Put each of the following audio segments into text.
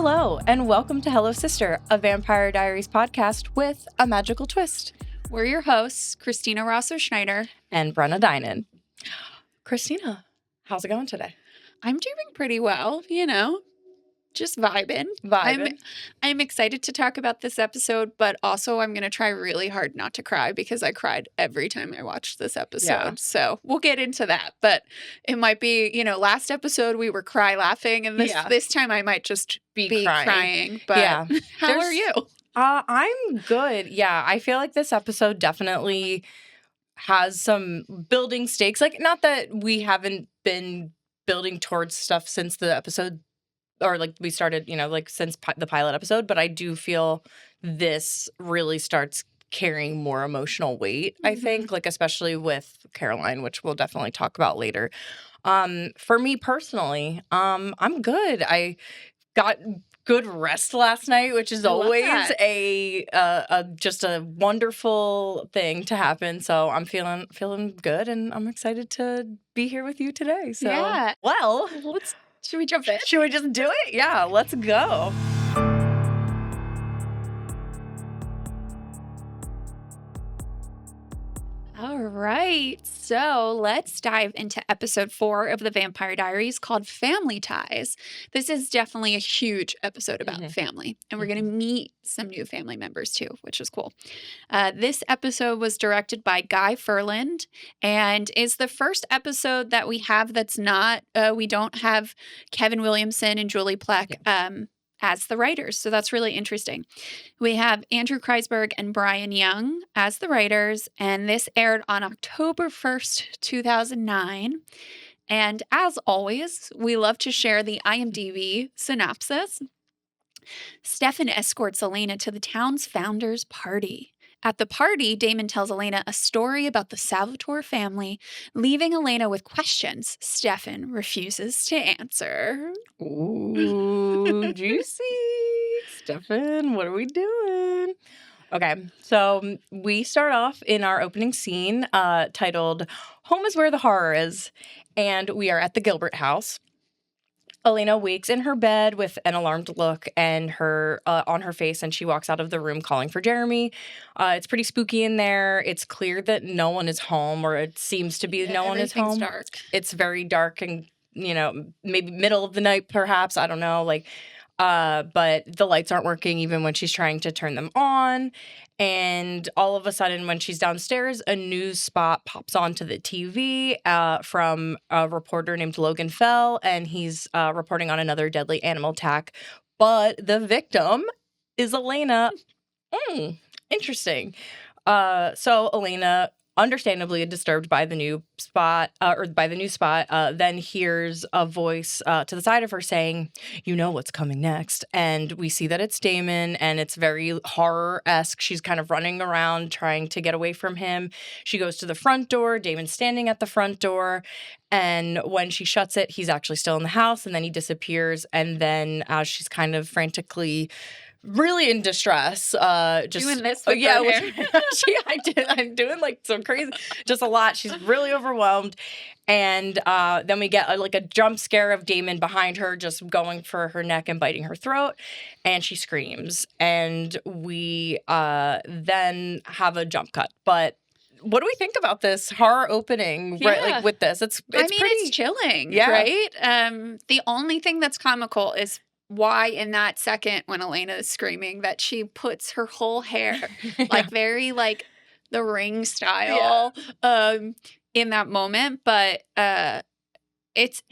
Hello, and welcome to Hello Sister, a Vampire Diaries podcast with a magical twist. We're your hosts, Christina Rosso-Schneider and Brenna Dinon. Christina, how's it going today? I'm doing pretty well, just vibing. I'm excited to talk about this episode, but also I'm going to try really hard not to cry because I cried every time I watched this episode. Yeah. So we'll get into that, but it might be, last episode we were cry laughing, and this time I might just be crying. But yeah. How are you? I'm good. Yeah, I feel like this episode definitely has some building stakes. Like, not that we haven't been building towards stuff since the episode, or like we started, since the pilot episode, but I do feel this really starts carrying more emotional weight, I think, like especially with Caroline, which we'll definitely talk about later. For me personally, I'm good. I got good rest last night, which is always just a wonderful thing to happen. So I'm feeling good, and I'm excited to be here with you today. So yeah. Well, should we jump in? Should we just do it? Yeah, let's go. All right, so let's dive into episode 4 of the Vampire Diaries called Family Ties. This is definitely a huge episode about family, and we're going to meet some new family members too, which is cool. This episode was directed by Guy Ferland and is the first episode that we have that's not, we don't have Kevin Williamson and Julie Plec as the writers. So that's really interesting. We have Andrew Kreisberg and Brian Young as the writers, and this aired on October 1st, 2009. And as always, we love to share the IMDb synopsis. Stefan escorts Elena to the town's founders' party. At the party, Damon tells Elena a story about the Salvatore family, leaving Elena with questions Stefan refuses to answer. Ooh, juicy. Stefan, what are we doing? Okay, so we start off in our opening scene titled Home is Where the Horror Is, and we are at the Gilbert house. Elena wakes in her bed with an alarmed look and her on her face, and she walks out of the room calling for Jeremy. It's pretty spooky in there. It's clear that no one is home, or it seems to be no one is home. Dark. It's very dark and, maybe middle of the night, perhaps. I don't know. But the lights aren't working even when she's trying to turn them on. And all of a sudden, when she's downstairs, a news spot pops onto the TV from a reporter named Logan Fell, and he's reporting on another deadly animal attack. But the victim is Elena. Interesting. So Elena, understandably disturbed by the new spot, then hears a voice to the side of her saying, "You know what's coming next." And we see that it's Damon, and it's very horror-esque. She's kind of running around trying to get away from him. She goes to the front door. Damon's standing at the front door. And when she shuts it, he's actually still in the house, and then he disappears. And then as she's kind of frantically really in distress, just doing this with her hair. I'm doing like some crazy, just a lot. She's really overwhelmed, and then we get a jump scare of Damon behind her, just going for her neck and biting her throat, and she screams, and we then have a jump cut. But what do we think about this horror opening? Yeah. Right, like with this, it's pretty, it's chilling, yeah. Right? The only thing that's comical is why in that second when Elena is screaming that she puts her whole hair very the Ring style in that moment, but it's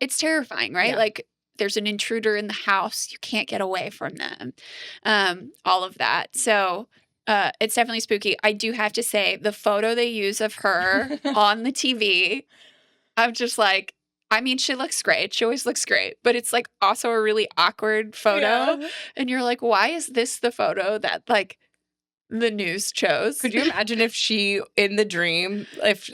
terrifying, right? Yeah. There's an intruder in the house, you can't get away from them, all of that. So it's definitely spooky. I do have to say, the photo they use of her on the TV, I'm just like, she looks great. She always looks great. But it's also a really awkward photo. Yeah. And you're like, why is this the photo that the news chose? Could you imagine if she in the dream, oops,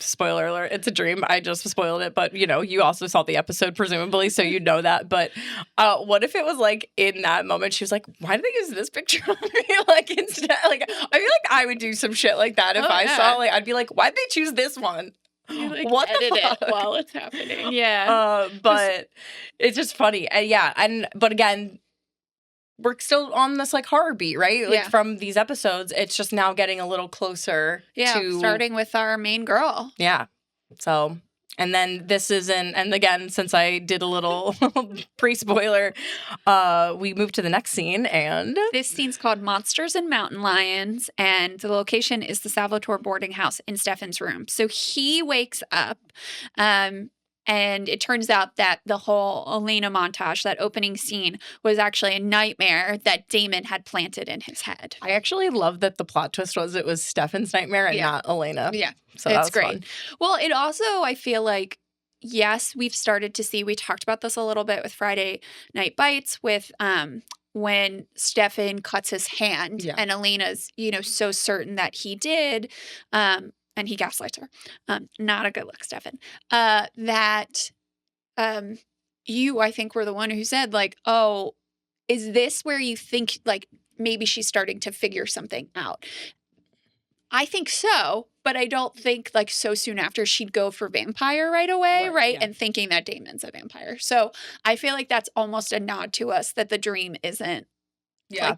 spoiler alert, it's a dream. I just spoiled it. But, you also saw the episode presumably, so you know that. But what if it was in that moment, she was like, why did they use this picture of me? Instead, I feel like I would do some shit like that if I saw, I'd be like, why'd they choose this one? You like What the edit fuck? it while it's happening. Yeah. But it's just funny. But again, we're still on this like horror beat, right? Like Yeah. from these episodes, it's just now getting a little closer to starting with our main girl. Yeah. So, and then this isn't, and again, since I did a little pre-spoiler, we move to the next scene, and This scene's called Monsters and Mountain Lions, and the location is the Salvatore boarding house in Stefan's room. So he wakes up, and it turns out that the whole Elena montage, that opening scene, was actually a nightmare that Damon had planted in his head. I actually love that the plot twist was it was Stefan's nightmare and not Elena. Yeah, so it's that was great. Fun. Well, it also, I feel like, yes, we've started to see, we talked about this a little bit with Friday Night Bites with when Stefan cuts his hand and Elena's, so certain that he did, and he gaslights her. Not a good look, Stefan. That you, I think, were the one who said, like, oh, is this where you think, like, maybe she's starting to figure something out? I think so, but I don't think, like, so soon after she'd go for vampire right away, right? Yeah. And thinking that Damon's a vampire. So I feel like that's almost a nod to us that the dream isn't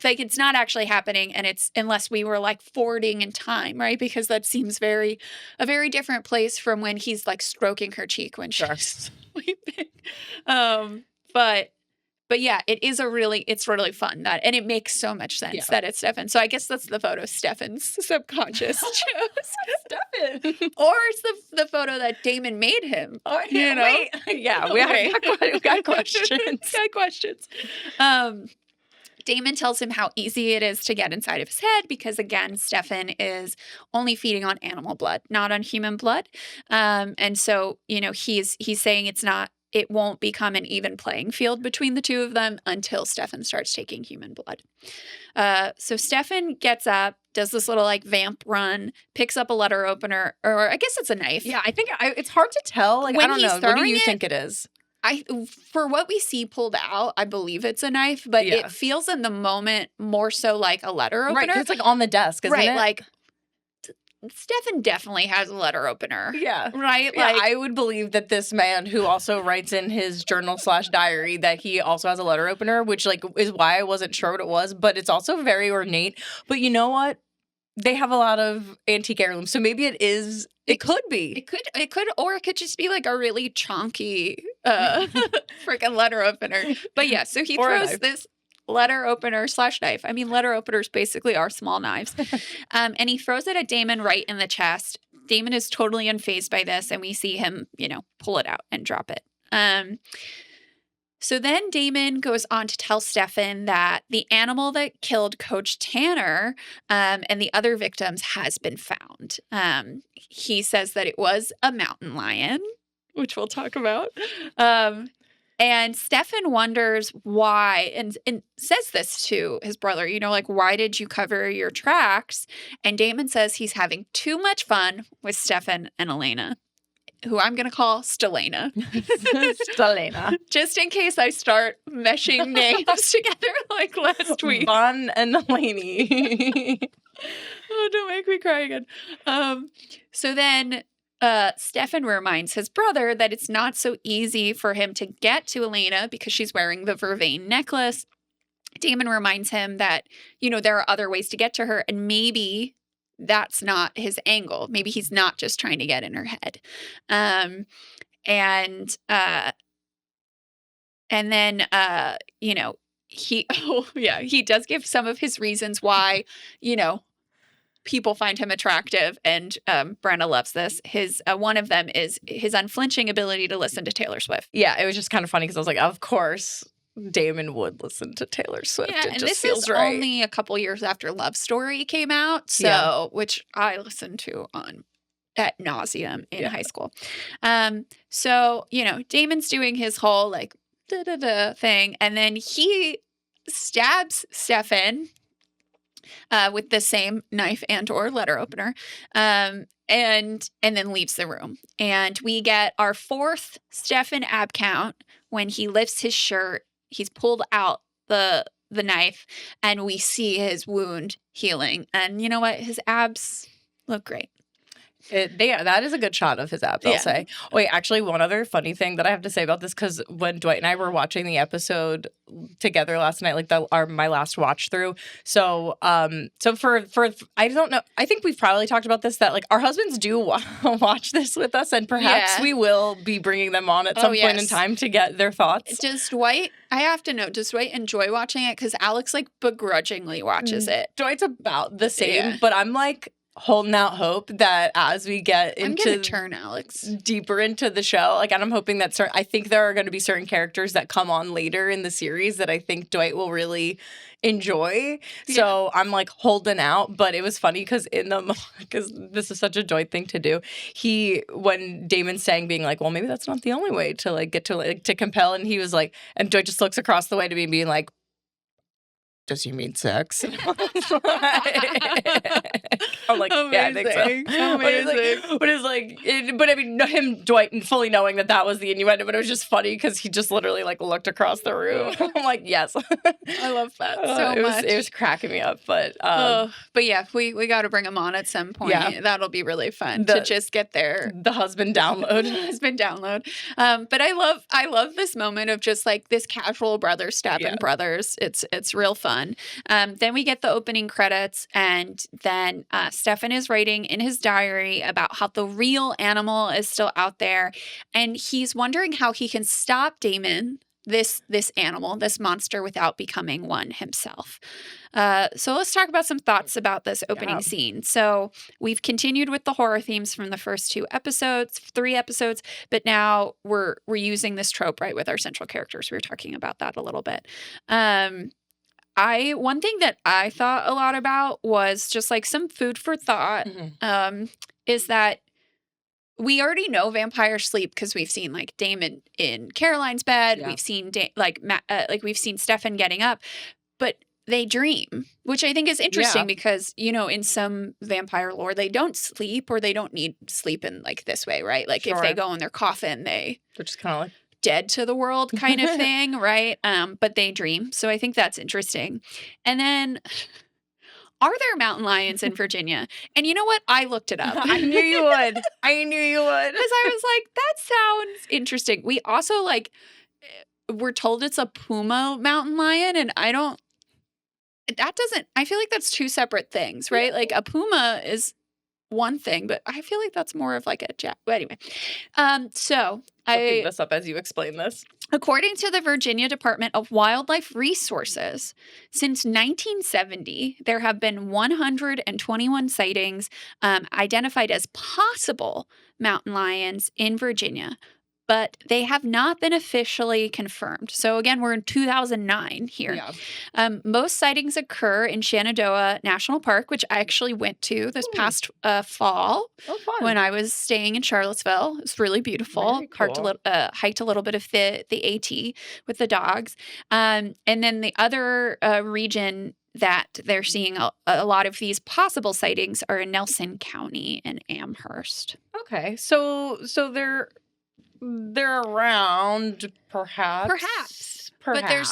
like it's not actually happening, and it's unless we were like forwarding in time, right? Because that seems a very different place from when he's like stroking her cheek when she's sleeping. But yeah, it's really fun and it makes so much sense that it's Stefan. So I guess that's the photo Stefan's subconscious chose. Stefan. Or it's the photo that Damon made him. Oh, wait. Yeah, we got questions. Got questions. Damon tells him how easy it is to get inside of his head because, again, Stefan is only feeding on animal blood, not on human blood. And so, he's saying it won't become an even playing field between the two of them until Stefan starts taking human blood. So Stefan gets up, does this little like vamp run, picks up a letter opener, or I guess it's a knife. Yeah, I think it's hard to tell. Like, I don't know. What do you think it is? For what we see pulled out, I believe it's a knife, but it feels in the moment more so like a letter opener. Right, 'cause it's like on the desk, isn't it? Like Stefan definitely has a letter opener. Yeah. Right? Yeah, I would believe that this man who also writes in his journal/diary that he also has a letter opener, which like is why I wasn't sure what it was, but it's also very ornate. But you know what? They have a lot of antique heirlooms, so maybe it is. It could be. It could, or it could just be like a really chonky freaking letter opener. But yeah, so he throws this letter opener/knife. I mean, letter openers basically are small knives. And he throws it at Damon right in the chest. Damon is totally unfazed by this, and we see him, pull it out and drop it. So then Damon goes on to tell Stefan that the animal that killed Coach Tanner and the other victims has been found. He says that it was a mountain lion, which we'll talk about. And Stefan wonders why, and says this to his brother, like, why did you cover your tracks? And Damon says he's having too much fun with Stefan and Elena, who I'm going to call Stelena. Stelena. Just in case I start meshing names together like last week. Von and Eleni. Oh, don't make me cry again. So then Stefan reminds his brother that it's not so easy for him to get to Elena because she's wearing the vervain necklace. Damon reminds him that, there are other ways to get to her, and maybe that's not his angle. Maybe he's not just trying to get in her head. And then, he does give some of his reasons why, people find him attractive. And Brenna loves this. One of them is his unflinching ability to listen to Taylor Swift. Yeah, it was just kind of funny because I was like, of course Damon would listen to Taylor Swift. Yeah, it just feels right. Only a couple years after Love Story came out, which I listened to at nauseum in high school. So Damon's doing his whole like thing, and then he stabs Stefan with the same knife and/or letter opener, and then leaves the room. And we get our fourth Stefan ab count when he lifts his shirt. He's pulled out the knife, and we see his wound healing. And you know what? His abs look great. That is a good shot of his abs, I'll say. Wait, actually, one other funny thing that I have to say about this, because when Dwight and I were watching the episode together last night, like my last watch through. So, for I don't know, I think we've probably talked about this, that like our husbands do watch this with us, and perhaps we will be bringing them on at some point in time to get their thoughts. Does Dwight? I have to know. Does Dwight enjoy watching it? Because Alex like begrudgingly watches it. Dwight's about the same, but I'm like holding out hope that as we get into, I'm gonna turn Alex deeper into the show, like, and I'm hoping that I think there are going to be certain characters that come on later in the series that I think Dwight will really enjoy. So I'm like holding out. But it was funny because because this is such a Dwight thing to do. When Damon's saying, being like, well, maybe that's not the only way to like get to like to compel, and he was like, and Dwight just looks across the way to me being like, does he mean sex? I'm like, amazing. Yeah, I think so. Amazing. But I mean, him, Dwight, fully knowing that was the innuendo, but it was just funny because he just literally like looked across the room. I'm like, yes. I love that so much. It was cracking me up, but yeah, we got to bring him on at some point. Yeah. That'll be really fun to just get there. The husband download. But I love this moment of just like this casual brother stabbing brothers. It's real fun. Then we get the opening credits, and then Stefan is writing in his diary about how the real animal is still out there, and he's wondering how he can stop Damon, this animal, this monster, without becoming one himself. So let's talk about some thoughts about this opening scene. So we've continued with the horror themes from the first 3 episodes, but now we're using this trope, right, with our central characters. We were talking about that a little bit. One thing that I thought a lot about was just like some food for thought, is that we already know vampires sleep because we've seen like Damon in Caroline's bed. We've seen we've seen Stefan getting up, but they dream, which I think is interesting because, you know, in some vampire lore, they don't sleep, or they don't need sleep in like this way, right? Like if they go in their coffin, they're just kind of like dead to the world kind of thing, right? But they dream. So I think that's interesting. And then, are there mountain lions in Virginia? And you know what? I looked it up. I knew you would. Because I was like, that sounds interesting. We also we're told it's a puma mountain lion, and I feel like that's 2 separate things, right? Like a puma is one thing, but I feel like that's more of like a jet. But anyway, so looking this up as you explain this. According to the Virginia Department of Wildlife Resources, since 1970, there have been 121 sightings identified as possible mountain lions in Virginia, but they have not been officially confirmed. So again, we're in 2009 here. Most sightings occur in Shenandoah National Park, which I actually went to this past fall when I was staying in Charlottesville. It's really beautiful. Cool. Hiked a little bit of the AT with the dogs. And then the other region that they're seeing a lot of these possible sightings are in Nelson County and Amherst. Okay, so they're around, perhaps. But there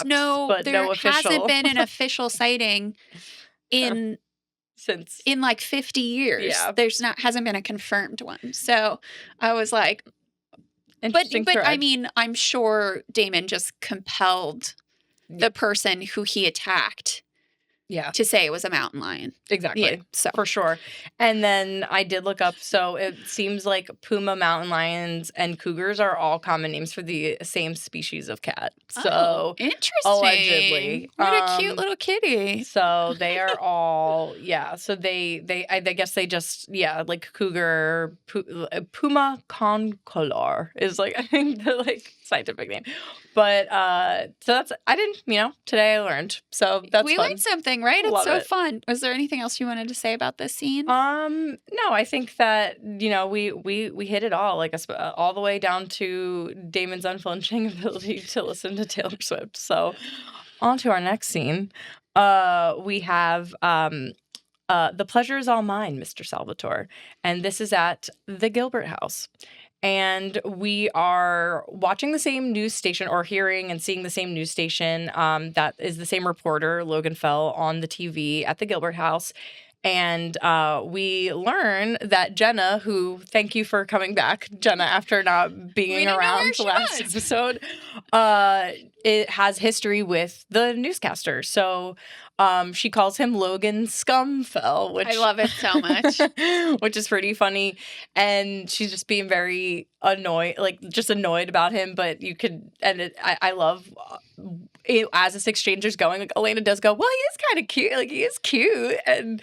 hasn't been an official sighting in like 50 years. Hasn't been a confirmed one. So I was like, but I mean, I'm sure Damon just compelled the person who he attacked to say it was a mountain lion. Exactly. So for sure. And then I did look up, so it seems like puma mountain lions and cougars are all common names for the same species of cat. So interesting. Allegedly. What a cute little kitty. So they are all so I guess they just like cougar, puma concolor is like, I think the like scientific name. But so that's, I didn't, today I learned. So that's we fun. learned something, right? It's so fun. Was there anything else you wanted to say about this scene? No, I think that, we hit it all, like all the way down to Damon's unflinching ability to listen to Taylor Swift. So on to our next scene. We have The Pleasure Is All Mine, Mr. Salvatore. And this is at the Gilbert House. And we are watching the same news station, or hearing and seeing the same news station that is the same reporter, Logan Fell, on the TV at the Gilbert House. And we learn that Jenna, who, thank you for coming back, Jenna, after not being around last episode, it has history with the newscaster. So she calls him Logan Scumfell, which I love it so much. which is pretty funny. And she's just being very annoyed, like just annoyed about him. But you could, and I love as this exchange is going, like Elena does go, well, he is kind of cute. Like, he is cute. And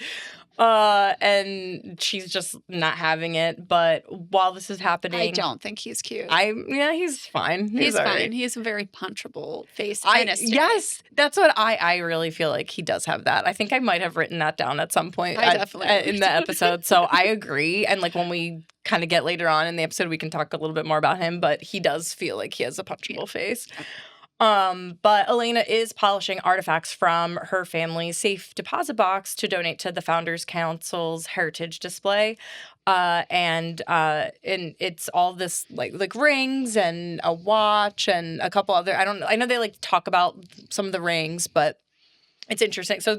she's just not having it. But while this is happening, I don't think he's cute. He's fine. He's fine. Right. He has a very punchable face. Yes, that's what I really feel like he does have that. I think I might have written that down at some point in the episode. So I agree. And like when we kind of get later on in the episode, we can talk a little bit more about him. But he does feel like he has a punchable face. But Elena is polishing artifacts from her family's safe deposit box to donate to the Founders Council's heritage display. And it's all this like rings and a watch and a couple other, I know they like talk about some of the rings, but it's interesting. So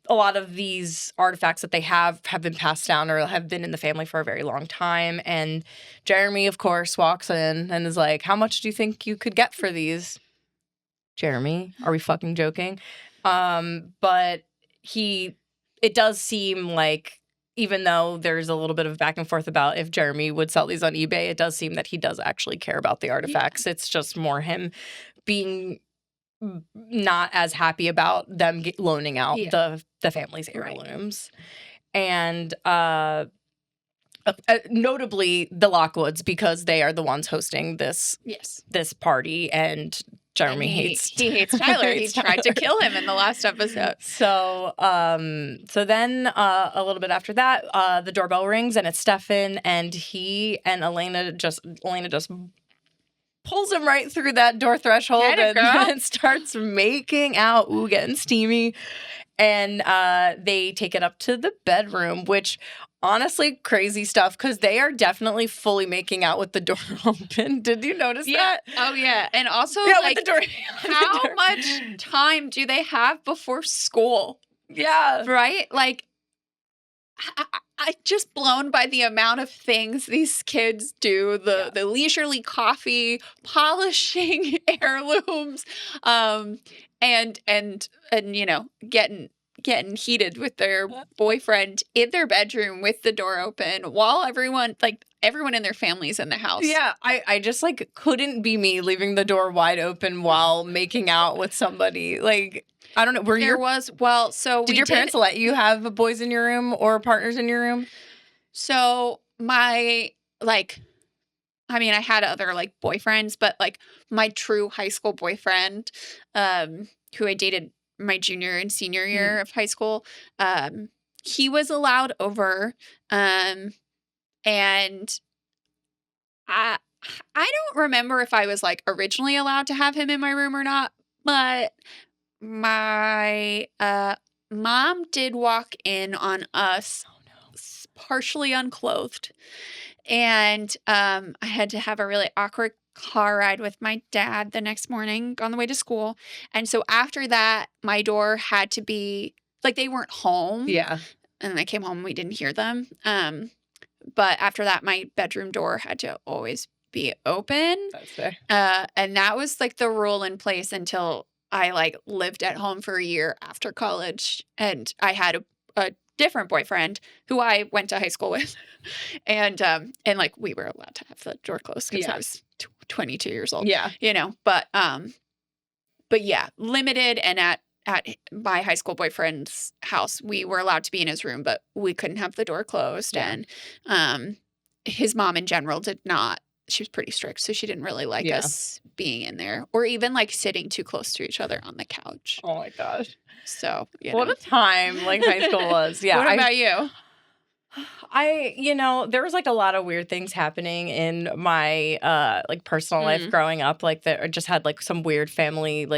a lot of these artifacts that they have been passed down or have been in the family for a very long time. And Jeremy, of course, walks in and is like, how much do you think you could get for these? Jeremy, are we fucking joking? But it does seem like, even though there's a little bit of back and forth about if Jeremy would sell these on eBay, it does seem that he does actually care about the artifacts. Yeah. It's just more him being not as happy about them loaning out the family's heirlooms. Right. And notably the Lockwoods, because they are the ones hosting this party, and Jeremy hates Tyler. He tried to kill him in the last episode. So then a little bit after that, the doorbell rings and it's Stefan, and Elena just pulls him right through that door threshold and starts making out. Ooh, getting steamy. And they take it up to the bedroom, which honestly, crazy stuff, because they are definitely fully making out with the door open. Did you notice that? Oh, yeah. And also, with the door, how much time do they have before school? Yeah. Right? Like, I just blown by the amount of things these kids do. The leisurely coffee, polishing heirlooms, and you know, getting heated with their boyfriend in their bedroom with the door open while everyone in their family's in the house. Yeah, I just like couldn't be me leaving the door wide open while making out with somebody. Like, I don't know. Did your parents let you have boys in your room or partners in your room? So I had other boyfriends, but my true high school boyfriend, who I dated my junior and senior year of high school, he was allowed over, and I don't remember if I was originally allowed to have him in my room or not, but my mom did walk in on us partially unclothed, and I had to have a really awkward car ride with my dad the next morning on the way to school. And so after that, my door had to be they weren't home. Yeah. And I came home and we didn't hear them. But after that, my bedroom door had to always be open. That's fair. And that was the rule in place until I lived at home for a year after college, and I had a different boyfriend who I went to high school with, and we were allowed to have the door closed because I was 22 years old. Yeah, you know, but yeah, limited. And at my high school boyfriend's house, we were allowed to be in his room, but we couldn't have the door closed. Yeah. And his mom in general did not. She was pretty strict, so she didn't really like us being in there or even sitting too close to each other on the couch. Oh my gosh. So, what a time high school was. Yeah. What about you? There was a lot of weird things happening in my personal life growing up. That just had some weird family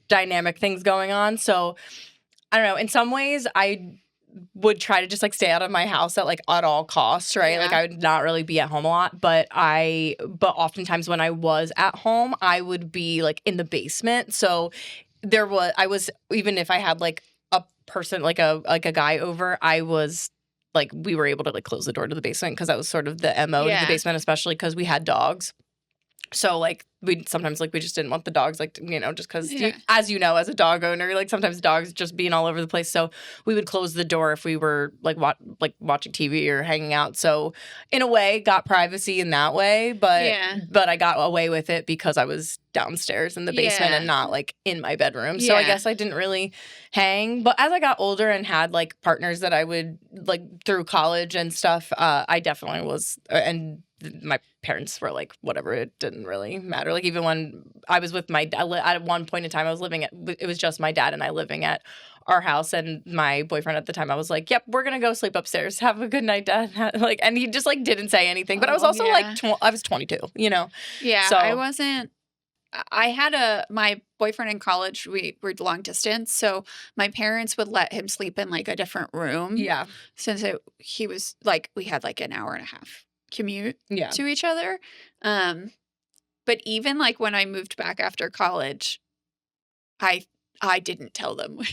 dynamic things going on. So I don't know. In some ways, I would try to just stay out of my house at all costs, right? Yeah. I would not really be at home a lot, but oftentimes when I was at home, I would be in the basement. So even if I had a person, like a guy over, I was like, we were able to like close the door to the basement because that was sort of the MO to the basement, especially because we had dogs. So like we sometimes like we just didn't want the dogs like just because as you know, as a dog owner, like sometimes dogs just being all over the place. So we would close the door if we were like watching TV or hanging out. So in a way, got privacy in that way, but I got away with it because I was downstairs in the basement and not like in my bedroom. So I guess I didn't really hang. But as I got older and had like partners that I would like through college and stuff, I definitely was and. My parents were like, whatever, it didn't really matter. Like, even when I was with my dad, at one point in time, it was just my dad and I living at our house. And my boyfriend at the time, I was like, yep, we're going to go sleep upstairs. Have a good night, Dad. Like, and he just like didn't say anything. But I was also like, I was 22, Yeah. So I wasn't. I had my boyfriend in college, we were long distance. So my parents would let him sleep in like a different room. Yeah. Since he was like, we had like an hour and a half commute to each other. But even like when I moved back after college, I didn't tell them when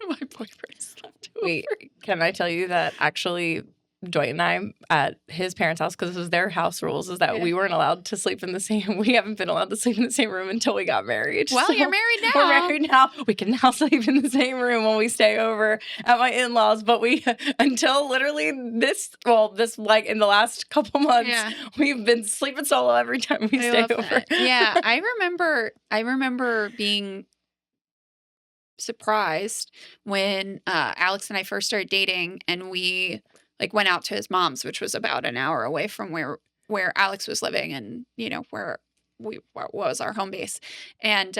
my boyfriend slept over. Wait, can I tell you that actually Dwight and I at his parents' house, because this was their house rules, is that we weren't allowed to sleep in the same. We haven't been allowed to sleep in the same room until we got married. Well, you're married now. We're married now. We can now sleep in the same room when we stay over at my in-laws. But we until literally this like in the last couple months, we've been sleeping solo every time we stay over. Yeah, I remember being surprised when Alex and I first started dating, and we like went out to his mom's, which was about an hour away from where Alex was living, and where was our home base, and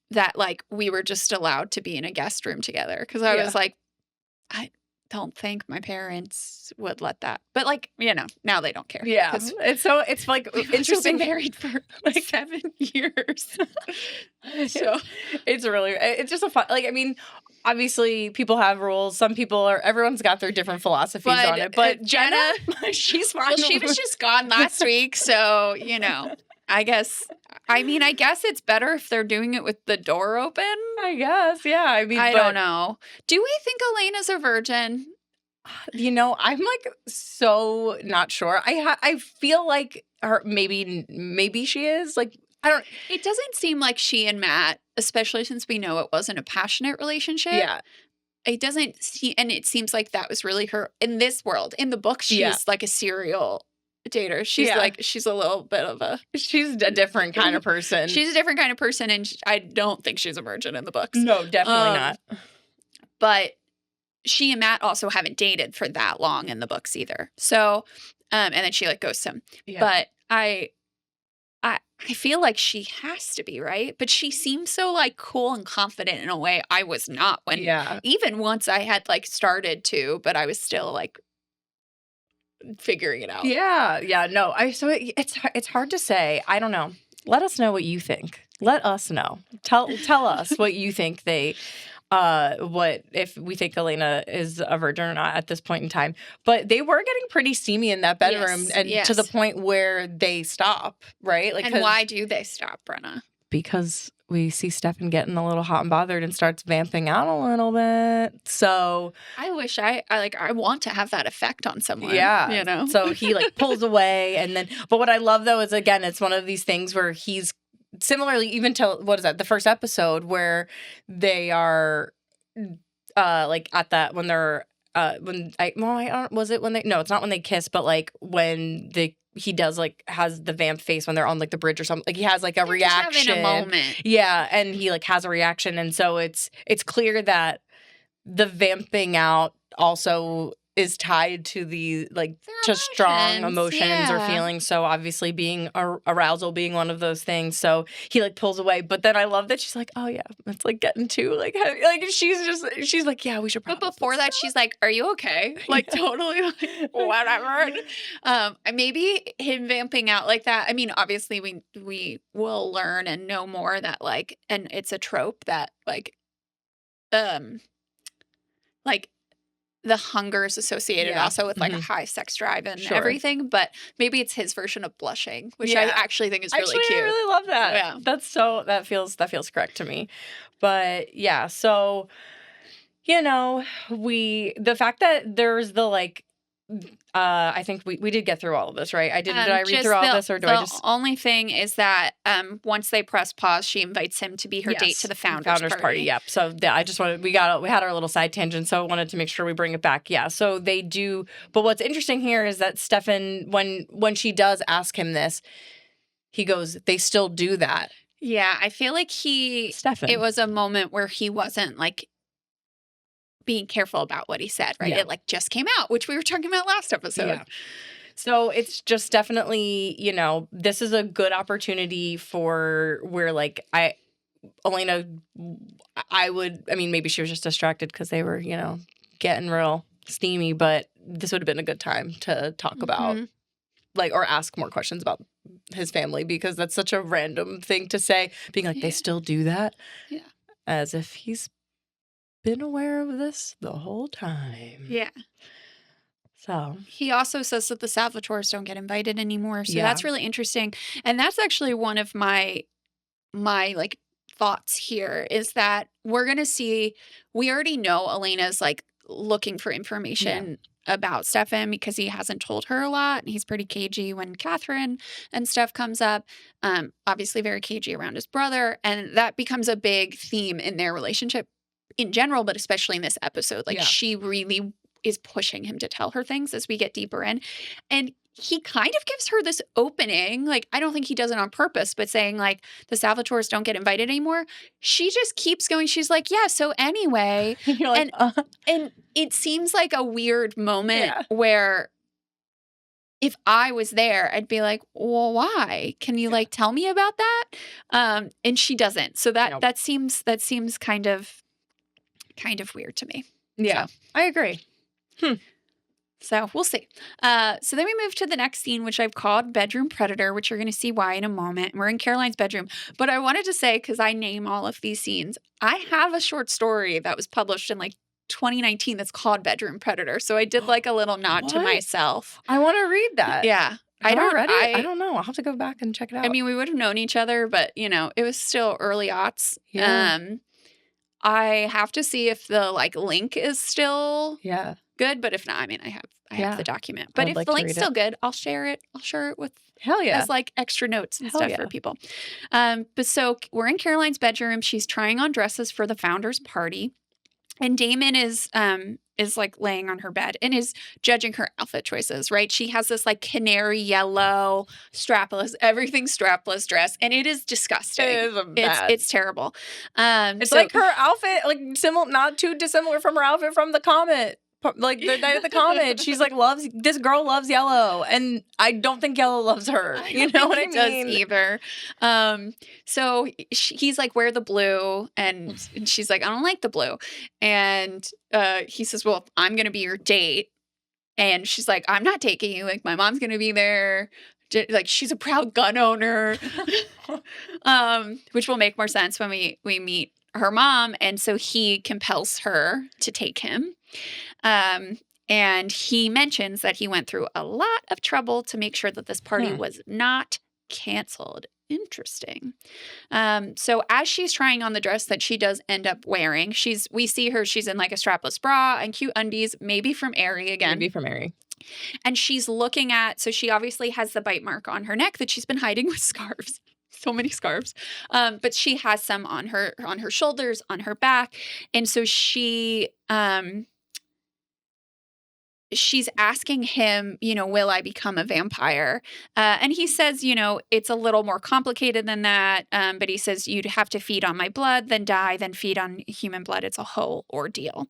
that like we were just allowed to be in a guest room together because I was like, I don't think my parents would let that, but like now they don't care. Yeah, it's like interesting. Been married for like 7 years, so it's just a fun. Like, I mean, obviously people have rules. Everyone's got their different philosophies on it. But Jenna, she's fine. Well, she was just gone last week, so I guess it's better if they're doing it with the door open. I guess, yeah. I mean, I don't know. Do we think Elena's a virgin? I'm like so not sure. I feel like maybe she is. Like, I don't. It doesn't seem like she and Matt, especially since we know it wasn't a passionate relationship. Yeah. It doesn't seem, and it seems like that was really her in this world. In the book, she's like a serial dater. She's a little bit of she's a different kind of person. She's a different kind of person, and I don't think she's a virgin in the books. No, definitely not. But she and Matt also haven't dated for that long in the books either. So, and then she like goes to him. Yeah. But I feel like she has to be, right? But she seems so like cool and confident in a way I was not even once I had like started to, but I was still like figuring it out. Yeah. No, it's hard to say. I don't know. Let us know what you think. Let us know. Tell us what you think what if we think Elena is a virgin or not at this point in time. But they were getting pretty steamy in that bedroom and to the point where they stop, right? Like, and why do they stop, Brenna? Because we see Stefan getting a little hot and bothered and starts vamping out a little bit. So I wish I want to have that effect on someone. Yeah. So he like pulls away but what I love though is, again, it's one of these things where he's similarly, even to what is that? The first episode where they are, like at that when they're it's not when they kiss, but like when he does like has the vamp face when they're on like the bridge or something. Like he has like a reaction, having a moment. Yeah, and he like has a reaction, and so it's clear that the vamping out also is tied to the like to strong emotions or feelings. So obviously being arousal being one of those things. So he like pulls away, but then I love that she's like, oh yeah, it's like getting too like she's like, yeah, we should. But before that, she's like, are you okay? Like totally like whatever. Maybe him vamping out like that. I mean, obviously we will learn and know more that like, and it's a trope that like the hunger is associated also with like a high sex drive and everything, but maybe it's his version of blushing, which I actually think is really cute. I really love that. Yeah. That feels correct to me. But yeah, so the fact that there's the like I think we did get through all of this, right? Did I read through all of this, or do I just? The only thing is that once they press pause, she invites him to be her date to the founders party. Yep. So I just wanted we had our little side tangent, so I wanted to make sure we bring it back. Yeah. So they do, but what's interesting here is that Stefan, when she does ask him this, he goes, "They still do that." Yeah, I feel like Stefan. It was a moment where he wasn't like being careful about what he said, right? It like just came out, which we were talking about last episode. Yeah. So it's just definitely, this is a good opportunity for where like Elena, maybe she was just distracted because they were, getting real steamy, but this would have been a good time to talk about or ask more questions about his family, because that's such a random thing to say, being like, they still do that? Yeah. As if he's been aware of this the whole time. Yeah. So he also says that the Salvatores don't get invited anymore. So that's really interesting. And that's actually one of my like thoughts here, is that we're going to see, we already know Elena's like looking for information about Stefan because he hasn't told her a lot. And he's pretty cagey when Catherine and stuff comes up. Obviously very cagey around his brother. And that becomes a big theme in their relationship in general, but especially in this episode. Like she really is pushing him to tell her things as we get deeper in. And he kind of gives her this opening. Like, I don't think he does it on purpose, but saying like the Salvatores don't get invited anymore. She just keeps going. She's like, yeah, so anyway. Like, and it seems like a weird moment where if I was there, I'd be like, well, why? Can you like tell me about that? And she doesn't. So that seems kind of weird to me. Yeah, so. I agree. So we'll see. So then we move to the next scene, which I've called Bedroom Predator, which you're going to see why in a moment. We're in Caroline's bedroom. But I wanted to say, because I name all of these scenes, I have a short story that was published in like 2019 that's called Bedroom Predator. So I did like a little nod to myself. I want to read that. Yeah. I don't know. I'll have to go back and check it out. I mean, we would have known each other, but it was still early aughts. Yeah. I have to see if the like link is still good, but if not, I mean, I have the document. But if the link's still good, I'll share it. I'll share it with as like extra notes and stuff for people. But so we're in Caroline's bedroom. She's trying on dresses for the founders party, and Damon is like laying on her bed and is judging her outfit choices, right? She has this like canary yellow everything strapless dress, and it is disgusting. It is it's terrible. It's like her outfit, like not too dissimilar from her outfit from the Comet. Like the night of the Comet, she's like this girl loves yellow, and I don't think yellow loves her. You know what I mean? Does either. So he's like, wear the blue, and she's like, I don't like the blue, and he says, well, I'm gonna be your date, and she's like, I'm not taking you. Like my mom's gonna be there. Like she's a proud gun owner, which will make more sense when we meet her mom, and so he compels her to take him. And he mentions that he went through a lot of trouble to make sure that this party was not canceled. Interesting. So as she's trying on the dress that she does end up wearing, we see her, she's in like a strapless bra and cute undies, maybe from Aerie again. Maybe from Aerie. And she's looking so she obviously has the bite mark on her neck that she's been hiding with scarves. So many scarves. But she has some on her shoulders, on her back. And so she's asking him, will I become a vampire? And he says, it's a little more complicated than that. But he says, you'd have to feed on my blood, then die, then feed on human blood. It's a whole ordeal.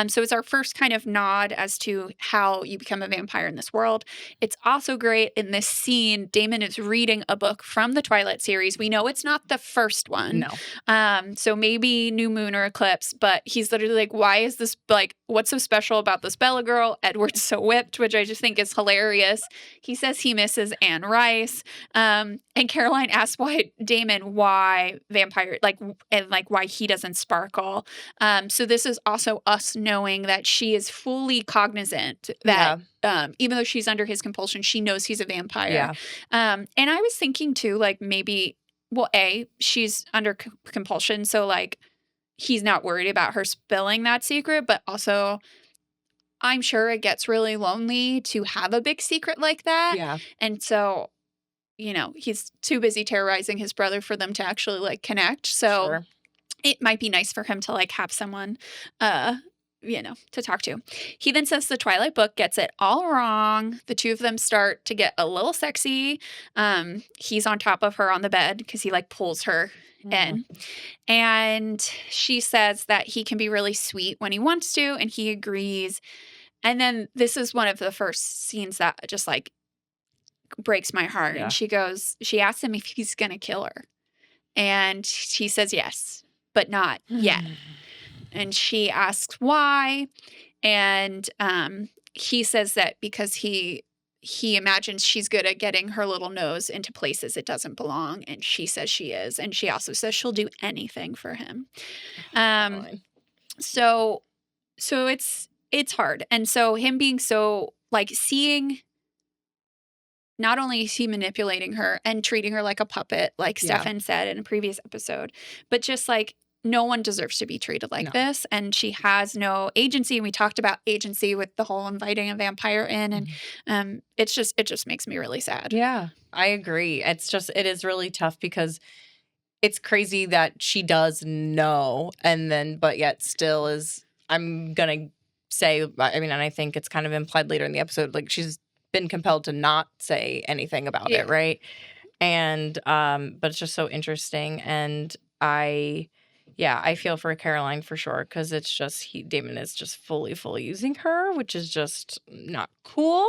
So it's our first kind of nod as to how you become a vampire in this world. It's also great in this scene. Damon is reading a book from the Twilight series. We know it's not the first one. No. So maybe New Moon or Eclipse, but he's literally like, why is this like what's so special about this Bella girl? Edward's so whipped, which I just think is hilarious. He says he misses Anne Rice. And Caroline asks Damon why vampire, and why he doesn't sparkle. So this is also us knowing that she is fully cognizant that even though she's under his compulsion, she knows he's a vampire. Yeah. And I was thinking too, like maybe, well, she's under compulsion, so like he's not worried about her spilling that secret, but also I'm sure it gets really lonely to have a big secret like that. Yeah. And so, he's too busy terrorizing his brother for them to actually like connect. So it might be nice for him to like have someone, to talk to. He then says the Twilight book gets it all wrong. The two of them start to get a little sexy. He's on top of her on the bed because he like pulls her in. And she says that he can be really sweet when he wants to, and he agrees. And then this is one of the first scenes that just like breaks my heart. Yeah. And she asks him if he's going to kill her. And he says yes, but not yet. And she asks why. And he says that because he imagines she's good at getting her little nose into places it doesn't belong. And she says she is. And she also says she'll do anything for him. So it's hard. And so him being so like seeing, not only is he manipulating her and treating her like a puppet, like Stefan said in a previous episode, but just like no one deserves to be treated like this. And she has no agency. And we talked about agency with the whole inviting a vampire in. And it just makes me really sad. Yeah, I agree. It is really tough because it's crazy that she does know but yet still is, I'm going to say, I mean, and I think it's kind of implied later in the episode, like she's been compelled to not say anything about it. Right. And, but it's just so interesting. And I feel for Caroline for sure, because it's just Damon is just fully using her, which is just not cool.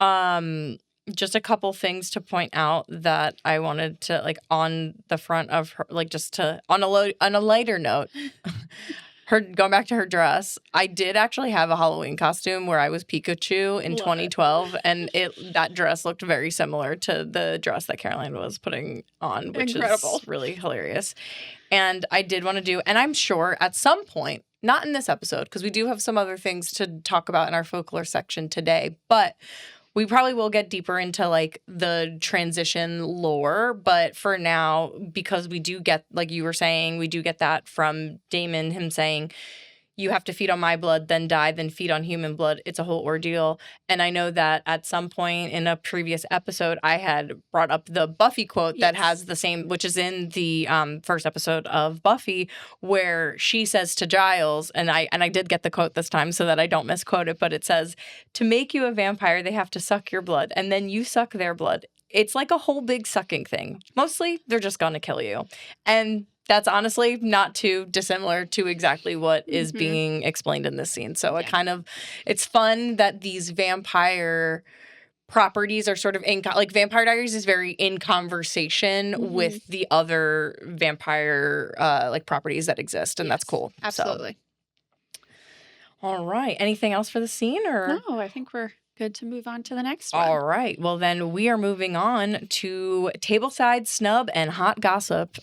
Just a couple things to point out that I wanted to like on the front of her, like just to on a lighter note. Her going back to her dress, I did actually have a Halloween costume where I was Pikachu in 2012, and that dress looked very similar to the dress that Caroline was putting on, which is really hilarious. And I did want to do, and I'm sure at some point, not in this episode, because we do have some other things to talk about in our folklore section today, but we probably will get deeper into like the transition lore. But for now, because we do get, like you were saying, we do get that from Damon, him saying, you have to feed on my blood, then die, then feed on human blood. It's a whole ordeal. And I know that at some point in a previous episode, I had brought up the Buffy quote that has the same, which is in the first episode of Buffy, where she says to Giles, and I did get the quote this time so that I don't misquote it, but it says, to make you a vampire, they have to suck your blood, and then you suck their blood. It's like a whole big sucking thing. Mostly, they're just going to kill you. And that's honestly not too dissimilar to exactly what is being explained in this scene. So it's fun that these vampire properties are sort of like Vampire Diaries is very in conversation with the other vampire like properties that exist, and that's cool. Absolutely. So. All right. Anything else for the scene, or no? I think we're good to move on to the next one. All right. Well, then we are moving on to tableside snub and hot gossip.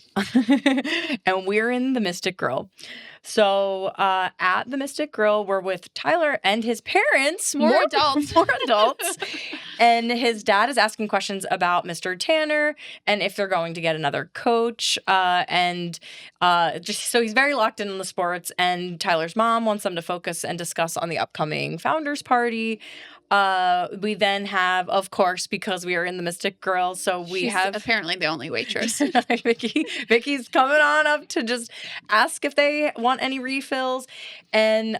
And we're in the Mystic Grill. So at the Mystic Grill, we're with Tyler and his parents. More adults. More adults. And his dad is asking questions about Mr. Tanner and if they're going to get another coach. Just so he's very locked in on the sports. And Tyler's mom wants them to focus and discuss on the upcoming founders party. We then have, of course, because we are in the Mystic Grill, so she's have apparently the only waitress. Vicky's coming on up to just ask if they want any refills, and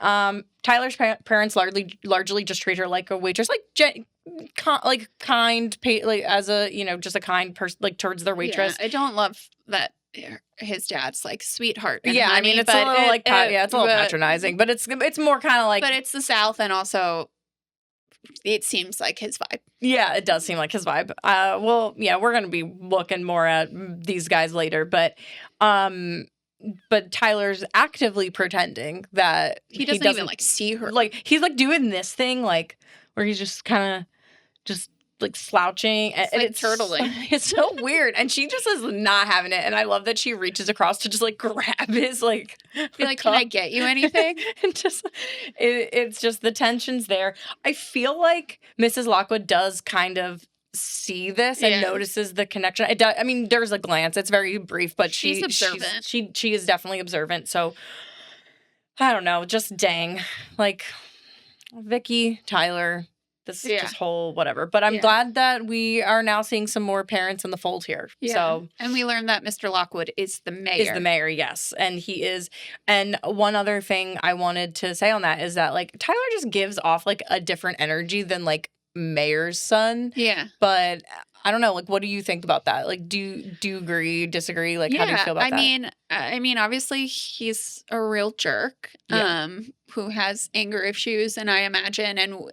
Tyler's parents largely just treat her like a waitress, like kind, like as a just a kind person, like towards their waitress. Yeah, I don't love that. His dad's like sweetheart. Yeah, honey, I mean it's a little it's a little patronizing, but it's more kind of like. But it's the South, and also. It seems like his vibe. Yeah, it does seem like his vibe. We're going to be looking more at these guys later. But Tyler's actively pretending that he doesn't even like see her. Like he's like doing this thing like where he's just kind of just like slouching and like it's turtling. It's so weird, and she just is not having it. And I love that she reaches across to just like grab his like be like, can I get you anything? And just it's just the tension's there. I feel like Mrs. Lockwood does kind of see this and notices the connection. It does, I mean, there's a glance. It's very brief, but she's observant. She is definitely observant. So I don't know. Just dang, like Vicky, Tyler. This is just whole whatever. But I'm glad that we are now seeing some more parents in the fold here. Yeah. So, and we learned that Mr. Lockwood is the mayor. Yes. And he is. And one other thing I wanted to say on that is that, like, Tyler just gives off, like, a different energy than, like, mayor's son. Yeah. But I don't know. Like, what do you think about that? Like, do you agree, disagree? Like, how do you feel about that? I mean, obviously he's a real jerk, who has anger issues, and I imagine, and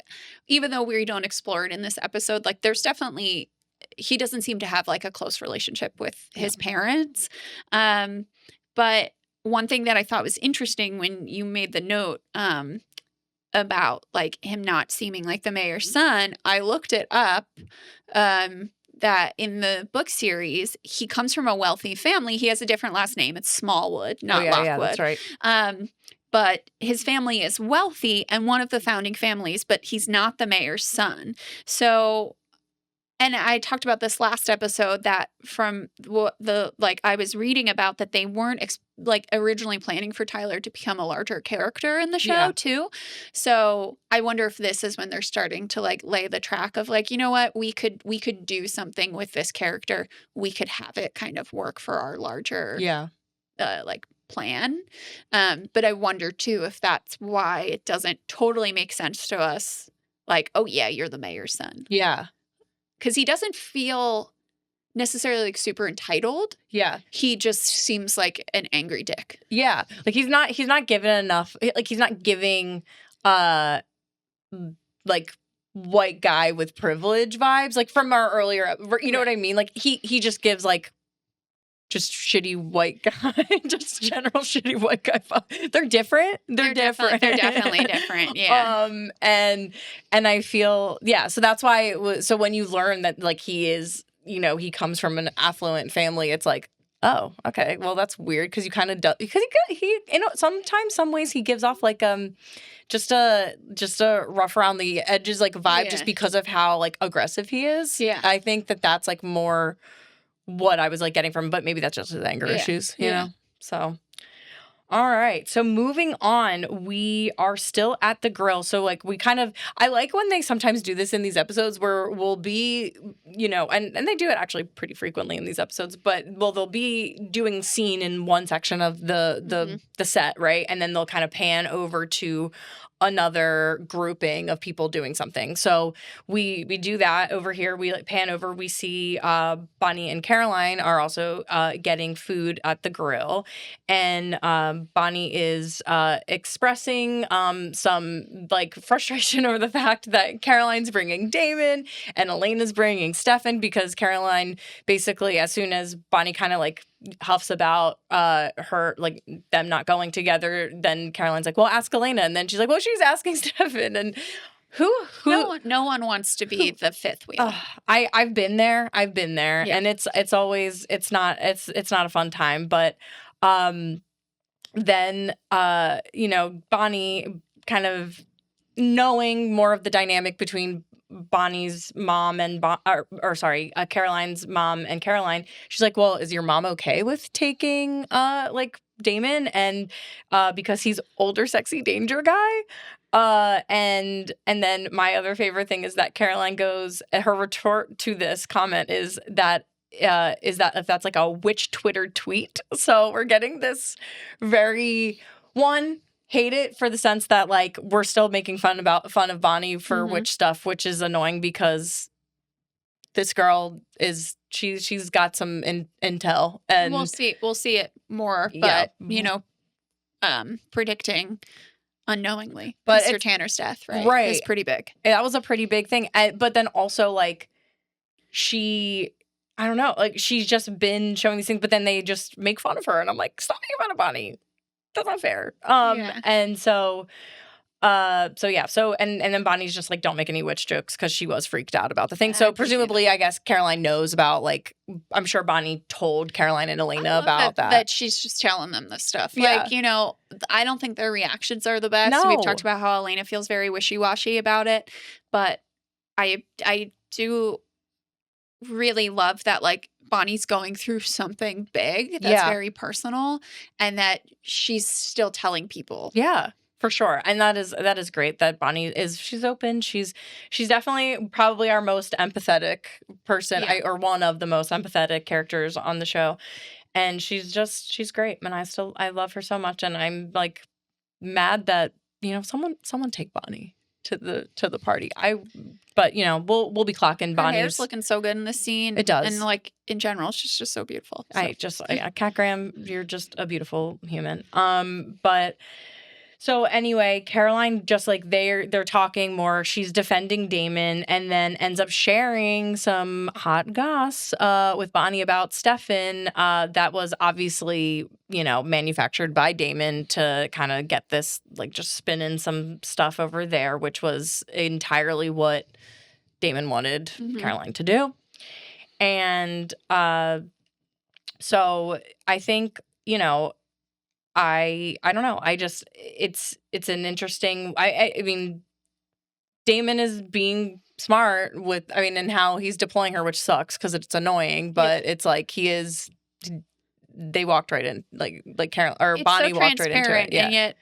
even though we don't explore it in this episode, like there's definitely, he doesn't seem to have like a close relationship with his parents. But one thing that I thought was interesting when you made the note, about like him not seeming like the mayor's son, I looked it up, that in the book series, he comes from a wealthy family. He has a different last name. It's Smallwood, not Lockwood. Yeah, that's right. But his family is wealthy and one of the founding families, but he's not the mayor's son. So, and I talked about this last episode that from I was reading about that they weren't originally planning for Tyler to become a larger character in the show too. So I wonder if this is when they're starting to like lay the track of like, you know what, we could do something with this character. We could have it kind of work for our larger plan. But I wonder too if that's why it doesn't totally make sense to us. Like, oh yeah, you're the mayor's son. Yeah. Because he doesn't feel necessarily like super entitled. Yeah. He just seems like an angry dick. Yeah. Like he's not given enough, like he's not giving like white guy with privilege vibes like from our earlier, you know what I mean? Like he just gives like just shitty white guy, just general shitty white guy. They're different. They're different. They're definitely different. Yeah. And I feel, so that's why it was, so when you learn that like he is, you know, he comes from an affluent family, it's like, oh, okay, well that's weird because you kind of because he you know sometimes some ways he gives off like just a rough around the edges like vibe just because of how like aggressive he is. Yeah. I think that's like more what I was like getting from, but maybe that's just his anger issues, you know? So, all right. So moving on, we are still at the grill. So like I like when they sometimes do this in these episodes where we'll be, you know, and they do it actually pretty frequently in these episodes, but they'll be doing scene in one section of the set, right? And then they'll kind of pan over to another grouping of people doing something. So we do that over here. We like pan over. We see Bonnie and Caroline are also getting food at the grill, and Bonnie is expressing some like frustration over the fact that Caroline's bringing Damon and Elena's bringing Stefan because Caroline basically, as soon as Bonnie kind of like huffs about her like them not going together, then Caroline's like, well, ask Elena, and then she's like, well, she's asking Stefan, and who no one wants to be the fifth wheel. I've been there and it's always it's not a fun time, but then you know, Bonnie kind of knowing more of the dynamic between Bonnie's mom and Caroline's mom and Caroline, she's like, well, is your mom okay with taking like Damon? And because he's older, sexy danger guy. And then my other favorite thing is that Caroline goes, her retort to this comment is that if that's like a witch Twitter tweet. So we're getting this very hate it for the sense that like we're still making fun of Bonnie for witch stuff, which is annoying because this girl is she's got some intel, and we'll see it more, but you know, predicting unknowingly but Mr. Tanner's death, right, is pretty big. That was a pretty big thing, but then also like she I don't know, like, she's just been showing these things, but then they just make fun of her, and I'm like, stop making fun of Bonnie. That's not fair. And so and then Bonnie's just like, don't make any witch jokes because she was freaked out about the thing. So presumably, I guess Caroline knows about, like, I'm sure Bonnie told Caroline and Elena about that. That she's just telling them this stuff. Yeah. Like, you know, I don't think their reactions are the best. No. We've talked about how Elena feels very wishy-washy about it, but I do really love that, like, Bonnie's going through something big that's very personal, and that she's still telling people. Yeah. For sure. And that is great that Bonnie she's open. She's definitely probably our most empathetic person, or one of the most empathetic characters on the show. And she's great. And I love her so much. And I'm like mad that, you know, someone take Bonnie to the party. But you know, we'll be clocking Bonnie's. Her hair's looking so good in this scene. It does. And like in general, she's just so beautiful. So. Cat Graham, you're just a beautiful human. But so anyway, Caroline, just like they're talking more. She's defending Damon, and then ends up sharing some hot goss with Bonnie about Stefan. That was obviously, you know, manufactured by Damon to kind of get this, like, just spinning some stuff over there, which was entirely what Damon wanted Caroline to do. And so I think, you know, I don't know. I just it's an interesting. I mean, Damon is being smart and how he's deploying her, which sucks because it's annoying. But it's like they walked right in, like Carol or it's Bonnie so walked right into it. Yeah. And yet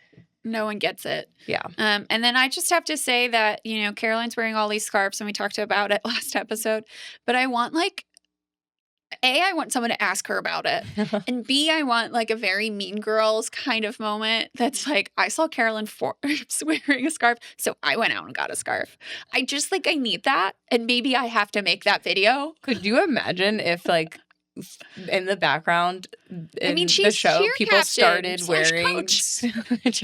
no one gets it. Yeah. And then I just have to say that, you know, Caroline's wearing all these scarves, and we talked about it last episode. But I want, like, I want someone to ask her about it. And B, I want, like, a very Mean Girls kind of moment that's like, I saw Carolyn Forbes wearing a scarf, so I went out and got a scarf. I just, like, I need that. And maybe I have to make that video. Could you imagine if, like, in the background in the show, people started wearing could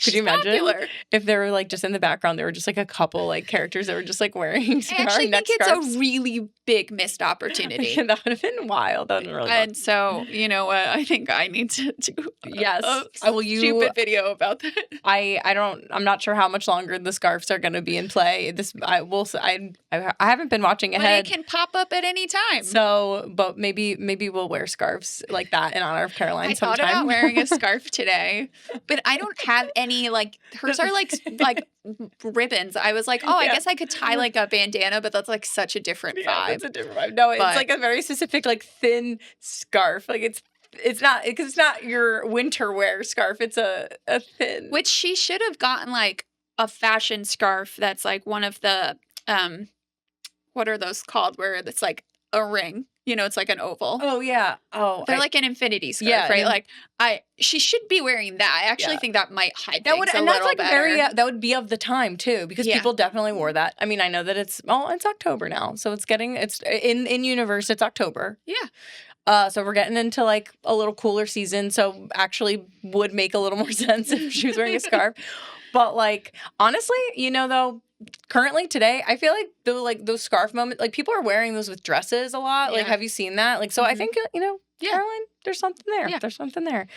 you imagine if they were, like, just in the background, there were just, like, a couple, like, characters that were just, like, wearing I actually think it's a really big missed opportunity. That would have been wild. That would have been really and so, you know what, I think I need to do stupid video about that. I'm not sure how much longer the scarves are going to be in play. I haven't been watching ahead. But it can pop up at any time. So, but maybe we'll wear scarves like that in honor of Caroline sometime. I thought about wearing a scarf today, but I don't have any, like, hers are like ribbons. I was like, I guess I could tie, like, a bandana, but that's, like, such a different vibe. It's a different vibe. No, it's like a very specific, like, thin scarf. Like, it's not, because it's not your winter wear scarf. It's a thin. Which she should have gotten, like, a fashion scarf that's, like, one of the what are those called, where it's like a ring. You know, it's like an oval. Oh, yeah. Oh, they're like an infinity scarf, right? Like, she should be wearing that. I actually think that might hide things a little better. That would be of the time too, because people definitely wore that. I mean, I know that it's October now, so it's in universe. It's October. Yeah. So we're getting into, like, a little cooler season. So actually, would make a little more sense if she was wearing a scarf. But, like, honestly, you know, though, currently today, I feel like those scarf moments, like, people are wearing those with dresses a lot. Like, have you seen that? Like, so I think, you know, Caroline, there's something there. Yeah. There's something there.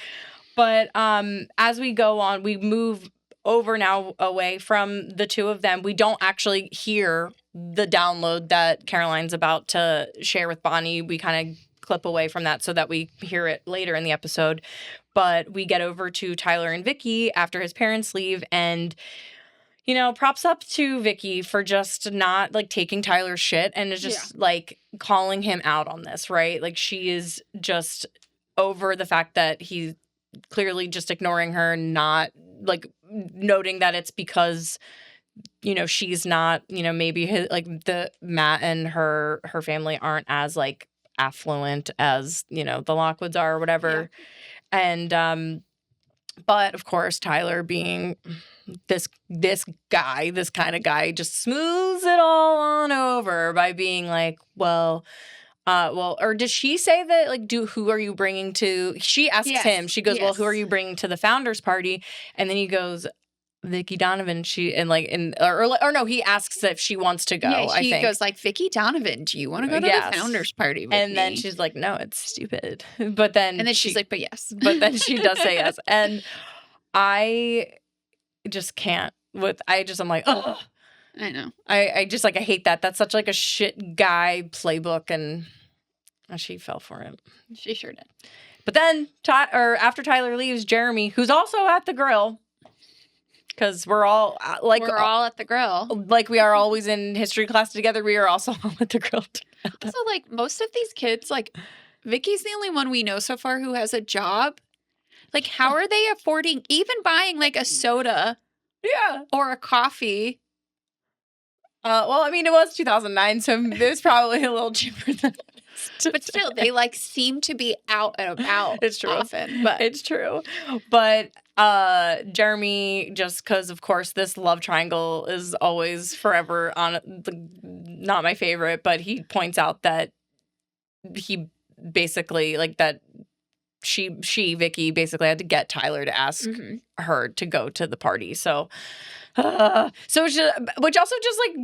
But as we go on, we move over now away from the two of them. We don't actually hear the download that Caroline's about to share with Bonnie. We kind of clip away from that so that we hear it later in the episode. But we get over to Tyler and Vicky after his parents leave, and, you know, props up to Vicky for just not, like, taking Tyler's shit and is just like calling him out on this, right? Like, she is just over the fact that he's clearly just ignoring her, not, like, noting that it's because, you know, she's not, you know, maybe Matt and her family aren't as, like, affluent as, you know, the Lockwoods are or whatever. And but of course, Tyler, being this kind of guy, just smooths it all on over by being like, or did she say that, like, who are you bringing to? She asks him. She goes, well, who are you bringing to the founders party? And then he goes, Vicky Donovan, or no, he asks if she wants to go. Yeah, I she think goes like, Vicky Donovan, do you want to go to the founders party with me? And then she's like, no, it's stupid. But then she's like, but yes. But then she does say yes. And I just can't I'm like, ugh. I know. I just like, I hate that. That's such like a shit guy playbook, and she fell for it. She sure did. But then, after Tyler leaves, Jeremy, who's also at the grill, because we're all at the grill. Like we are always in history class together. We are also all at the grill together. Also, like most of these kids, like Vicky's the only one we know so far who has a job. Like, how are they affording even buying like a soda? Yeah. Or a coffee? Well, I mean, it was 2009, so it was probably a little cheaper than but still, they like seem to be out and about. It's true. Often, but it's true. But Jeremy, just because, of course, this love triangle is always forever not my favorite, but he points out that he basically Vicky basically had to get Tyler to ask her to go to the party. So it's just, which also just like,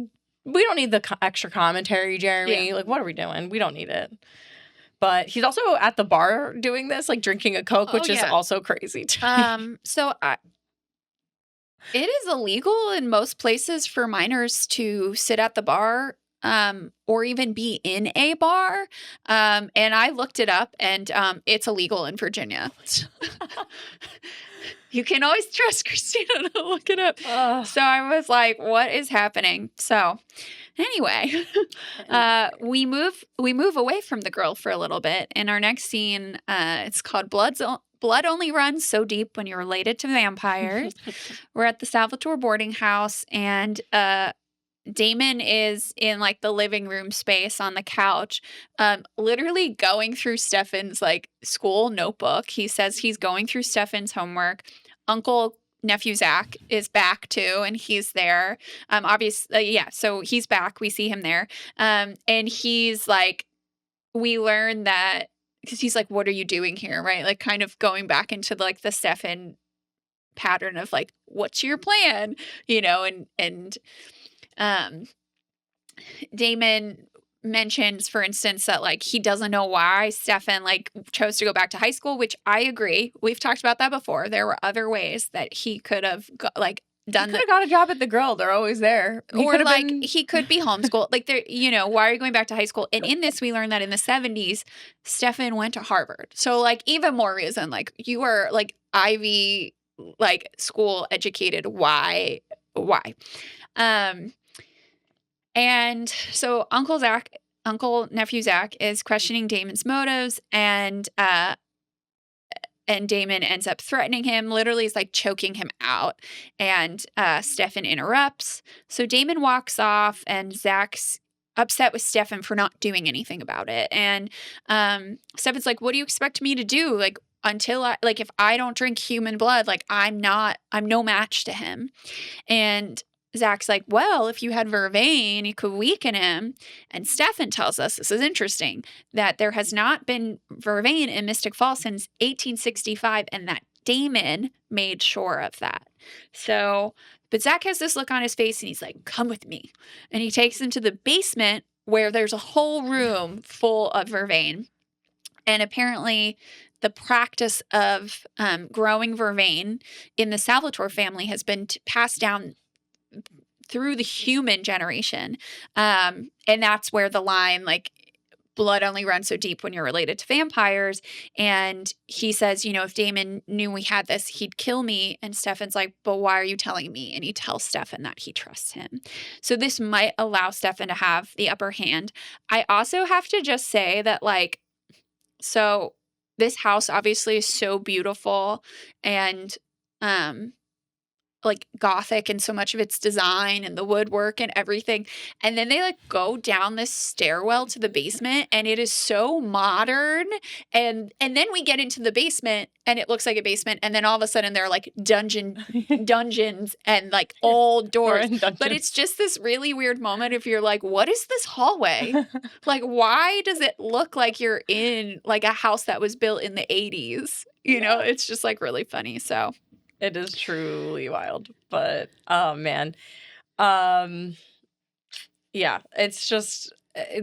we don't need the extra commentary, Jeremy. Yeah. Like, what are we doing? We don't need it. But he's also at the bar doing this, like drinking a Coke, which is also crazy. So it is illegal in most places for minors to sit at the bar or even be in a bar. And I looked it up, and it's illegal in Virginia. You can always trust Christina to look it up. So I was like, what is happening? So anyway, we move away from the grill for a little bit. In our next scene, it's called Blood Only Runs So Deep When You're Related to Vampires. We're at the Salvatore boarding house, and Damon is in like the living room space on the couch, literally going through Stefan's like school notebook. He says he's going through Stefan's homework. Nephew Zach is back too, and he's there. Obviously, so he's back. We see him there. And he's like, we learn that because he's like, what are you doing here? Right. Like kind of going back into like the Stefan pattern of like, what's your plan? You know, and Damon mentions, for instance, that like he doesn't know why Stefan like chose to go back to high school, which I agree. We've talked about that before. There were other ways that he could have done. He could have got a job at the grill. They're always there. He could be homeschooled. Like there, why are you going back to high school? And in this, we learned that in the 70s, Stefan went to Harvard. So like even more reason, like you were like Ivy like school educated. Why? And so Nephew Zach is questioning Damon's motives, and Damon ends up threatening him, literally is like choking him out, and Stefan interrupts. So Damon walks off, and Zach's upset with Stefan for not doing anything about it. And Stefan's like, what do you expect me to do? Like, if I don't drink human blood, like I'm no match to him. And Zach's like, well, if you had vervain, you could weaken him. And Stefan tells us, this is interesting, that there has not been vervain in Mystic Falls since 1865, and that Damon made sure of that. So, but Zach has this look on his face, and he's like, come with me. And he takes him to the basement where there's a whole room full of vervain. And apparently the practice of growing vervain in the Salvatore family has been passed down through the human generation. And that's where the line, like, blood only runs so deep when you're related to vampires. And he says, if Damon knew we had this, he'd kill me. And Stefan's like, but why are you telling me? And he tells Stefan that he trusts him. So this might allow Stefan to have the upper hand. I also have to just say that, like, so this house obviously is so beautiful and, like gothic and so much of its design and the woodwork and everything. And then they like go down this stairwell to the basement, and it is so modern. And then we get into the basement, and it looks like a basement. And then all of a sudden there are like dungeons and like old doors. But it's just this really weird moment if you're like, what is this hallway? Like, why does it look like you're in like a house that was built in the 80s? You know, it's just like really funny. So It is truly wild. But, oh, man. Yeah, it's just,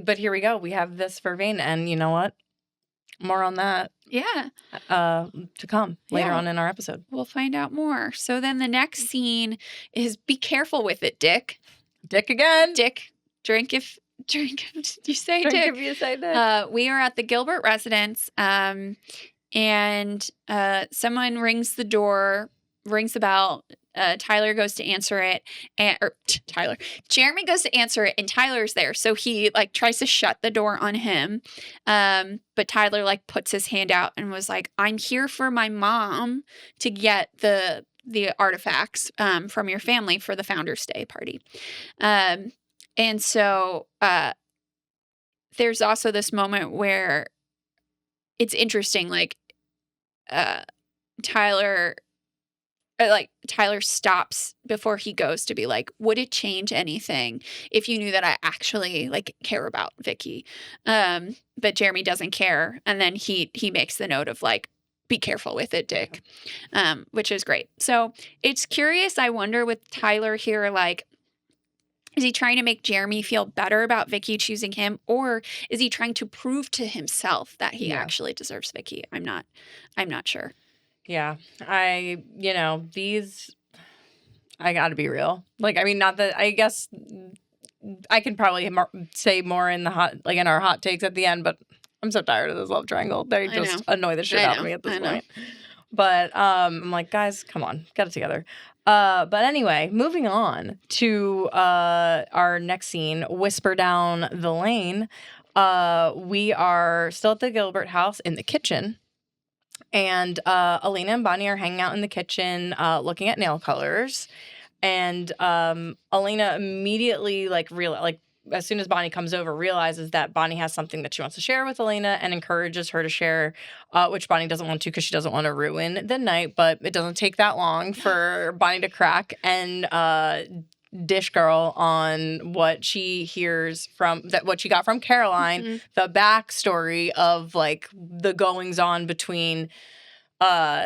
but here we go. We have this vervain, and you know what? More on that Yeah. to come later Yeah. on in our episode. We'll find out more. So then the next scene is be careful with it, Dick. Dick again. Dick, drink if you say Drink Dick. if you say Dick. We are at the Gilbert residence, and someone rings the bell. Tyler goes to answer it, Jeremy goes to answer it, and Tyler's there. So he like tries to shut the door on him. But Tyler like puts his hand out and was like, I'm here for my mom to get the artifacts from your family for the Founders Day party. And so there's also this moment where it's interesting, like Tyler stops before he goes to be like, would it change anything if you knew that I actually like care about Vicky? But Jeremy doesn't care. And then he makes the note of like, be careful with it, Dick, which is great. So it's curious. I wonder with Tyler here, like, is he trying to make Jeremy feel better about Vicky choosing him, or is he trying to prove to himself that he actually deserves Vicky? I'm not sure. Yeah, I gotta be real. Like, I mean, not that, I guess I could probably say more in in our hot takes at the end, but I'm so tired of this love triangle. They just annoy the shit out of me at this point. But I'm like, guys, come on, get it together. But anyway, moving on to our next scene, Whisper Down the Lane. We are still at the Gilbert house in the kitchen. And Elena and Bonnie are hanging out in the kitchen looking at nail colors. And Elena immediately, as soon as Bonnie comes over, realizes that Bonnie has something that she wants to share with Elena and encourages her to share, which Bonnie doesn't want to because she doesn't want to ruin the night. But it doesn't take that long for Bonnie to crack and dish girl on what she hears what she got from Caroline, the backstory of like the goings on between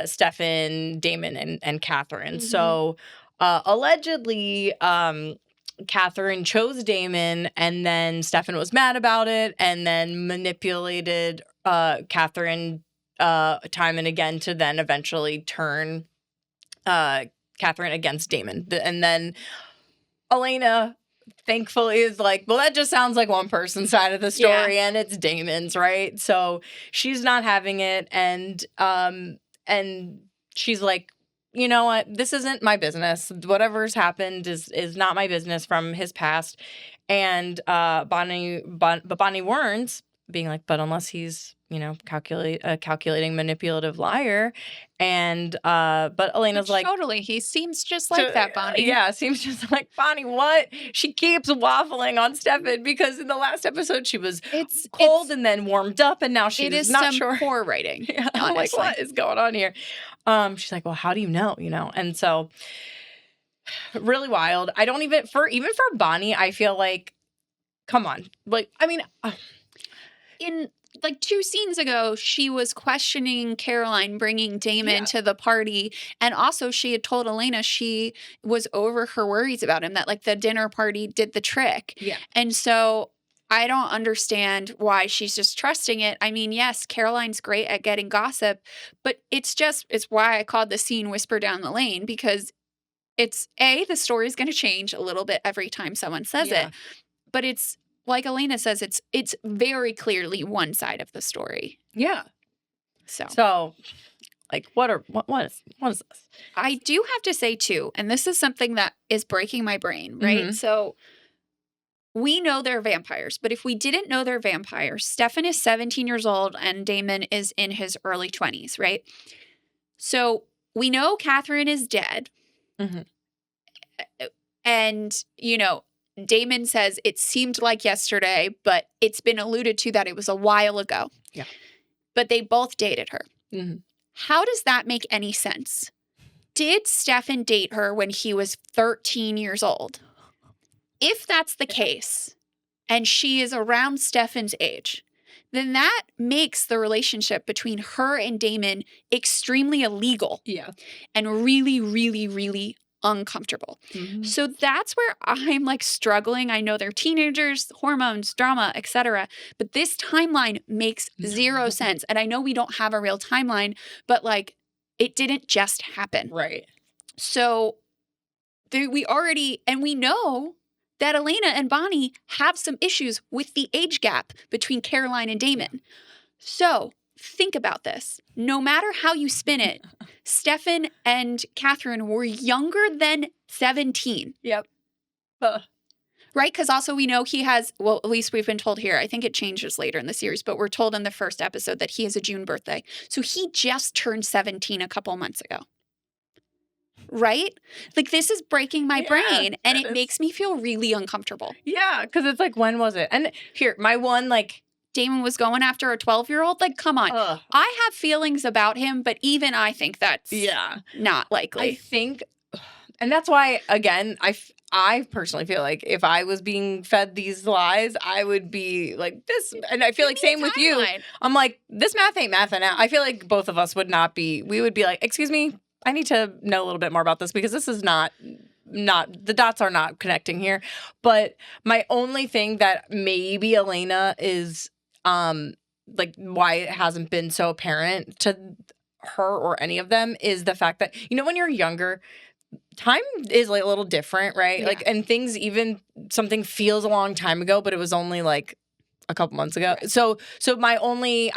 Stefan, Damon, and Catherine. So allegedly, Catherine chose Damon, and then Stefan was mad about it, and then manipulated Catherine time and again to then eventually turn Catherine against Damon. And then Elena, thankfully, is like, well, that just sounds like one person's side of the story, and it's Damon's, right? So she's not having it, and she's like, you know what? This isn't my business. Whatever's happened is not my business from his past. And Bonnie warns, being like, but unless he's calculating manipulative liar, and but Elena's like, totally, he seems just like that, Bonnie. Yeah, seems just like Bonnie. What? She keeps waffling on Stefan because in the last episode she was cold and then warmed up, and now she's not sure. Poor writing. Yeah, I'm like, what is going on here? She's like, well, how do you know? And so really wild. I don't even for Bonnie, I feel like, come on, like, I mean, in like 2 scenes ago, she was questioning Caroline bringing Damon to the party. And also she had told Elena she was over her worries about him, that like the dinner party did the trick. Yeah. And so I don't understand why she's just trusting it. I mean, yes, Caroline's great at getting gossip, but it's why I called the scene Whisper Down the Lane, because it's the story's going to change a little bit every time someone says it. But it's, like Elena says, it's very clearly one side of the story. Yeah. So like, what is this? I do have to say too, and this is something that is breaking my brain, right? So we know they're vampires, but if we didn't know they're vampires, Stefan is 17 years old and Damon is in his early 20s, right? So we know Catherine is dead. And, Damon says it seemed like yesterday, but it's been alluded to that it was a while ago. Yeah. But they both dated her. How does that make any sense? Did Stefan date her when he was 13 years old? If that's the case, and she is around Stefan's age, then that makes the relationship between her and Damon extremely illegal. Yeah. And really, really, really uncomfortable. Mm-hmm. So that's where I'm like struggling. I know they're teenagers, hormones, drama, etc. But this timeline makes zero sense. And I know we don't have a real timeline, but like it didn't just happen. Right. So we know that Elena and Bonnie have some issues with the age gap between Caroline and Damon. So think about this. No matter how you spin it, Stefan and Catherine were younger than 17. Yep. Right? Because also we know he has, well, at least we've been told here, I think it changes later in the series, but we're told in the first episode that he has a June birthday. So he just turned 17 a couple months ago. Right? Like this is breaking my brain and it makes me feel really uncomfortable. Yeah, because it's like, when was it? And here, my one, like, Damon was going after a 12-year-old? Like, come on. I have feelings about him, but even I think that's not likely. I think, and that's why, again, I personally feel like if I was being fed these lies, I would be like this. And I feel like same with you. I'm like, this math ain't math. And I feel like both of us would not be, we would be like, excuse me, I need to know a little bit more about this because this is not the dots are not connecting here. But my only thing that maybe Elena is like why it hasn't been so apparent to her or any of them is the fact that, you know, when you're younger, time is like a little different, right? Yeah. Like, and things, even something feels a long time ago, but it was only like a couple months ago. Right. So my only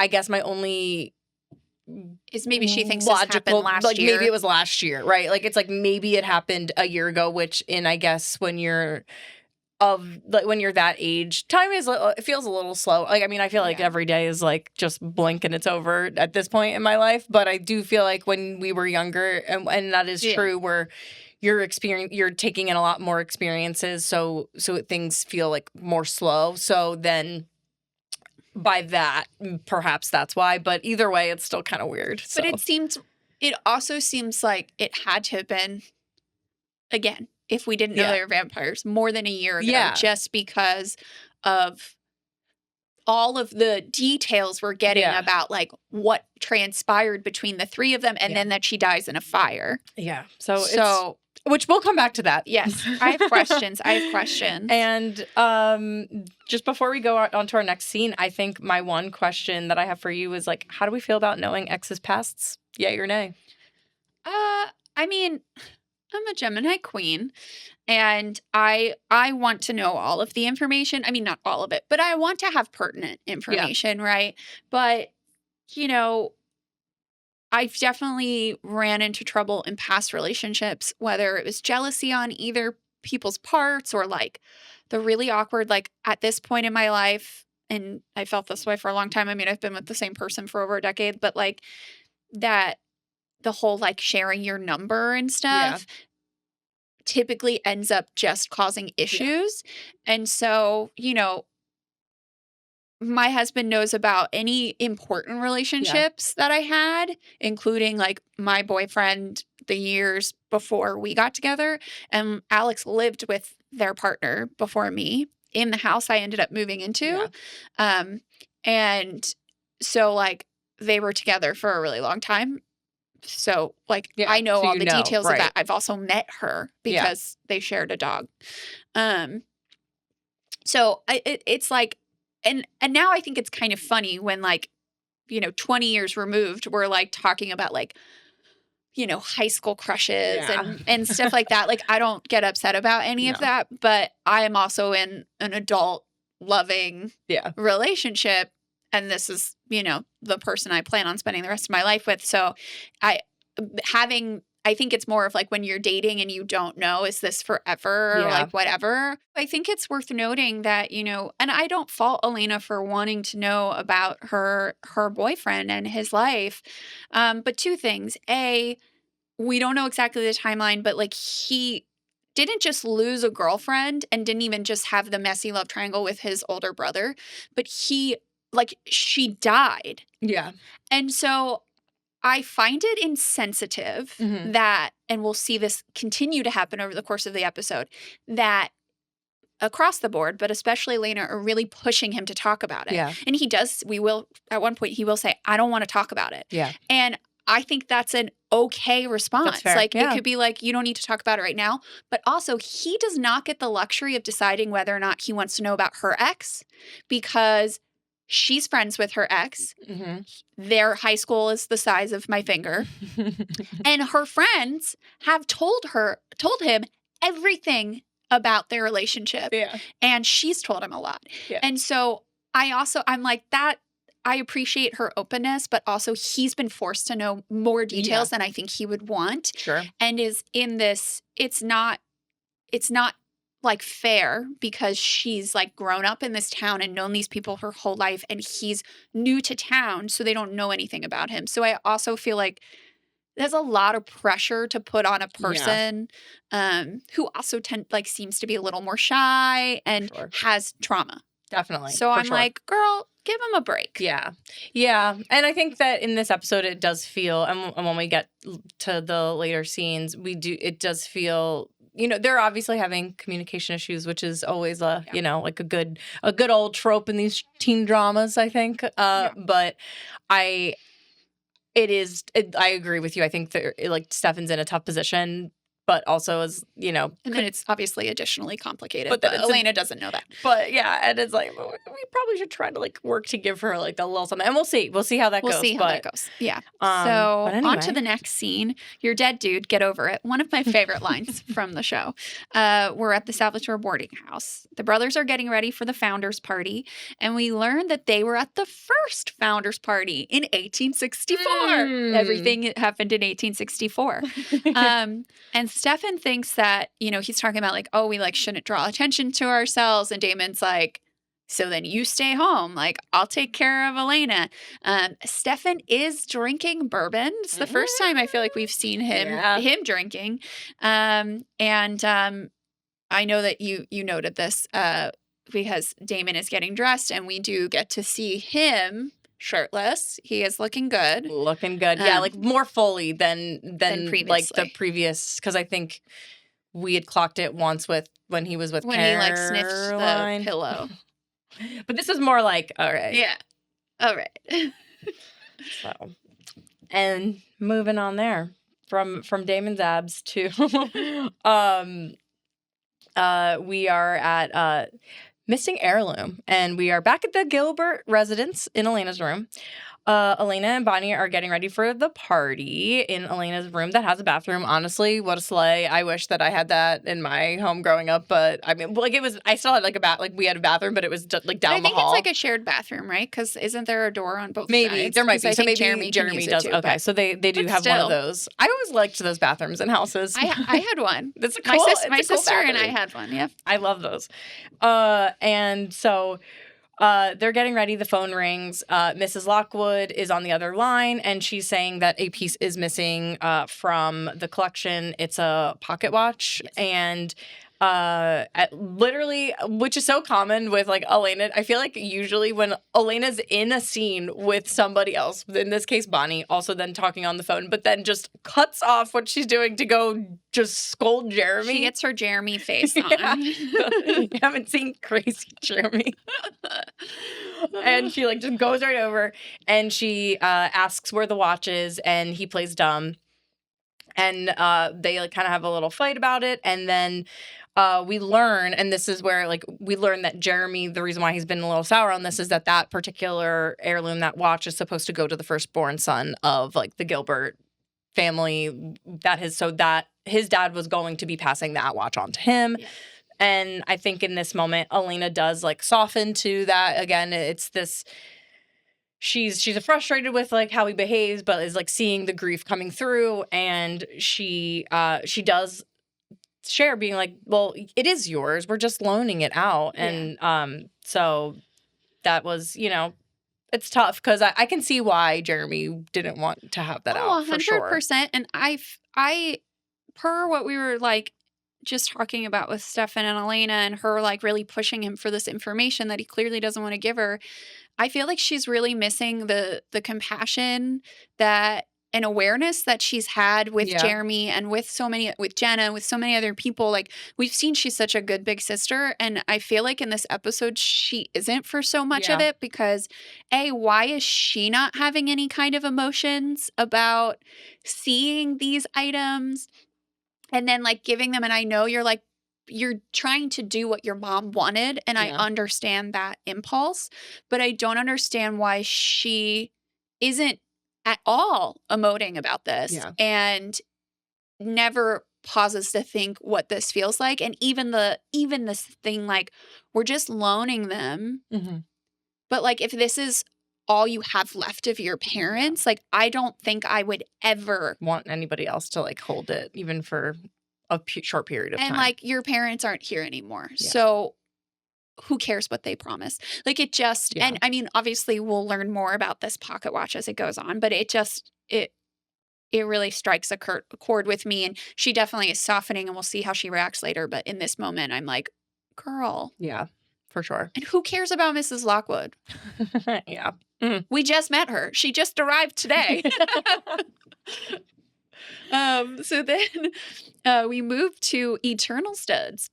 is maybe she thinks logical, this happened last year. Maybe it was last year, right? Like, it's like maybe it happened a year ago, which I guess when you're that age, time is, it feels a little slow. Like, I mean, I feel like every day is like just blink and it's over at this point in my life. But I do feel like when we were younger, and that is true, where you're taking in a lot more experiences. So things feel like more slow. So then by that, perhaps that's why. But either way, it's still kind of weird. So. But it also seems like it had to have been, again, if we didn't know they were vampires, more than a year ago, just because of all of the details we're getting about like what transpired between the three of them, and then that she dies in a fire. Yeah. So which we'll come back to that. Yes. I have questions. And just before we go on to our next scene, I think my one question that I have for you is like, how do we feel about knowing ex's pasts? Yay or nay? I mean, I'm a Gemini queen, and I want to know all of the information. I mean, not all of it, but I want to have pertinent information, right? But, you know, I've definitely ran into trouble in past relationships, whether it was jealousy on either people's parts or like the really awkward, like at this point in my life, and I felt this way for a long time. I mean, I've been with the same person for over a decade, but like that the whole like sharing your number and stuff typically ends up just causing issues. And so, you know, my husband knows about any important relationships that I had, including like my boyfriend the years before we got together. And Alex lived with their partner before me in the house I ended up moving into. And so like they were together for a really long time. So like I know all the details of that. I've also met her because they shared a dog. So it's like, and now I think it's kind of funny when like, you know, 20 years removed, we're like talking about like, you know, high school crushes and stuff like that. Like I don't get upset about any of that, but I am also in an adult loving relationship. And this is, you know, the person I plan on spending the rest of my life with. So I think it's more of like when you're dating and you don't know, is this forever or like whatever. I think it's worth noting that, you know, and I don't fault Elena for wanting to know about her boyfriend and his life. But two things. A, we don't know exactly the timeline, but like he didn't just lose a girlfriend and didn't even just have the messy love triangle with his older brother, but she died. Yeah. And so I find it insensitive that, and we'll see this continue to happen over the course of the episode, that across the board, but especially Elena, are really pushing him to talk about it. Yeah. And he does, at one point, he will say, I don't want to talk about it. Yeah. And I think that's an okay response. That's fair. Like, Yeah. it could be like, you don't need to talk about it right now. But also, he does not get the luxury of deciding whether or not he wants to know about her ex, because she's friends with her ex. Mm-hmm. Their high school is the size of my finger. And her friends have told him everything about their relationship. Yeah. And she's told him a lot. Yeah. And so I'm like, that, I appreciate her openness, but also he's been forced to know more details than I think he would want. Sure. And is in this, it's not like fair, because she's like grown up in this town and known these people her whole life, and he's new to town, so they don't know anything about him. So I also feel like there's a lot of pressure to put on a person who also seems to be a little more shy and has trauma. Definitely. So I'm like, girl, give him a break. Yeah. Yeah. And I think that in this episode, it does feel, and when we get to the later scenes, it does feel, they're obviously having communication issues, which is always like a good old trope in these teen dramas, I think. But I agree with you. I think that Stefan's in a tough position, but also is, And then it's obviously additionally complicated, but Elena doesn't know that. But yeah, and it's like, we probably should try to work to give her a little something, and we'll see how that goes. We'll see how that goes. Yeah. So anyway. On to the next scene. You're dead, dude. Get over it. One of my favorite lines from the show. We're at the Salvatore boarding house. The brothers are getting ready for the founders party, and we learn that they were at the first founders party in 1864. Everything happened in 1864. And Stefan thinks that, he's talking about we shouldn't draw attention to ourselves. And Damon's like, so then you stay home. I'll take care of Elena. Stefan is drinking bourbon. It's the first time I feel like we've seen him drinking. And I know that you noted this because Damon is getting dressed, and we do get to see him shirtless. He is looking good. Yeah, more fully than previously. the previous, because I think we had clocked it once when he was with when Caroline. He sniffed the pillow. But this is more all right. Yeah. All right. So, and moving on there from Damon's abs to we are at Missing Heirloom, and we are back at the Gilbert residence in Elena's room. Elena and Bonnie are getting ready for the party in Elena's room that has a bathroom. Honestly, what a sleigh. I wish that I had that in my home growing up, but I mean, I still had we had a bathroom, but it was just down the hall. I think it's a shared bathroom, right? Because isn't there a door on both sides? Maybe. There might be. So maybe Jeremy does. Too, okay, so they do have one of those. I always liked those bathrooms in houses. I had one. That's a cool, my sister and I had one, yeah. I love those. And so they're getting ready. The phone rings. Mrs. Lockwood is on the other line, and she's saying that a piece is missing from the collection. It's a pocket watch. Yes. And literally, which is so common with Elena. I feel like usually when Elena's in a scene with somebody else, in this case Bonnie, also then talking on the phone, but then just cuts off what she's doing to go just scold Jeremy. She gets her Jeremy face on. Yeah. You haven't seen Crazy Jeremy. And she just goes right over, and she asks where the watch is, and he plays dumb. And they kind of have a little fight about it, and then we learn, and this is where we learn that Jeremy, the reason why he's been a little sour on this is that particular heirloom, that watch, is supposed to go to the firstborn son of the Gilbert family. That his dad was going to be passing that watch on to him. Yeah. And I think in this moment, Elena does soften to that. Again, it's this. She's frustrated with how he behaves, but is seeing the grief coming through, and she does share being well, it is yours. We're just loaning it out, and so that was it's tough because I can see why Jeremy didn't want to have that out. 100%. And I per what we were just talking about with Stefan and Elena, and her really pushing him for this information that he clearly doesn't want to give her. I feel like she's really missing the compassion that an awareness that she's had with Yeah. Jeremy and with Jenna, with so many other people. Like, we've seen she's such a good big sister. And I feel like in this episode, she isn't for so much of Yeah. it because why is she not having any kind of emotions about seeing these items and then like giving them? And I know you're trying to do what your mom wanted. And I understand that impulse, but I don't understand why she isn't at all emoting about this and never pauses to think what this feels like. And even this thing, like, we're just loaning them. Mm-hmm. But like, if this is all you have left of your parents, like, I don't think I would ever want anybody else to like hold it even for a short period of time. And like, your parents aren't here anymore. So who cares what they promise? Like, it just, and I mean, obviously we'll learn more about this pocket watch as it goes on, but it really strikes a chord with me. And she definitely is softening, and we'll see how she reacts later. But in this moment, I'm like, girl. Yeah, for sure. And who cares about Mrs. Lockwood? Yeah. We just met her. She just arrived today. So then we move to Eternal Studs.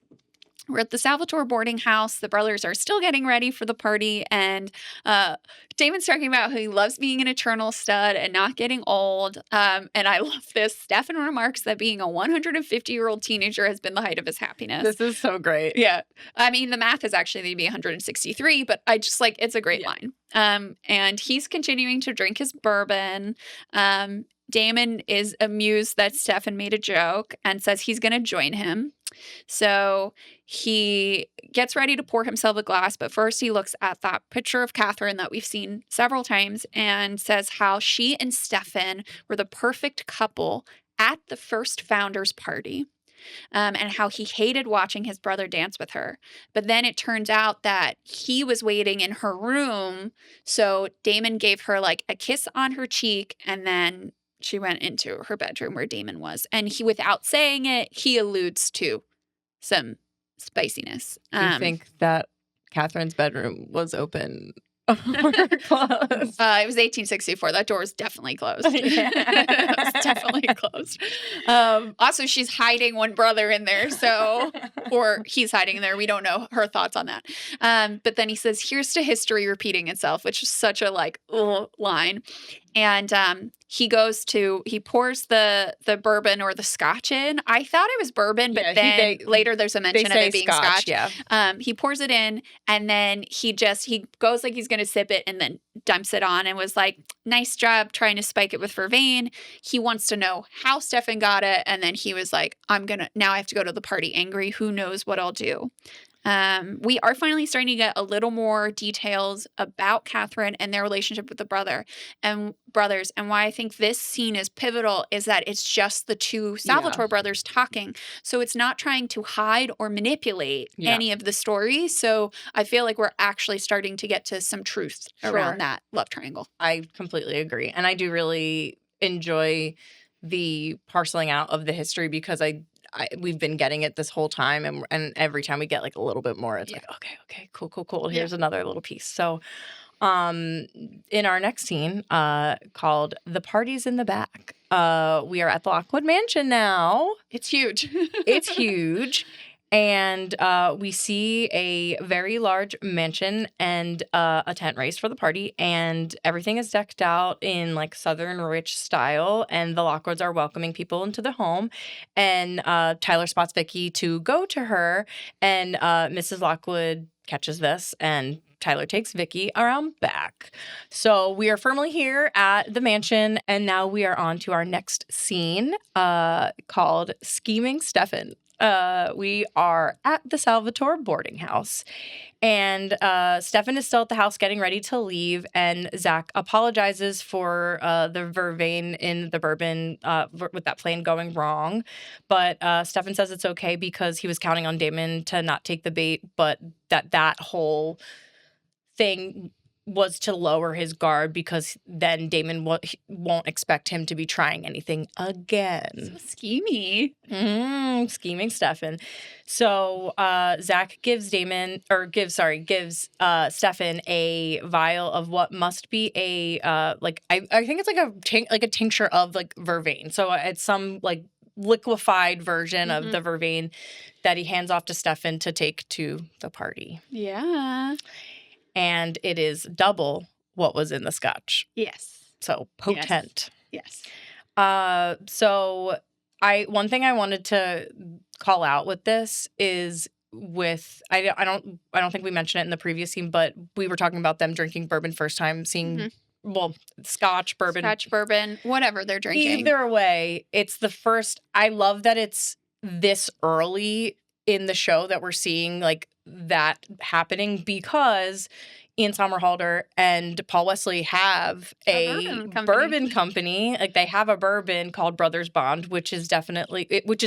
We're at the Salvatore boarding house. The brothers are still getting ready for the party. And Damon's talking about how he loves being an eternal stud and not getting old. And I love this. Stefan remarks that being a 150-year-old teenager has been the height of his happiness. This is so great. Yeah. I mean, the math is actually they'd be 163, but I just like, it's a great line. And he's continuing to drink his bourbon. Damon is amused that Stefan made a joke and says he's going to join him. So he gets ready to pour himself a glass, but first he looks at that picture of Catherine that we've seen several times and says how she and Stefan were the perfect couple at the first founders party. And how he hated watching his brother dance with her. But then it turns out that he was waiting in her room. So Damon gave her like a kiss on her cheek, and then she went into her bedroom where Damon was. And he, without saying it, he alludes to some spiciness. You think that Catherine's bedroom was open or closed? It was 1864. That door was definitely closed. It was definitely closed. Also, she's hiding one brother in there, or he's hiding in there. We don't know her thoughts on that. But then he says, "Here's to history repeating itself," which is such a like line. And he pours the bourbon or the scotch in. I thought it was bourbon, but then later there's a mention of it being scotch. Yeah. He pours it in, and then he goes like he's going to sip it and then dumps it on and was like, nice job trying to spike it with vervain. He wants to know how Stefan got it. And then he was like, now I have to go to the party angry. Who knows what I'll do? We are finally starting to get a little more details about Catherine and their relationship with the brothers. And why I think this scene is pivotal is that it's just the two Salvatore brothers talking. So it's not trying to hide or manipulate any of the story. So I feel like we're actually starting to get to some truth around that love triangle. I completely agree. And I do really enjoy the parceling out of the history because we've been getting it this whole time, and every time we get like a little bit more, it's like, okay, cool. Here's another little piece. So in our next scene called The Party's in the Back, we are at the Lockwood Mansion now. It's huge. It's huge. And we see a very large mansion and a tent raised for the party, and everything is decked out in like Southern rich style, and the Lockwoods are welcoming people into the home. And Tyler spots Vicky to go to her, and Mrs. Lockwood catches this, and Tyler takes Vicky around back. So we are firmly here at the mansion, and now we are on to our next scene called Scheming Stefan. We are at the Salvatore boarding house, and Stefan is still at the house getting ready to leave, and Zach apologizes for the vervain in the bourbon with that plan going wrong, but Stefan says it's okay because he was counting on Damon to not take the bait, but that whole thing was to lower his guard because then Damon won't expect him to be trying anything again. So schemy. Scheming Stefan. So Zach gives Stefan a vial of what must be a I think it's like a tincture of like vervain. So it's some like liquefied version of the vervain that he hands off to Stefan to take to the party. Yeah. And it is double what was in the scotch. Yes. So potent. Yes. So one thing I wanted to call out with this is I don't think we mentioned it in the previous scene, but we were talking about them drinking bourbon first time, seeing scotch, bourbon, whatever they're drinking. Either way, it's the first. I love that it's this early in the show that we're seeing like that happening because Ian Somerhalder and Paul Wesley have a bourbon company. Like they have a bourbon called Brothers Bond, which is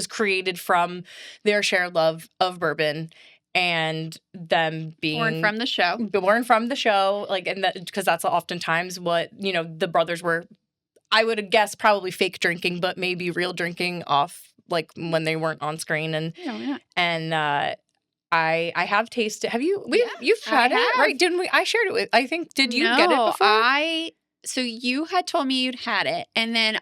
created from their shared love of bourbon and them being born from the show. Like, and because that's oftentimes what, the brothers were, I would guess probably fake drinking, but maybe real drinking off like when they weren't on screen. And, I have tasted. Have you? You've had it, right? Didn't we? I shared it with. I think. Did you get it before? So you had told me you'd had it, and then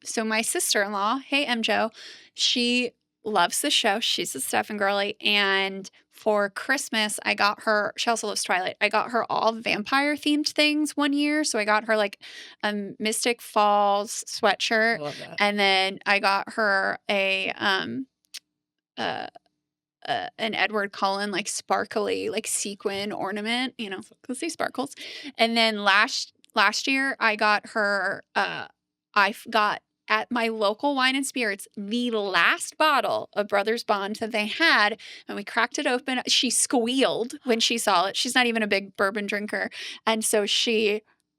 So my sister-in-law, hey MJo, she loves the show. She's a Stefan girly, and for Christmas, I got her. She also loves Twilight. I got her all vampire themed things one year. So I got her like a Mystic Falls sweatshirt, I love that. And then I got her an Edward Cullen like sparkly like sequin ornament, because he sparkles. And then last year I got her I got at my local wine and spirits the last bottle of Brothers Bond that they had, and we cracked it open. She squealed when she saw it. She's not even a big bourbon drinker, and so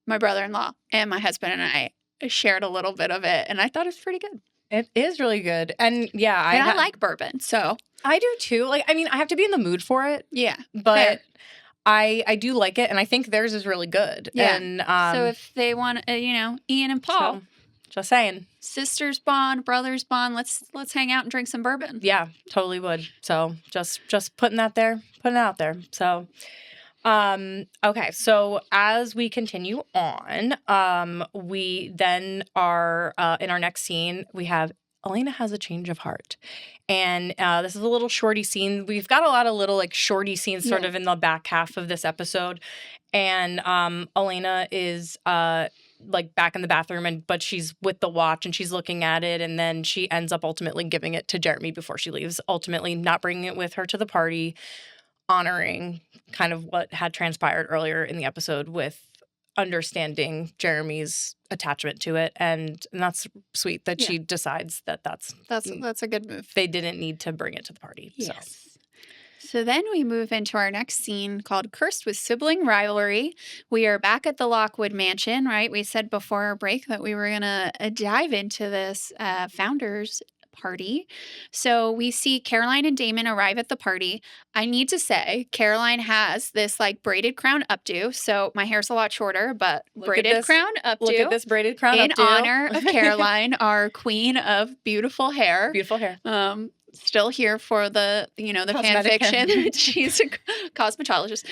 my brother-in-law and my husband and I shared a little bit of it, and I thought it was pretty good. It is really good. And yeah, I like bourbon, so. I do too. Like, I mean, I have to be in the mood for it. Yeah. But I do like it, and I think theirs is really good. Yeah. And so if they want, Ian and Paul. So, just saying. Sisters bond, brothers bond, let's hang out and drink some bourbon. Yeah, totally would. So just putting it out there. So okay, so as we continue on, we then are in our next scene, we have Elena has a change of heart. And this is a little shorty scene. We've got a lot of little like shorty scenes sort of in the back half of this episode. And Elena is like back in the bathroom, but she's with the watch and she's looking at it. And then she ends up ultimately giving it to Jeremy before she leaves, ultimately not bringing it with her to the party, honoring kind of what had transpired earlier in the episode with understanding Jeremy's attachment to it, and that's sweet that she decides that's a good move. They didn't need to bring it to the party. Yes. So then we move into our next scene called Cursed with Sibling Rivalry. We are back at the Lockwood Mansion, right? We said before our break that we were going to dive into this founders party. So we see Caroline and Damon arrive at the party. I need to say, Caroline has this like braided crown updo. So my hair's a lot shorter, but braided crown updo. Look at this braided crown updo. In updo. honor of Caroline, our queen of beautiful hair. Beautiful hair. Still here for the fan fiction. She's a cosmetologist.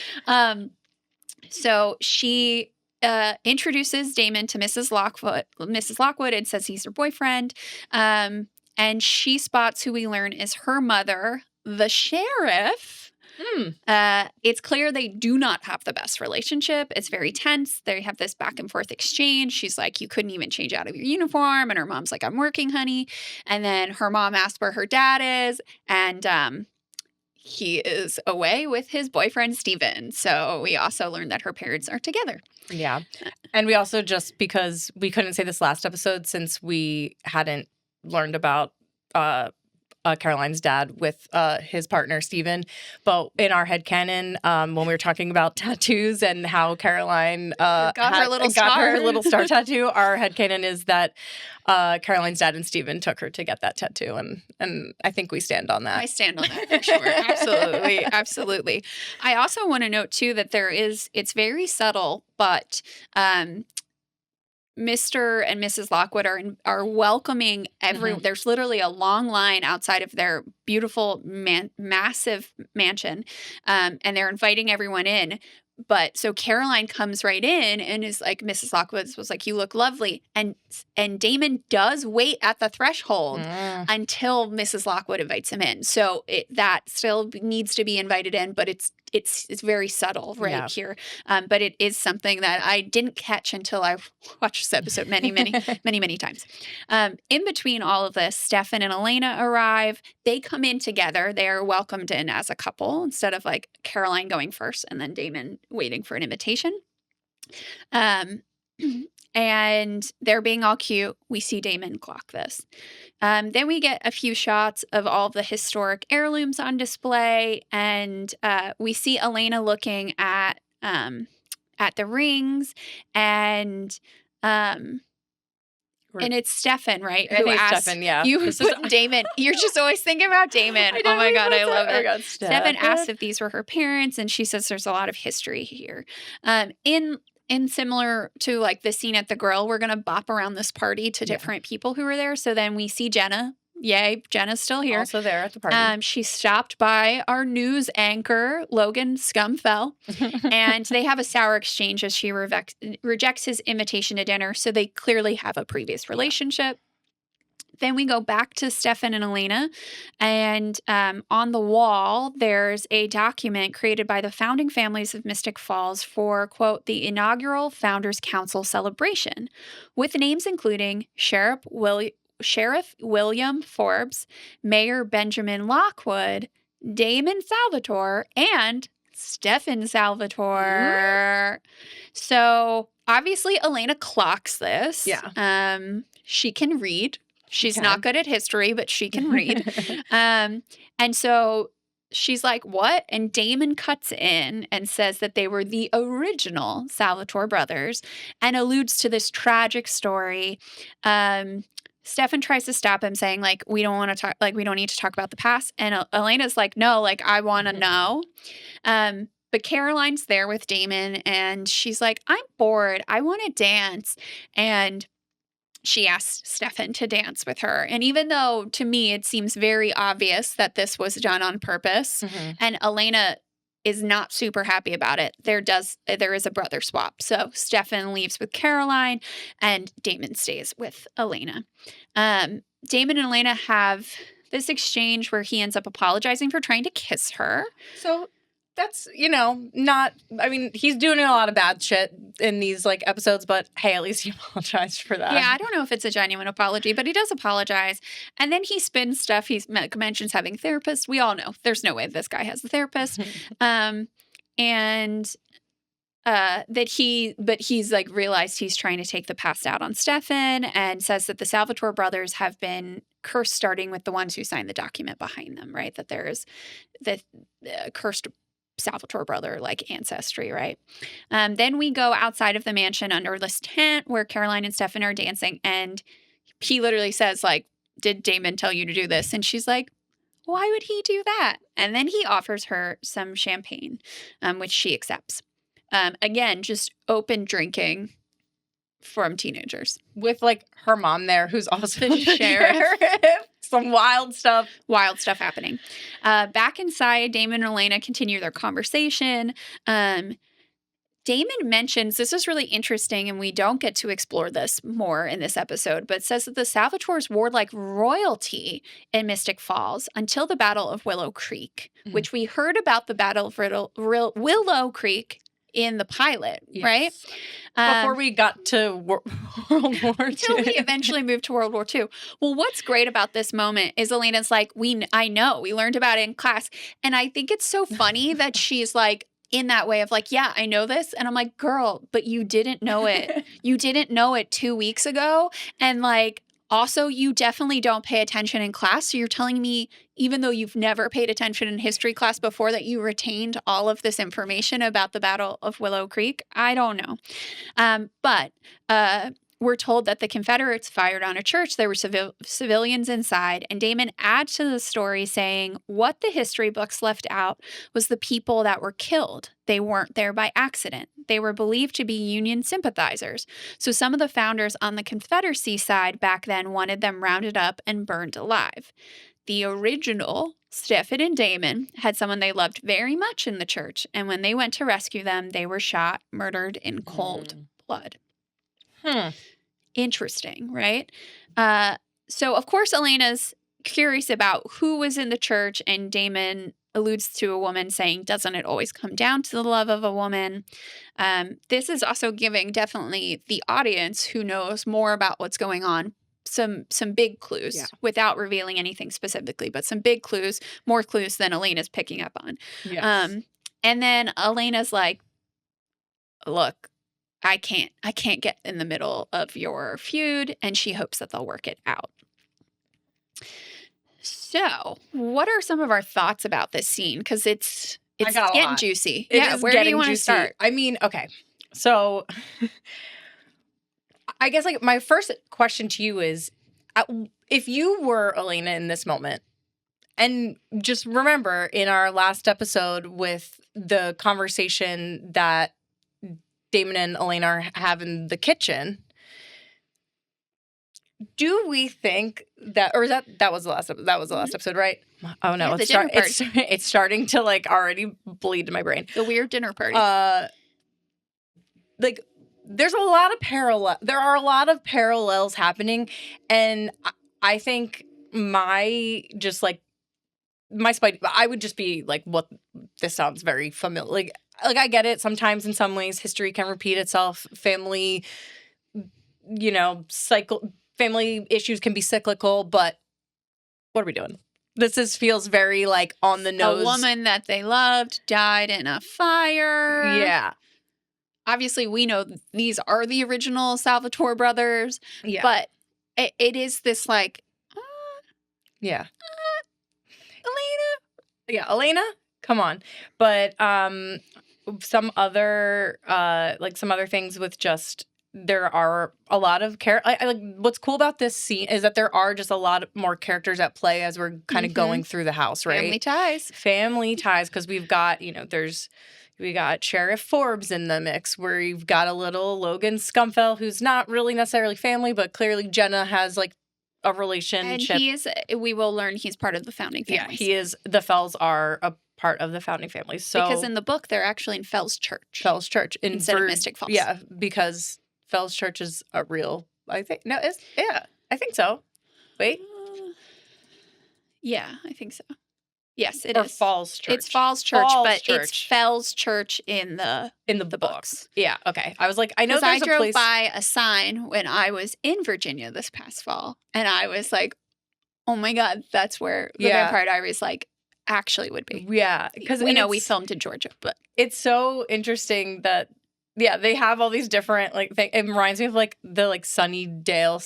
So she introduces Damon to Mrs. Lockwood and says he's her boyfriend. And she spots who we learn is her mother, the sheriff. It's clear they do not have the best relationship. It's very tense. They have this back and forth exchange. She's like, you couldn't even change out of your uniform. And her mom's like, I'm working, honey. And then her mom asks where her dad is. And he is away with his boyfriend, Steven. So we also learned that her parents are together. Yeah. And we also, just because we couldn't say this last episode since we hadn't learned about Caroline's dad with his partner, Stephen. But in our headcanon, when we were talking about tattoos and how Caroline got her little star tattoo, our headcanon is that Caroline's dad and Stephen took her to get that tattoo. And I think we stand on that. I stand on that for sure. Absolutely. Absolutely. I also want to note, too, that it's very subtle, but Mr. and Mrs. Lockwood are welcoming everyone. There's literally a long line outside of their beautiful, massive mansion, and they're inviting everyone in. But so Caroline comes right in and is like, Mrs. Lockwood was like, "You look lovely." And Damon does wait at the threshold until Mrs. Lockwood invites him in. So that still needs to be invited in, but it's very subtle here. But it is something that I didn't catch until I watched this episode many times. In between all of this, Stefan and Elena arrive. They come in together. They are welcomed in as a couple instead of like Caroline going first and then Damon waiting for an invitation. And they're being all cute. We see Damon clock this. Then we get a few shots of all of the historic heirlooms on display, and we see Elena looking at the rings, and it's Stefan, right? Who asked Stefan, yeah. Damon. You're just always thinking about Damon. Oh my God, I love it. Oh God, Stefan asked if these were her parents, and she says there's a lot of history here. In similar to like the scene at the grill, we're going to bop around this party to different people who were there. So then we see Jenna. Yay, Jenna's still here. Also there at the party. She's stopped by our news anchor, Logan Scumfell, and they have a sour exchange as she rejects his invitation to dinner. So they clearly have a previous relationship. Then we go back to Stefan and Elena, and on the wall, there's a document created by the founding families of Mystic Falls for, quote, the inaugural Founders Council celebration, with names including Sheriff William Forbes, Mayor Benjamin Lockwood, Damon Salvatore, and Stefan Salvatore. So obviously, Elena clocks this. Yeah. She can read. She's not good at history, but she can read. And so she's like, what? And Damon cuts in and says that they were the original Salvatore brothers and alludes to this tragic story. Stefan tries to stop him, saying, like, we don't want to talk, like, we don't need to talk about the past. And Elena's like, no, like, I want to know. But Caroline's there with Damon, and she's like, I'm bored. I want to dance. And she asked Stefan to dance with her. And even though to me it seems very obvious that this was done on purpose, and Elena is not super happy about it, there is a brother swap. So Stefan leaves with Caroline and Damon stays with Elena. Damon and Elena have this exchange where he ends up apologizing for trying to kiss her. So that's, not, I mean, he's doing a lot of bad shit in these, like, episodes, but hey, at least he apologized for that. Yeah, I don't know if it's a genuine apology, but he does apologize. And then he spins stuff. He mentions having a therapist. We all know there's no way this guy has a therapist. But he's like realized he's trying to take the past out on Stefan, and says that the Salvatore brothers have been cursed, starting with the ones who signed the document behind them, right? That there is the cursed Salvatore brother, like, ancestry, right? Then we go outside of the mansion under this tent where Caroline and Stefan are dancing, and he literally says, like, did Damon tell you to do this? And she's like, why would he do that? And then he offers her some champagne, which she accepts. Again, just open drinking from teenagers. With, like, her mom there, who's also the sheriff. Some wild stuff. Wild stuff happening. Back inside, Damon and Elena continue their conversation. Damon mentions, this is really interesting, and we don't get to explore this more in this episode, but says that the Salvatores wore like royalty in Mystic Falls until the Battle of Willow Creek, which we heard about the Battle of Willow Creek in the pilot, right? Before we got to World War II. Until we eventually moved to World War II. Well, what's great about this moment is Elena's like, I know, we learned about it in class. And I think it's so funny that she's like, in that way of like, yeah, I know this. And I'm like, girl, but you didn't know it. You didn't know it 2 weeks ago. And like, Also, you definitely don't pay attention in class. So you're telling me, even though you've never paid attention in history class before, that you retained all of this information about the Battle of Willow Creek? I don't know. But we're told that the Confederates fired on a church. There were civilians inside. And Damon adds to the story saying what the history books left out was the people that were killed. They weren't there by accident. They were believed to be Union sympathizers. So some of the founders on the Confederacy side back then wanted them rounded up and burned alive. The original Stefan and Damon had someone they loved very much in the church. And when they went to rescue them, they were shot, murdered in cold blood. Interesting, right? So, of course, Elena's curious about who was in the church, and Damon alludes to a woman saying, doesn't it always come down to the love of a woman? This is also giving definitely the audience who knows more about what's going on some big clues without revealing anything specifically, but some big clues, more clues than Elena's picking up on. Yes. And then Elena's like, look, I can't get in the middle of your feud, and she hopes that they'll work it out. So, what are some of our thoughts about this scene? Because it's getting juicy. Where do you want to start? I mean, okay. So, I guess like my first question to you is, if you were Elena in this moment, and just remember in our last episode with the conversation that Damon and Elena are having in the kitchen, do we think that, or is that was the last episode, right? Oh no, it's starting to like already bleed to my brain. The weird dinner party. Like there are a lot of parallels happening, and I think I would just be like, what, this sounds very familiar. Like I get it. Sometimes in some ways history can repeat itself. Family issues can be cyclical, but what are we doing? This feels very like on the nose. A woman that they loved died in a fire. Yeah. Obviously, we know these are the original Salvatore brothers. Yeah. But it is this like, Elena. Yeah, Elena, come on. But some other things with just, there are a lot of what's cool about this scene is that there are just a lot more characters at play as we're kind of going through the house, right? Family ties, because we've got, we got Sheriff Forbes in the mix, where you've got a little Logan Scumfell, who's not really necessarily family, but clearly Jenna has like a relationship. And we will learn he's part of the founding families. Yeah, he is. The Fells are a part of the founding families. So, because in the book, they're actually in Fells Church. Instead of Mystic Falls. Yeah, because Fells Church is a real, I think. No, I think so. Wait. Yeah, I think so. Yes, it is. Or Falls Church. It's Falls Church, it's Fells Church in the books. Yeah, okay. I was like, I know there's a place. I drove by a sign when I was in Virginia this past fall, and I was like, oh my God, that's where the Vampire Diaries like actually would be. Yeah, because we know we filmed in Georgia, but it's so interesting that they have all these different like things. It reminds me of like the like Sunnyvale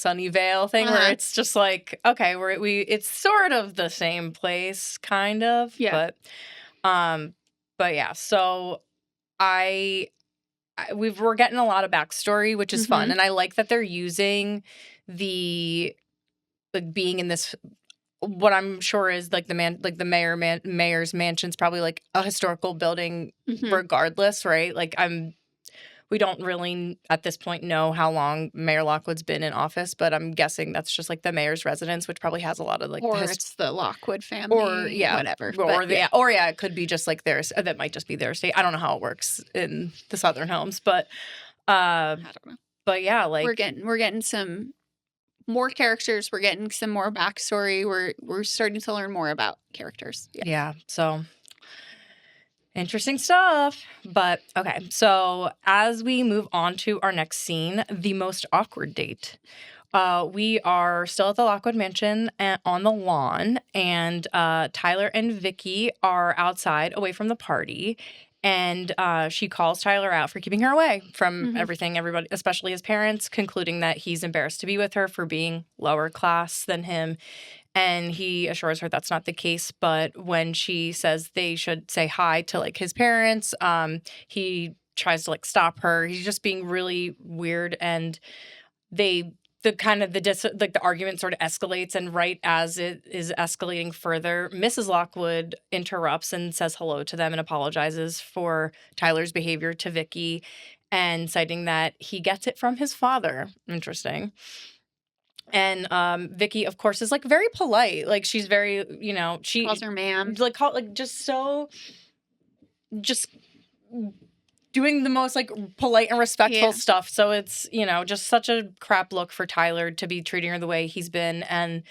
thing, where it's just like, okay, it's sort of the same place, kind of. Yeah. But yeah, so we're getting a lot of backstory, which is fun, and I like that they're using the like being in this, what I'm sure is like the mayor's mansion's probably like a historical building regardless, right? Like we don't really at this point know how long Mayor Lockwood's been in office, but I'm guessing that's just like the mayor's residence, which probably has a lot of like, or it's the Lockwood family, or whatever, it could be just like theirs. That might just be their estate. I don't know how it works in the Southern homes, but I don't know. But yeah, like we're getting some more characters. We're getting some more backstory. We're starting to learn more about characters. Yeah. So interesting stuff. But okay. So as we move on to our next scene, the most awkward date. We are still at the Lockwood Mansion on the lawn, and Tyler and Vicky are outside away from the party. And she calls Tyler out for keeping her away from everything, everybody, especially his parents, concluding that he's embarrassed to be with her for being lower class than him. And he assures her that's not the case. But when she says they should say hi to like his parents, he tries to like stop her. He's just being really weird. And the argument sort of escalates, and right as it is escalating further, Mrs. Lockwood interrupts and says hello to them and apologizes for Tyler's behavior to Vicky, and citing that he gets it from his father. Interesting. And Vicky, of course, is like very polite. Like she's very, she calls her ma'am. Just doing the most like polite and respectful stuff. So it's, just such a crap look for Tyler to be treating her the way he's been. And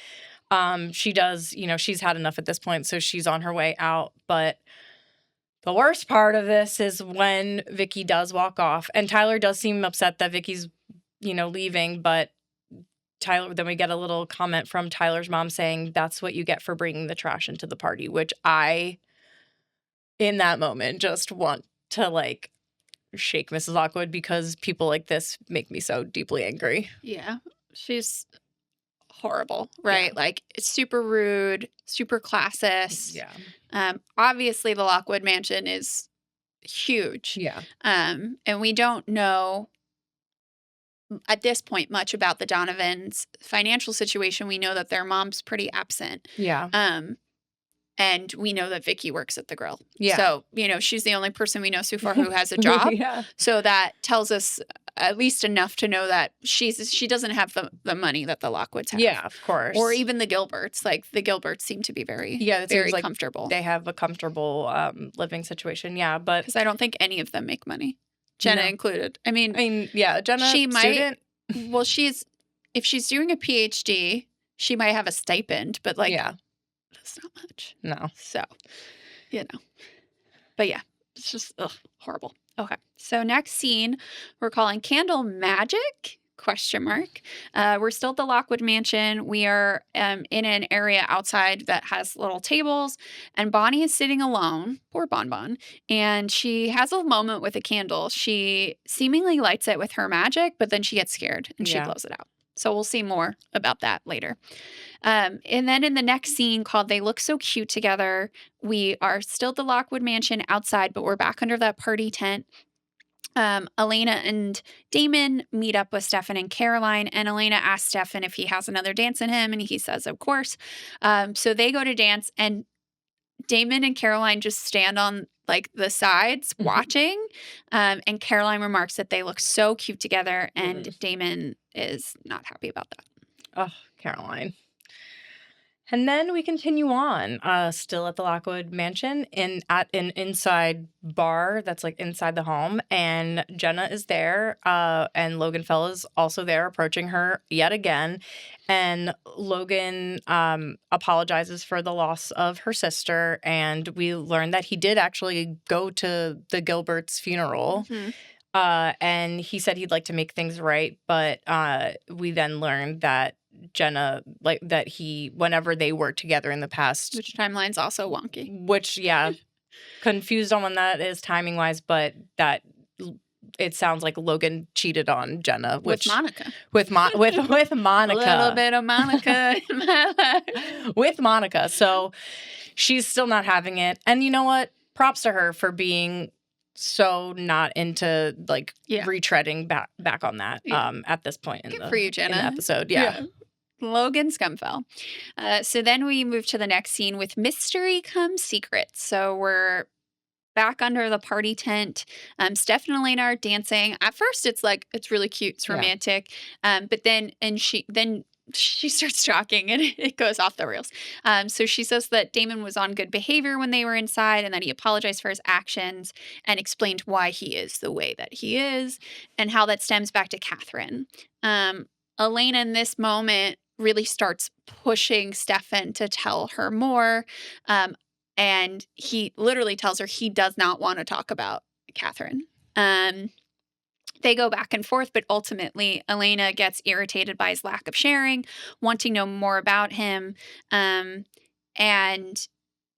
she does, she's had enough at this point. So she's on her way out. But the worst part of this is when Vicky does walk off, and Tyler does seem upset that Vicky's, leaving. But then we get a little comment from Tyler's mom saying, "That's what you get for bringing the trash into the party," which I, in that moment, just want to like shake Mrs. Lockwood, because people like this make me so deeply angry. Yeah, she's horrible, right? Yeah. Like, it's super rude, super classist. Yeah. Obviously, the Lockwood mansion is huge. Yeah. And we don't know at this point much about the Donovans' financial situation. We know that their mom's pretty absent. Yeah. And we know that Vicky works at the Grill. Yeah. So, she's the only person we know so far who has a job. Yeah. So that tells us at least enough to know that she doesn't have the money that the Lockwoods have. Yeah, of course. Or even the Gilberts. Like, the Gilberts seem to be very comfortable. They have a comfortable living situation. Yeah, but because I don't think any of them make money, Jenna included. I mean, yeah, Jenna. She student. might. Well, if she's doing a PhD, she might have a stipend, but like, yeah. That's not much. No. So, But yeah, it's just horrible. Okay. So next scene, we're calling Candle Magic? ? We're still at the Lockwood Mansion. We are in an area outside that has little tables, and Bonnie is sitting alone. Poor Bonbon. And she has a moment with a candle. She seemingly lights it with her magic, but then she gets scared and she blows it out. So we'll see more about that later. And then in the next scene called They Look So Cute Together, we are still at the Lockwood Mansion outside, but we're back under that party tent. Elena and Damon meet up with Stefan and Caroline, and Elena asks Stefan if he has another dance in him, and he says, of course. So they go to dance, and Damon and Caroline just stand on like the sides watching. And Caroline remarks that they look so cute together, and Damon is not happy about that. Oh, Caroline. And then we continue on, still at the Lockwood Mansion, at an inside bar that's like inside the home. And Jenna is there, and Logan Fell is also there, approaching her yet again. And Logan apologizes for the loss of her sister. And we learn that he did actually go to the Gilberts' funeral. And he said he'd like to make things right. But we then learned that Jenna, like that whenever they worked together in the past, which timeline's also wonky, which confused on when that is timing wise, but that it sounds like Logan cheated on Jenna with Monica, with Monica, a little bit of Monica in my life. With Monica. So she's still not having it, and you know what? Props to her for being so not into like retreading back on that at this point in for you, Jenna. In the episode. Yeah. Logan Scumfell. So then we move to the next scene with Mystery Come Secret. So we're back under the party tent. Steph and Elena are dancing. At first, it's really cute. It's romantic. But then she starts talking and it goes off the rails. So she says that Damon was on good behavior when they were inside, and that he apologized for his actions and explained why he is the way that he is, and how that stems back to Catherine. Elena in this moment really starts pushing Stefan to tell her more. And he literally tells her he does not want to talk about Catherine. They go back and forth, but ultimately Elena gets irritated by his lack of sharing, wanting to know more about him. And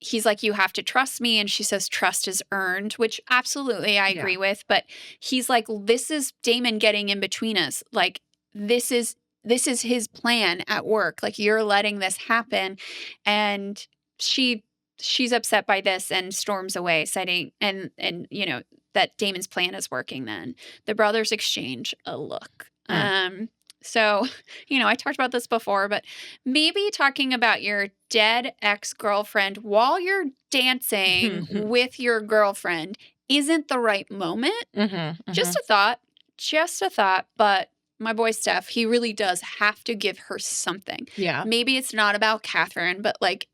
he's like, you have to trust me. And she says, trust is earned, which absolutely I agree with. But he's like, this is Damon getting in between us. Like, this is his plan at work. Like, you're letting this happen. And she's upset by this and storms away, citing and you know, that Damon's plan is working. Then the brothers exchange a look. So, you know, I talked about this before, but maybe talking about your dead ex-girlfriend while you're dancing with your girlfriend isn't the right moment. Just a thought. But my boy Steph, he really does have to give her something. Yeah. Maybe it's not about Catherine, but like,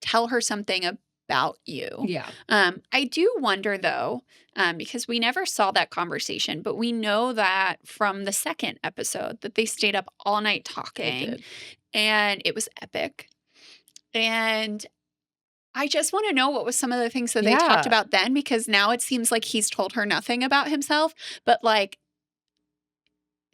tell her something about you. Yeah. I do wonder, though, because we never saw that conversation, but we know that from the second episode that they stayed up all night talking, and it was epic. And I just want to know what was some of the things that they talked about then, because now it seems like he's told her nothing about himself, but like,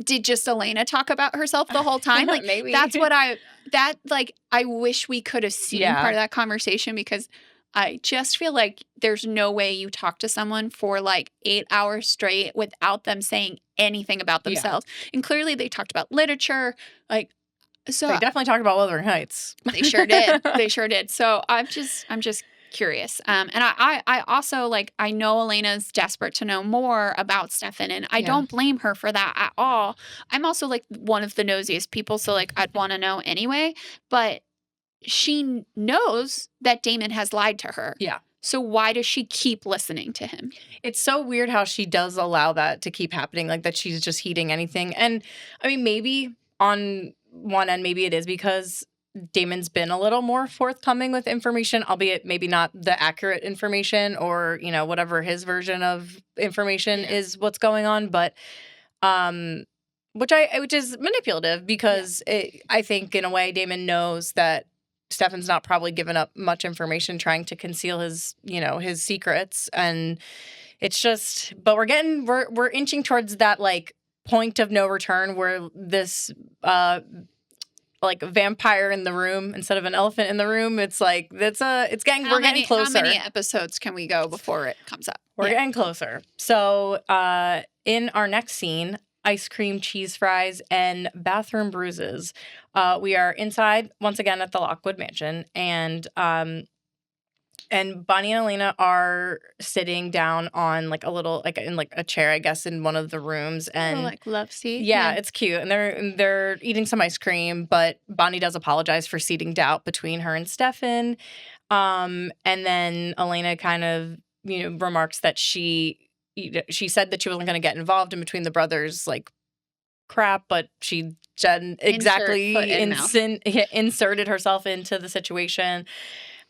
did just Elena talk about herself the whole time? Like, maybe that's what I wish we could have seen part of that conversation, because I just feel like there's no way you talk to someone for like 8 hours straight without them saying anything about themselves. And clearly they talked about literature. Like, so they definitely talked about Wuthering Heights. They sure did. They sure did. So I'm just curious. And I also, like, I know Elena's desperate to know more about Stefan, and I don't blame her for that at all. I'm also like one of the nosiest people, so like I'd want to know anyway, but she knows that Damon has lied to her. Yeah. So why does she keep listening to him? It's so weird how she does allow that to keep happening, like that she's just heeding anything. And I mean, maybe on one end, maybe it is because Damon's been a little more forthcoming with information, albeit maybe not the accurate information, or, you know, whatever his version of information is what's going on. But which is manipulative, because I think in a way Damon knows that Stefan's not probably given up much information trying to conceal his, you know, his secrets. And it's just, but we're inching towards that like point of no return where this like vampire in the room instead of an elephant in the room. It's like we're getting closer. How many episodes can we go before it comes up? We're getting closer. So in our next scene, ice cream, cheese fries, and bathroom bruises. We are inside once again at the Lockwood Mansion, and Bonnie and Elena are sitting down on like a little, like in like a chair, I guess, in one of the rooms, and like love seat. Yeah, it's cute, and they're eating some ice cream, but Bonnie does apologize for seeding doubt between her and Stefan, and then Elena kind of, you know, remarks that she said that she wasn't going to get involved in between the brothers like crap, but she exactly inserted herself into the situation.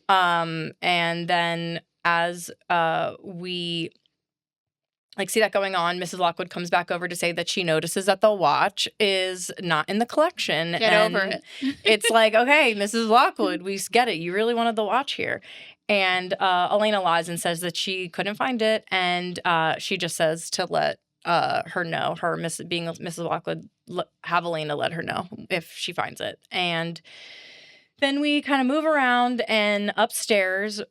And then as we like see that going on, Mrs. Lockwood comes back over to say that she notices that the watch is not in the collection. Get over it. It's like, okay, Mrs. Lockwood, we get it. You really wanted the watch here. And Elena lies and says that she couldn't find it, and she just says to let her know, being Mrs. Lockwood, have Elena let her know if she finds it. And then we kind of move around, and upstairs,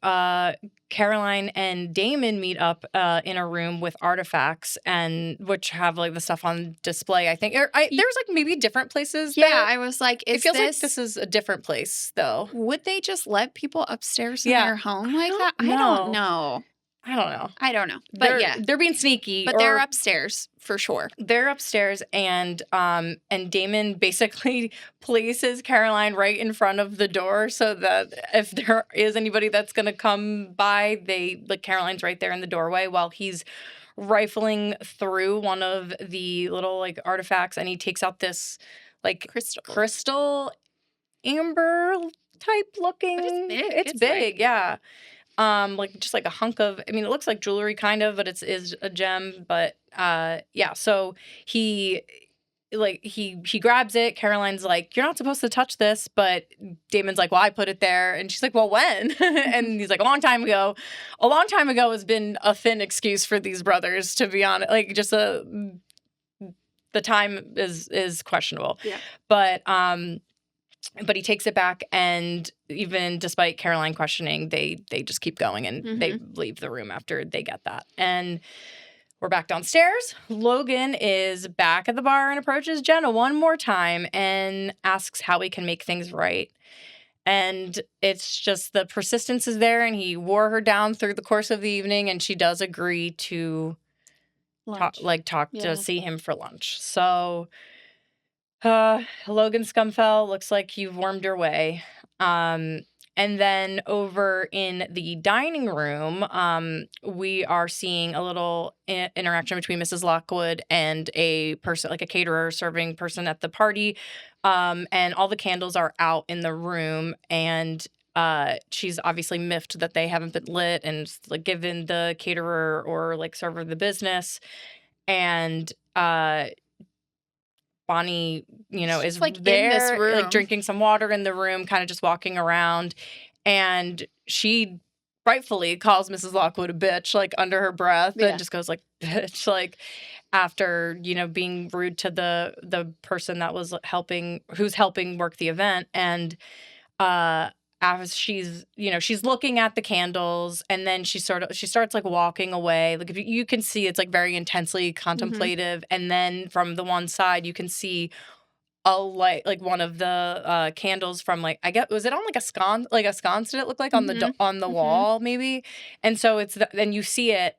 Caroline and Damon meet up in a room with artifacts, and which have like the stuff on display. I think there's like maybe different places. Yeah, I was like, it feels like this is a different place, though. Would they just let people upstairs in their home like that? I don't know. But they're being sneaky. But they're upstairs for sure. They're upstairs, and Damon basically places Caroline right in front of the door so that if there is anybody that's gonna come by, Caroline's right there in the doorway while he's rifling through one of the little like artifacts, and he takes out this like crystal amber type looking. But it's big. It's big, yeah. Like just like a hunk of, I mean, it looks like jewelry kind of, but is a gem. But yeah, so he grabs it. Caroline's like, you're not supposed to touch this, but Damon's like, well, I put it there, and she's like, well, when? And he's like, a long time ago. A long time ago has been a thin excuse for these brothers, to be honest. Like, just the time is questionable. Yeah. But But he takes it back, and even despite Caroline questioning, they just keep going, and they leave the room after they get that. And we're back downstairs. Logan is back at the bar and approaches Jenna one more time and asks how we can make things right. And it's just the persistence is there, and he wore her down through the course of the evening, and she does agree to talk to see him for lunch. So Logan Scumfell, looks like you've wormed your way. And then over in the dining room, we are seeing a little interaction between Mrs. Lockwood and a person, like a caterer serving person at the party. And all the candles are out in the room, and she's obviously miffed that they haven't been lit and like given the caterer or like server the business. And Bonnie, is like there, in this room, like drinking some water in the room, kind of just walking around. And she rightfully calls Mrs. Lockwood a bitch, like under her breath, and just goes like, bitch, like after, being rude to the person that was who's helping work the event. And as she's looking at the candles, and then she starts like walking away. Like you can see it's like very intensely contemplative. And then from the one side you can see a light, like one of the candles from like, I guess, was it on like a sconce did it look like on the wall maybe? And so then you see it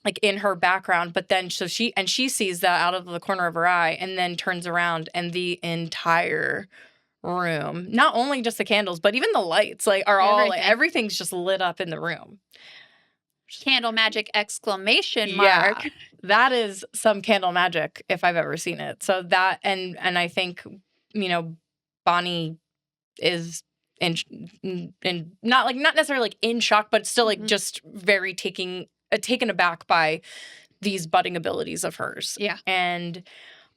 like in her background, but then she sees that out of the corner of her eye, and then turns around, and the entire room, not only just the candles, but even the lights, like are all like, everything's just lit up in the room. Candle magic exclamation mark. Yeah, that is some candle magic if I've ever seen it. So that, and I think, Bonnie is in not necessarily like in shock, but still like just very taken aback by these budding abilities of hers. Yeah. And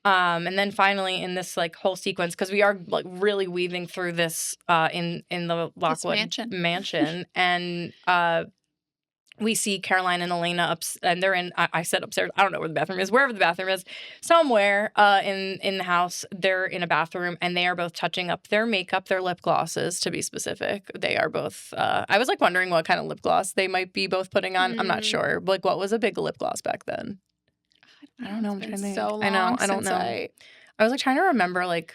then finally in this like whole sequence, because we are like really weaving through this in the Lockwood mansion, and we see Caroline and Elena and they're in. I said upstairs. I don't know where the bathroom is. Wherever the bathroom is, somewhere in the house, they're in a bathroom, and they are both touching up their makeup, their lip glosses, to be specific. They are both. I was like wondering what kind of lip gloss they might be both putting on. I'm not sure. Like, what was a big lip gloss back then? I don't know. I'm trying to think. So long I know. I don't know. I was like trying to remember. Like,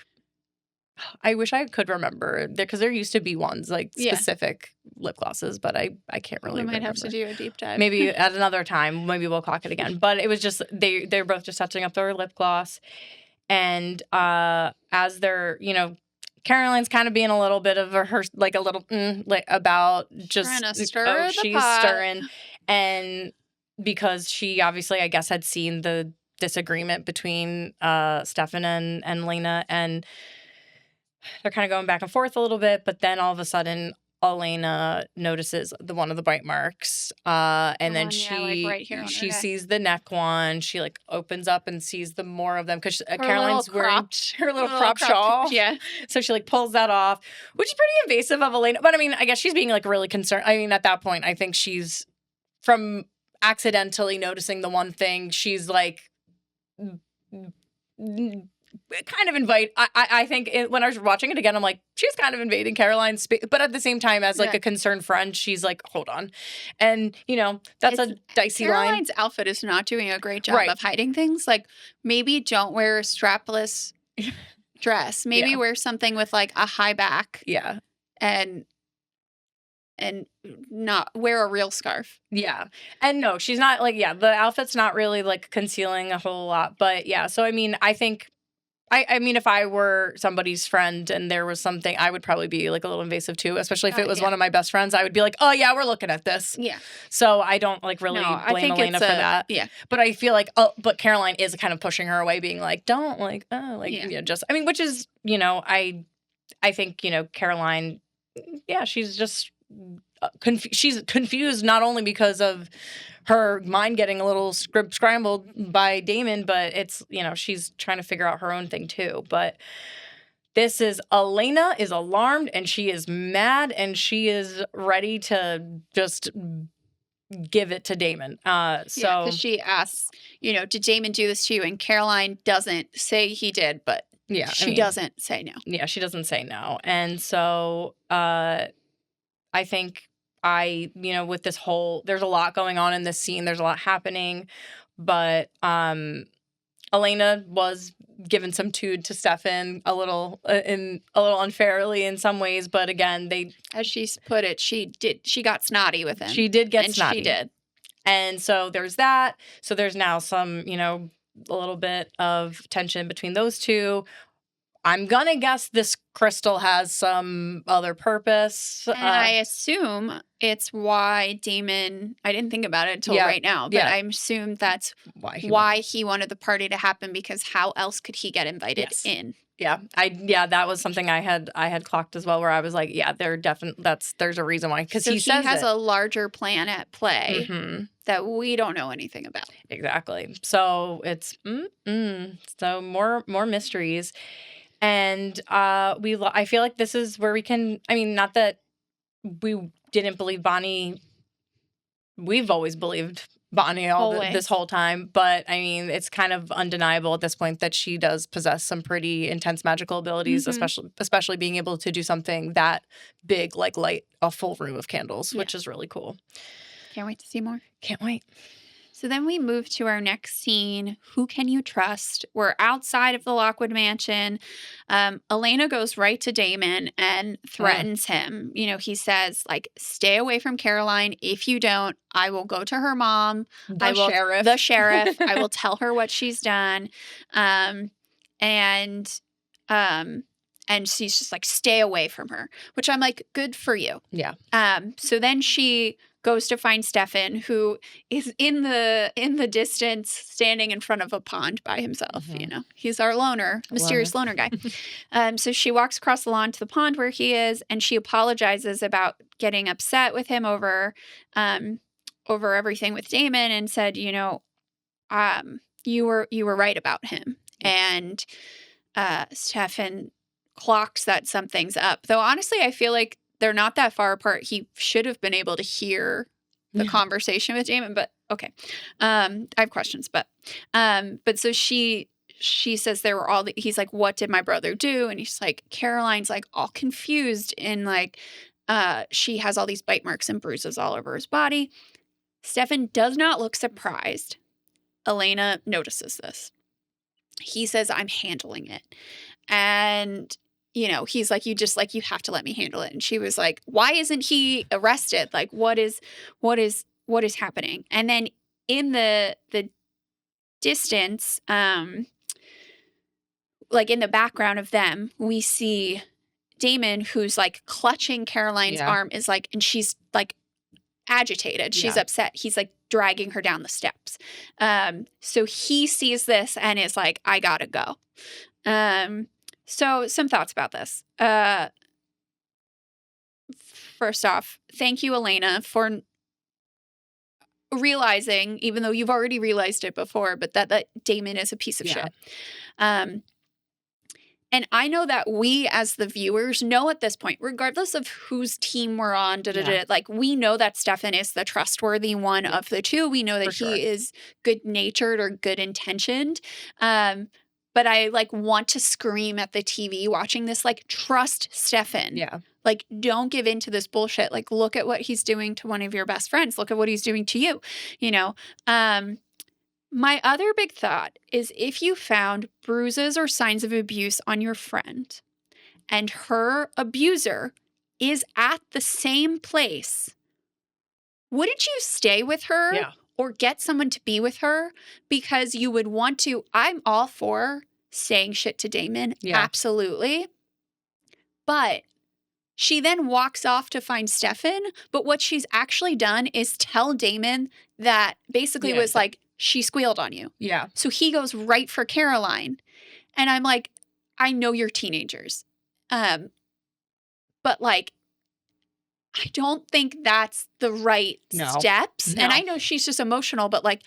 I wish I could remember because there used to be ones like specific lip glosses, but I can't really. We might remember. have to do a deep dive. Maybe at another time. Maybe we'll clock it again. But it was just they're both just touching up their lip gloss, and as they're Caroline's kind of being a little bit of her like a little like about just she's stirring, and because she obviously I guess had seen the disagreement between Stefan and Lena, and they're kind of going back and forth a little bit, but then all of a sudden Elena notices one of the bite marks, and then she sees the neck one. She like opens up and sees the more of them because Caroline's wearing her little crop shawl. Yeah, so she like pulls that off, which is pretty invasive of Elena. But I mean, I guess she's being like really concerned. I mean, at that point, I think she's from accidentally noticing the one thing. She's like kind of I think when I was watching it again, I'm like, she's kind of invading Caroline's space, but at the same time, as like a concerned friend, she's like, hold on. And that's a dicey line. Caroline's outfit is not doing a great job of hiding things. Like, maybe don't wear a strapless dress. Maybe wear something with like a high back. Yeah. And not wear a real scarf. Yeah. And no, she's not like, the outfit's not really like concealing a whole lot. But yeah, so I mean, I think I mean, if I were somebody's friend and there was something, I would probably be like a little invasive too, especially if it was one of my best friends. I would be like, oh yeah, we're looking at this. Yeah. So I don't like really blame Elena for that. Yeah. But I feel like, but Caroline is kind of pushing her away, being like, don't like, just, I mean, which is, I think, Caroline, she's just, she's confused not only because of her mind getting a little scrambled by Damon, but it's, she's trying to figure out her own thing too. But this is Elena is alarmed and she is mad and she is ready to just give it to Damon. Because she asks, did Damon do this to you? And Caroline doesn't say he did, but Yeah. She doesn't say no. Yeah, she doesn't say no. And so I think with this whole, there's a lot going on in this scene. There's a lot happening. But Elena was given some tood to Stefan a little unfairly in some ways, but again, as she's put it, she got snotty with him. She did get snotty. She did. And so there's that. So there's now some, a little bit of tension between those two. I'm gonna guess this crystal has some other purpose. And I assume it's why Damon, I didn't think about it until right now, but I assume that's why he wanted the party to happen, because how else could he get invited in? Yeah. That was something I had clocked as well, where I was like, yeah, there's a reason why, because he has a larger plan at play that we don't know anything about. Exactly. So it's so more mysteries. And I feel like this is where we can, not that we didn't believe Bonnie. We've always believed Bonnie this whole time. But, it's kind of undeniable at this point that she does possess some pretty intense magical abilities, especially being able to do something that big, like light a full room of candles, which is really cool. Can't wait to see more. Can't wait. So then we move to our next scene. Who can you trust? We're outside of the Lockwood mansion. Elena goes right to Damon and threatens him. He says, stay away from Caroline. If you don't, I will go to her mom. The sheriff. I will tell her what she's done. And she's just like, stay away from her, which I'm like, good for you. Yeah. So then she goes to find Stefan, who is in the distance, standing in front of a pond by himself. He's our mysterious loner guy. So she walks across the lawn to the pond where he is, and she apologizes about getting upset with him over everything with Damon, and said, you were right about him. And Stefan clocks that something's up. Though honestly, I feel like they're not that far apart. He should have been able to hear the conversation with Damon, but okay. I have questions, but so she says there were he's like, what did my brother do? And he's like, Caroline's like all confused, and like she has all these bite marks and bruises all over his body. Stefan does not look surprised. Elena notices this. He says, I'm handling it. And he's like, you have to let me handle it. And she was like, why isn't he arrested? Like, what is happening? And then in the distance, like in the background of them, we see Damon, who's like clutching Caroline's arm, is like, and she's like agitated. She's upset. He's like dragging her down the steps. So he sees this and is like, I gotta go. So some thoughts about this. First off, thank you, Elena, for realizing, even though you've already realized it before, but that Damon is a piece of shit. And I know that we as the viewers know at this point, regardless of whose team we're on, like we know that Stefan is the trustworthy one of the two. We know that he is good-natured or good-intentioned. But I like want to scream at the TV watching this, like, trust Stefan. Yeah. Like, don't give in to this bullshit. Like, look at what he's doing to one of your best friends. Look at what he's doing to you, My other big thought is, if you found bruises or signs of abuse on your friend and her abuser is at the same place, wouldn't you stay with her? Yeah. Or get someone to be with her, because you would want to. I'm all for saying shit to Damon. Yeah. Absolutely. But she then walks off to find Stefan. But what she's actually done is tell Damon that basically was like, she squealed on you. Yeah. So he goes right for Caroline. And I'm like, I know you're teenagers. But like, I don't think that's the right steps. No. And I know she's just emotional, but like,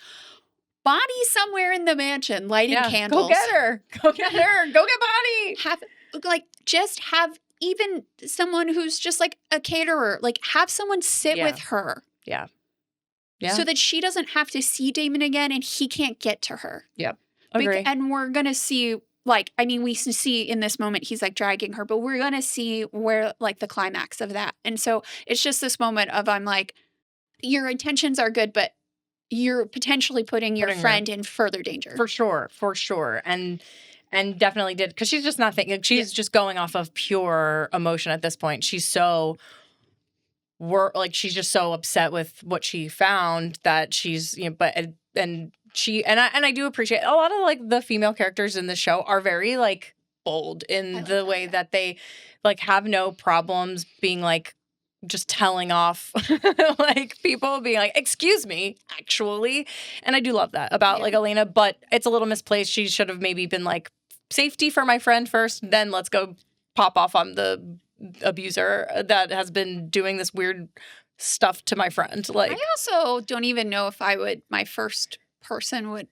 Bonnie's somewhere in the mansion lighting candles. Go get her. Go get her. Go get Bonnie. Just have even someone who's just like a caterer, like have someone sit with her. Yeah. Yeah. So that she doesn't have to see Damon again and he can't get to her. Yep. Agree. And we're going to see like, I mean, we see in this moment he's like dragging her, but we're going to see where like the climax of that. And so it's just this moment of, I'm like, your intentions are good, but you're potentially putting your friend in further danger. For sure. And definitely did, because she's just not thinking. She's just going off of pure emotion at this point. She's so she's just so upset with what she found that she's, you know, but and I do appreciate a lot of like the female characters in the show are very like bold in the way that they like have no problems being like just telling off like people, being like, excuse me, actually. And I do love that about like Elena, but it's a little misplaced. She should have maybe been like, safety for my friend first, then let's go pop off on the abuser that has been doing this weird stuff to my friend. Like, I also don't even know if my first person would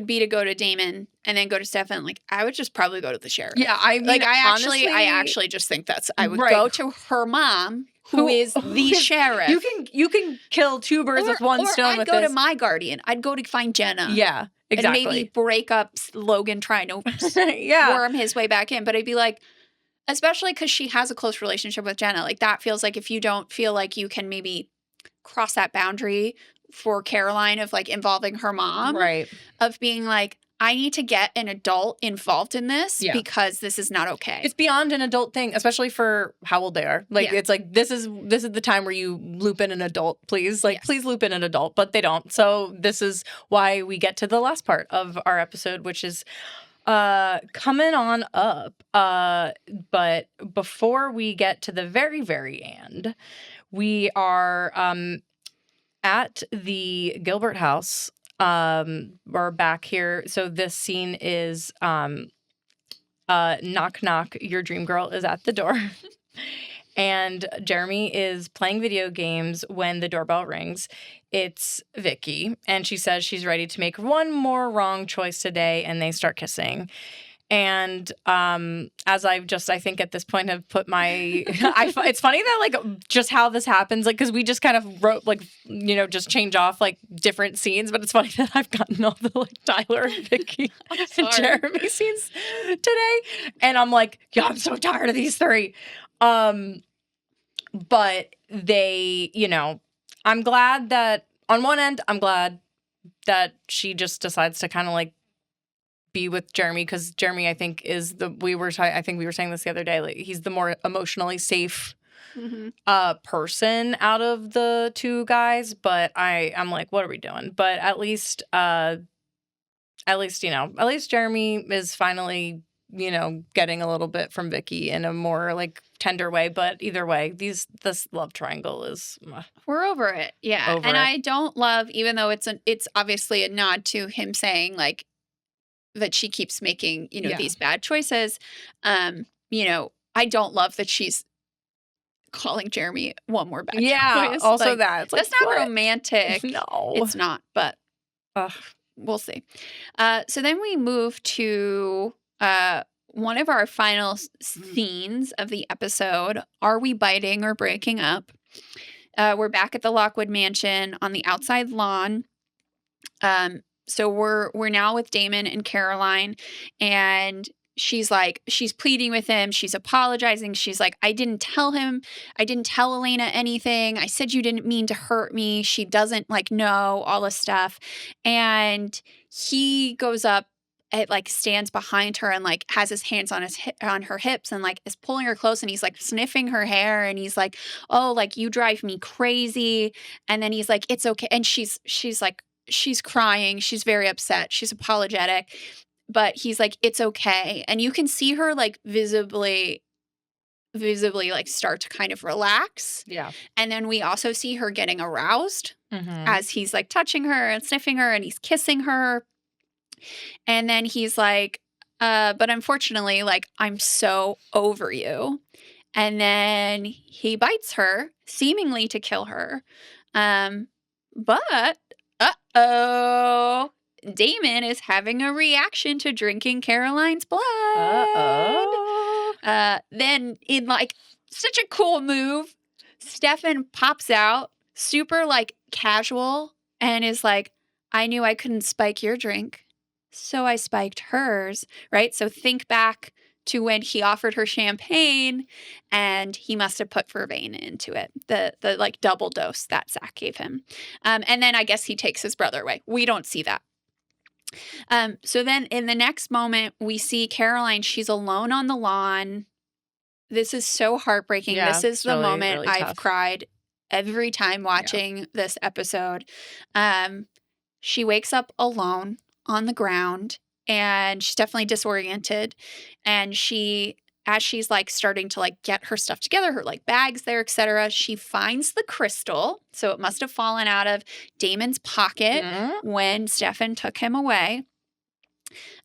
be to go to Damon and then go to Stefan. Like, I would just probably go to the sheriff. Yeah, I mean, like, honestly, I actually just think I would go to her mom, who is the sheriff. You can kill two birds with one stone. I'd go to my guardian. I'd go to find Jenna. Yeah, exactly. And maybe break up Logan trying to worm his way back in. But I'd be like, especially because she has a close relationship with Jenna. Like, that feels like if you don't feel like you can maybe cross that boundary for Caroline of like involving her mom, right? Of being like, I need to get an adult involved in this because this is not okay. It's beyond an adult thing, especially for how old they are. Like, it's like, this is the time where you loop in an adult, please. Like, please loop in an adult, but they don't. So this is why we get to the last part of our episode, which is coming on up. But before we get to the very, very end, we are at the Gilbert house. We're back here. So this scene is knock knock, your dream girl is at the door. And Jeremy is playing video games when the doorbell rings. It's Vicky, and she says she's ready to make one more wrong choice today, and they start kissing. And as I think at this point have put my, it's funny that like just how this happens, like, because we just kind of wrote like, you know, just change off like different scenes, but it's funny that I've gotten all the like Tyler and Vicky and Jeremy scenes today, and I'm like, yeah, I'm so tired of these three. But they, you know, I'm glad that on one end, I'm glad that she just decides to kind of like be with Jeremy, because Jeremy, I think, is I think we were saying this the other day, like, he's the more emotionally safe person out of the two guys. But I'm like, what are we doing? But at least Jeremy is finally, you know, getting a little bit from Vicky in a more like tender way. But either way, this love triangle is we're over it. Yeah. I don't love, even though it's obviously a nod to him saying like that she keeps making, you know, these bad choices. You know, I don't love that she's calling Jeremy one more bad choice. Also like, that's not romantic. No, it's not, but we'll see. So then we move to one of our final scenes of the episode. Are we biting or breaking up? We're back at the Lockwood mansion on the outside lawn. So we're now with Damon and Caroline, and she's pleading with him. She's apologizing. She's like, I didn't tell Elena anything. I said you didn't mean to hurt me. She doesn't like know all this stuff. And he goes up, it like stands behind her and like has his hands on her hips and like is pulling her close, and he's like sniffing her hair, and he's like, oh, like you drive me crazy. And then he's like, it's okay. And she's like, she's crying. She's very upset. She's apologetic. But he's like, it's okay. And you can see her like visibly like start to kind of relax. Yeah. And then we also see her getting aroused as he's like touching her and sniffing her, and he's kissing her. And then he's like, but unfortunately, like, I'm so over you. And then he bites her, seemingly to kill her. But uh-oh, Damon is having a reaction to drinking Caroline's blood. Uh-oh. Then in like such a cool move, Stefan pops out, super like casual, and is like, I knew I couldn't spike your drink. so I spiked hers, right? So think back to when he offered her champagne and he must have put vervain into it, the like double dose that Zach gave him. And then I guess he takes his brother away. We don't see that. So then in the next moment, we see Caroline. She's alone on the lawn. This is so heartbreaking. Yeah, This is it's the really, moment really I've tough. cried every time watching this episode. She wakes up alone on the ground and she's definitely disoriented. And as she's like starting to like get her stuff together, her like bags there, etc., she finds the crystal. So it must have fallen out of Damon's pocket when Stefan took him away.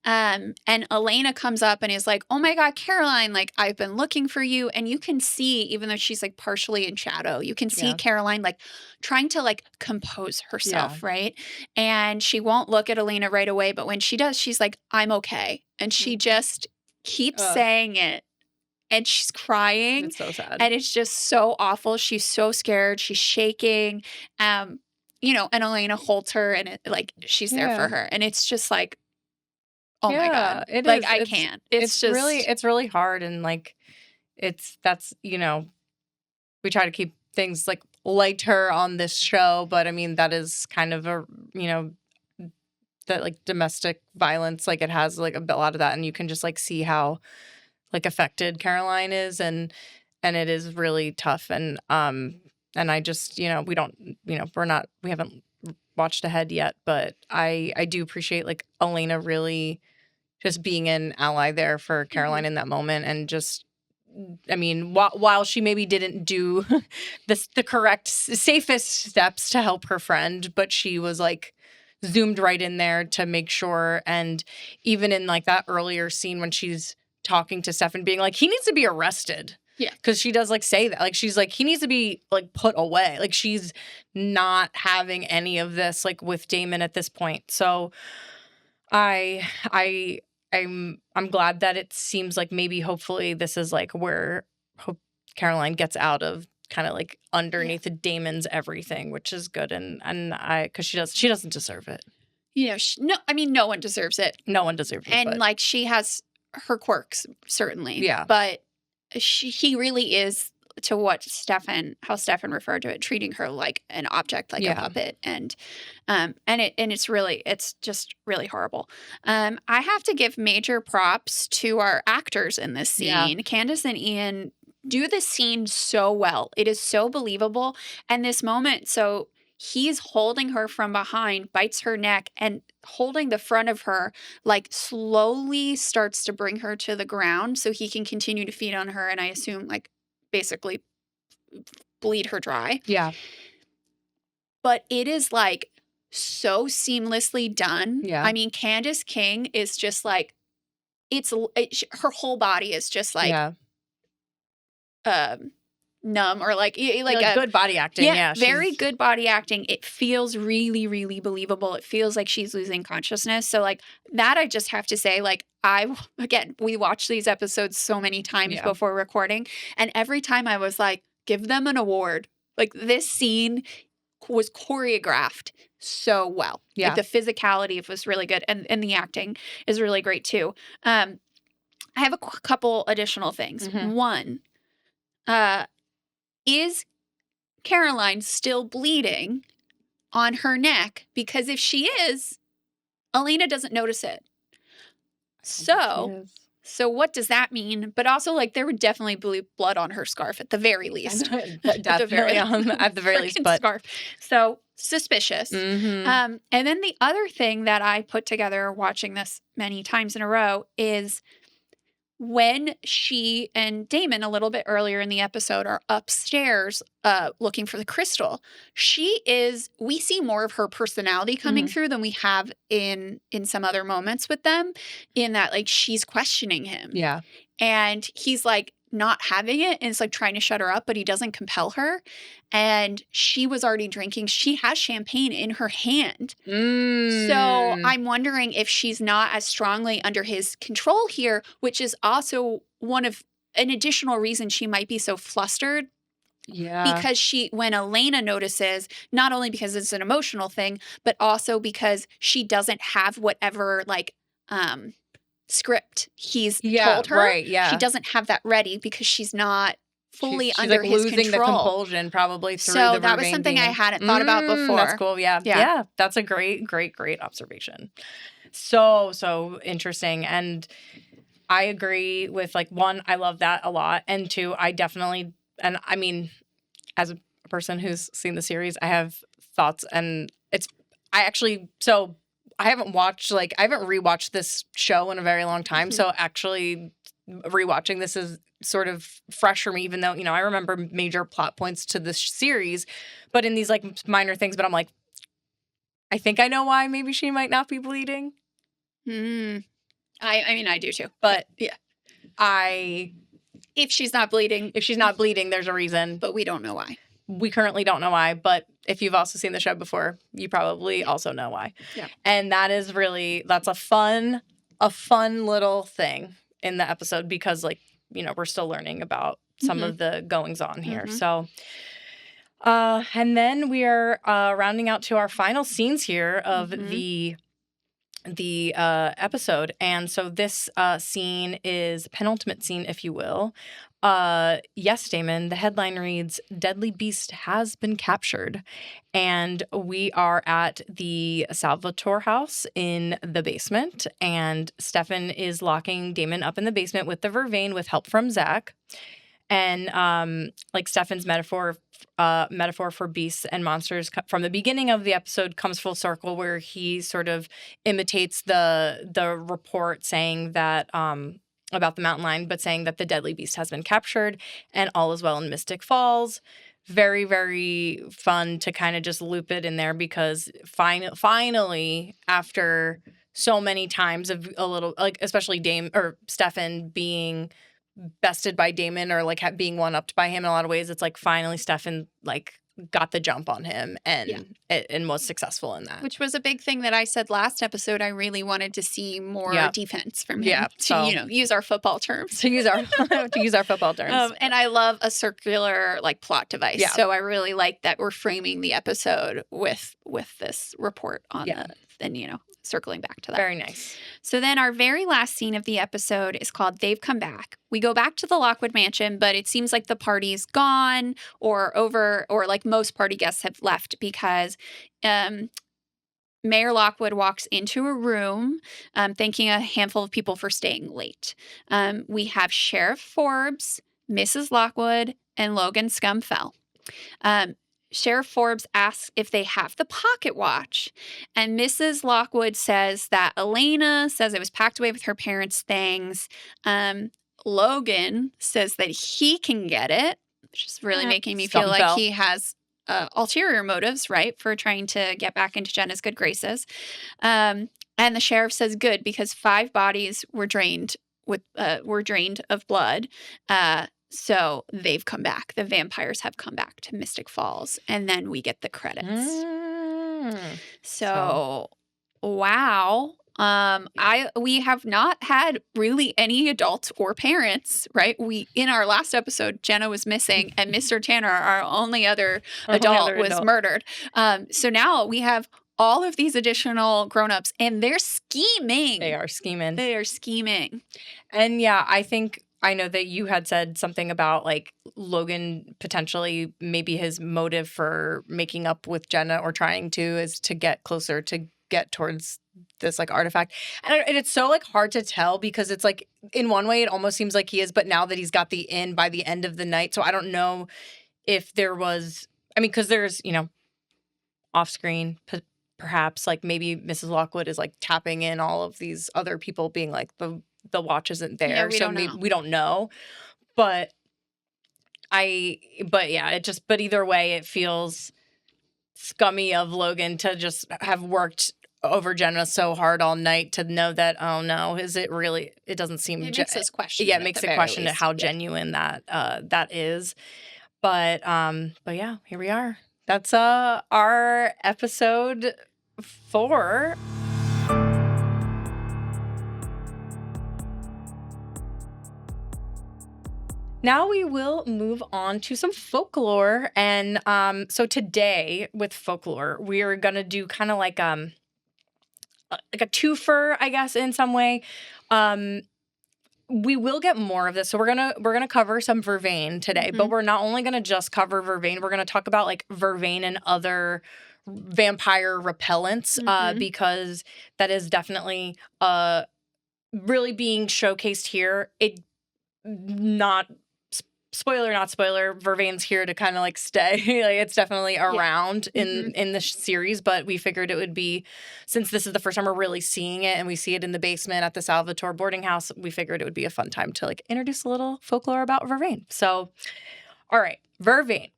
And Elena comes up and is like, "Oh my God, Caroline, like I've been looking for you." And you can see, even though she's like partially in shadow, you can see Caroline like trying to like compose herself, right? And she won't look at Elena right away, but when she does, she's like, "I'm okay." And she just keeps saying it. And she's crying. It's so sad. And it's just so awful. She's so scared. She's shaking. And Elena holds her and she's there for her. And it's just like, oh my God. It like, is. I can't. It's just it's really hard. And like, that's, we try to keep things like lighter on this show, but I mean, that is kind of that like domestic violence, like it has like a lot of that. And you can just like see how like affected Caroline is. And it is really tough. And I just, we don't, we haven't watched ahead yet, but I do appreciate like Elena really just being an ally there for Caroline in that moment. And just, I mean, while she maybe didn't do the correct, safest steps to help her friend, but she was like zoomed right in there to make sure. And even in like that earlier scene when she's talking to Stefan, being like, he needs to be arrested. Yeah. Because she does like say that. Like she's like, he needs to be like put away. Like she's not having any of this like with Damon at this point. So I'm glad that it seems like maybe hopefully this is like where Caroline gets out of kind of like underneath Damon's everything, which is good. And because she doesn't deserve it. No one deserves it. No one deserves it. And like she has her quirks, certainly. Yeah. But he really is, to how Stefan referred to it, treating her like an object, like a puppet. And it's just really horrible. I have to give major props to our actors in this scene. Candace and Ian do this scene so well. It is so believable. And this moment, so he's holding her from behind, bites her neck, and holding the front of her, like slowly starts to bring her to the ground so he can continue to feed on her. And I assume like basically bleed her dry. Yeah. But it is like so seamlessly done. Yeah. I mean, Candace King is just like, her whole body is just like, numb or like good body acting. Yeah, very good body acting. It feels really, really believable. It feels like she's losing consciousness. So like that, I just have to say, like we watch these episodes so many times before recording, and every time I was like, give them an award. Like this scene was choreographed so well. Yeah, like the physicality was really good, and the acting is really great too. I have a couple additional things. One, is Caroline still bleeding on her neck? Because if she is, Elena doesn't notice it. So what does that mean? But also, like, there would definitely be blood on her scarf at the very least. Definitely at the very least, but scarf. So suspicious. And then the other thing that I put together watching this many times in a row is when she and Damon, a little bit earlier in the episode, are upstairs looking for the crystal, we see more of her personality coming through than we have in some other moments with them, in that like she's questioning him. Yeah. And he's like not having it, and it's like trying to shut her up, but he doesn't compel her. And she was already drinking. She has champagne in her hand. So I'm wondering if she's not as strongly under his control here, which is also an additional reason she might be so flustered Yeah. Because when Elena notices, not only because it's an emotional thing, but also because she doesn't have whatever script he's told her. Right. Yeah. She doesn't have that ready because she's not fully She's under like his losing control. the compulsion probably through So the that was vervain something I being- hadn't thought about before. That's cool. Yeah. Yeah. That's a great observation. So interesting. And I agree with like, one, I love that a lot. And two, I definitely, and I mean, as a person who's seen the series, I have thoughts, and I haven't rewatched this show in a very long time. So actually rewatching this is sort of fresh for me, even though, I remember major plot points to this series, but in these like minor things, but I'm like, I think I know why maybe she might not be bleeding. I mean, I do too. But yeah, if she's not bleeding, there's a reason. But we don't know why. We currently don't know why, but if you've also seen the show before, you probably also know why. Yeah. And that's a fun little thing in the episode because like, we're still learning about some of the goings on here. So, and then we are rounding out to our final scenes here of the episode. And so this scene is penultimate scene, if you will. Yes, Damon, the headline reads, "Deadly Beast has been captured." And we are at the Salvatore house in the basement. And Stefan is locking Damon up in the basement with the vervain with help from Zach. And like Stefan's metaphor for beasts and monsters from the beginning of the episode comes full circle, where he sort of imitates the report saying that about the mountain lion, but saying that the deadly beast has been captured and all is well in Mystic Falls. Very, very fun to kind of just loop it in there because finally, after so many times of a little, like especially Stefan being bested by Damon or like being one-upped by him in a lot of ways, it's like finally Stefan like got the jump on him and was successful in that. Which was a big thing that I said last episode. I really wanted to see more defense from him. Yeah, to use our football terms. To use our football terms. And I love a circular like plot device. Yeah. So I really like that we're framing the episode with this report on circling back to that. Very nice. So then our very last scene of the episode is called They've Come Back. We go back to the Lockwood mansion, but it seems like the party's gone or over, or like most party guests have left because Mayor Lockwood walks into a room thanking a handful of people for staying late. We have Sheriff Forbes, Mrs. Lockwood, and Logan Scumfell. Sheriff Forbes asks if they have the pocket watch, and Mrs. Lockwood says that Elena says it was packed away with her parents' things. Logan says that he can get it, which is really making me feel like he has ulterior motives, right, for trying to get back into Jenna's good graces. And the sheriff says good because 5 bodies were drained of blood. So they've come back. The vampires have come back to Mystic Falls. And then we get the credits. So, wow. We have not had really any adults or parents, right? In our last episode, Jenna was missing and Mr. Tanner, our only other adult, was murdered. So now we have all of these additional grown-ups and they're scheming. They are scheming. And yeah, I know that you had said something about like Logan potentially maybe his motive for making up with Jenna or trying to is to get closer, to get towards this like artifact. And it's so like hard to tell because it's like in one way it almost seems like he is, but now that he's got the in by the end of the night. So I don't know if there was, because there's, off screen, perhaps like maybe Mrs. Lockwood is like tapping in all of these other people being like the watch isn't there. Yeah, we don't know. But either way, it feels scummy of Logan to just have worked over Jenna so hard all night to know that, oh no, is it really, it doesn't seem. It makes us question. Yeah, it makes it question how genuine that is. But yeah, here we are. That's our episode 4. Now we will move on to some folklore. And so today with folklore, we're going to do kind of like a twofer, I guess, in some way. We will get more of this. So we're gonna cover some vervain today, but we're not only gonna just cover vervain, we're gonna talk about like vervain and other vampire repellents, because that is definitely really being showcased here. It not not spoiler, vervain's here to kind of like stay. Like it's definitely around in the series, but we figured it would be, since this is the first time we're really seeing it and we see it in the basement at the Salvatore boarding house, we figured it would be a fun time to like introduce a little folklore about vervain. So, all right, vervain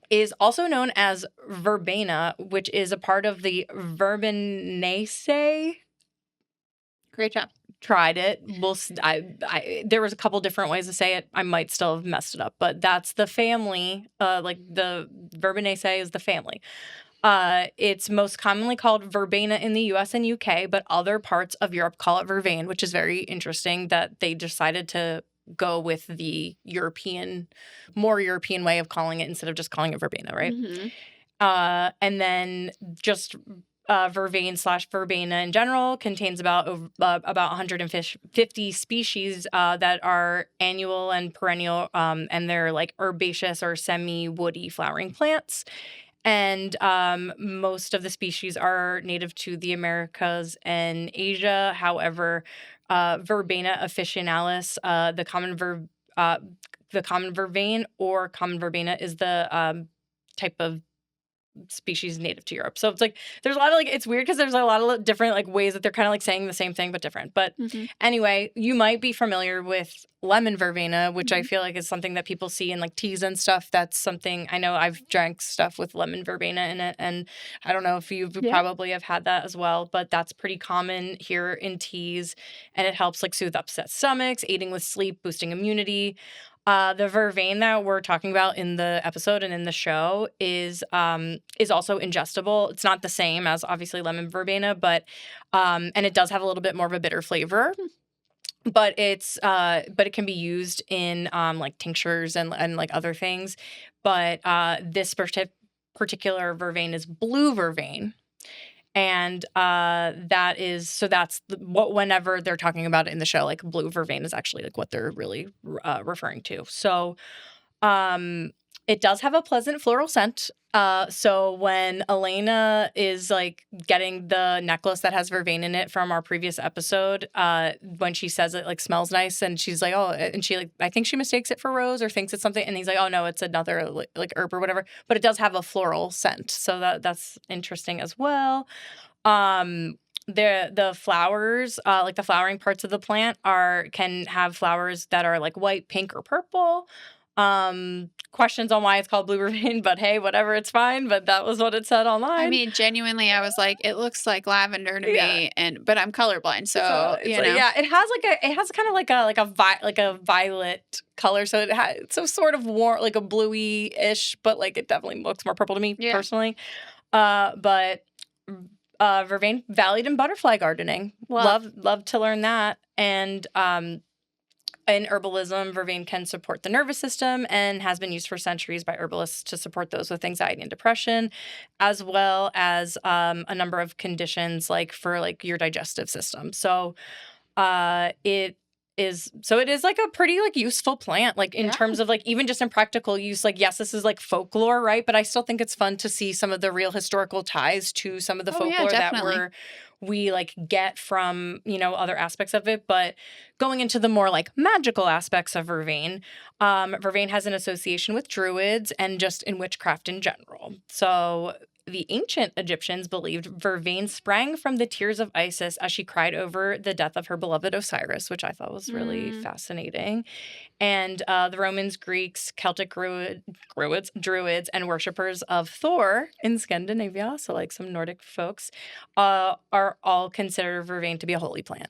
is also known as verbena, which is a part of the Verbanaceae. Great job. Tried it. There was a couple different ways to say it. I might still have messed it up, but that's the family. Like the Verbanaceae is the family. It's most commonly called verbena in the U.S. and U.K., but other parts of Europe call it vervain, which is very interesting that they decided to go with the more European way of calling it instead of just calling it verbena, right? And then just vervain/verbena in general contains about 150 species that are annual and perennial, and they're like herbaceous or semi-woody flowering plants. And most of the species are native to the Americas and Asia. However, Verbena officinalis, the common vervain or common verbena, is the type of species native to Europe. So it's like there's a lot of like, it's weird because there's a lot of different like ways that they're kind of like saying the same thing but different. But anyway, you might be familiar with lemon verbena, which I feel like is something that people see in like teas and stuff. That's something I know I've drank stuff with lemon verbena in it, and I don't know if you probably have had that as well, but that's pretty common here in teas, and it helps like soothe upset stomachs, aiding with sleep, boosting immunity. The vervain that we're talking about in the episode and in the show is also ingestible. It's not the same as obviously lemon verbena, but and it does have a little bit more of a bitter flavor. But it can be used in like tinctures and like other things. But this particular vervain is blue vervain. And that's what, whenever they're talking about it in the show, like blue vervain is actually like what they're really referring to. So it does have a pleasant floral scent. So when Elena is like getting the necklace that has vervain in it from our previous episode, when she says it like smells nice, and she's like, oh, and she like, I think she mistakes it for rose or thinks it's something, and he's like, oh no, it's another like herb or whatever, but it does have a floral scent. So that's interesting as well. The flowers, like the flowering parts of the plant can have flowers that are like white, pink, or purple. Questions on why it's called blue vervain, but hey, whatever, it's fine. But that was what it said online. I mean, genuinely, I was like, it looks like lavender to me, but I'm colorblind, so you know. Yeah, it has kind of like a violet color, so it's so sort of warm, like a bluey-ish, but like it definitely looks more purple to me personally. But vervain valued in butterfly gardening. Well, love to learn that. And in herbalism, vervain can support the nervous system and has been used for centuries by herbalists to support those with anxiety and depression, as well as a number of conditions like for like your digestive system. So it is like a pretty like useful plant, like in terms of like even just in practical use. Like, yes, this is like folklore, right? But I still think it's fun to see some of the real historical ties to some of the folklore that we like get from, other aspects of it. But going into the more like magical aspects of vervain, vervain has an association with druids and just in witchcraft in general. So the ancient Egyptians believed vervain sprang from the tears of Isis as she cried over the death of her beloved Osiris, which I thought was really fascinating. And the Romans, Greeks, Celtic druids, and worshippers of Thor in Scandinavia, so like some Nordic folks, are all consider vervain to be a holy plant.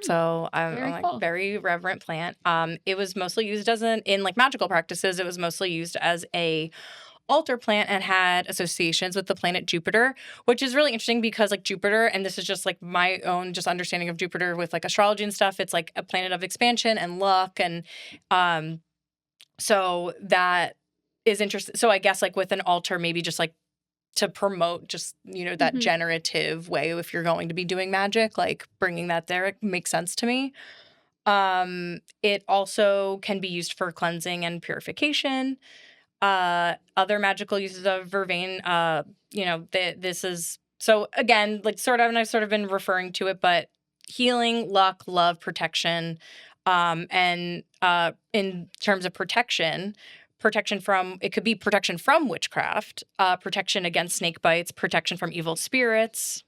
So I'm like cool. Very reverent plant. It was mostly used in like magical practices. It was mostly used as a altar plant and had associations with the planet Jupiter, which is really interesting because like Jupiter, and this is just like my own just understanding of Jupiter with like astrology and stuff, it's like a planet of expansion and luck, and So that is interesting. So I guess like with an altar, maybe just like to promote just, that generative way if you're going to be doing magic, like bringing that there, it makes sense to me. It also can be used for cleansing and purification. Other magical uses of vervain, this is so again, like sort of, and I've sort of been referring to it, but healing, luck, love, protection, and in terms of protection from it could be protection from witchcraft, protection against snake bites, protection from evil spirits.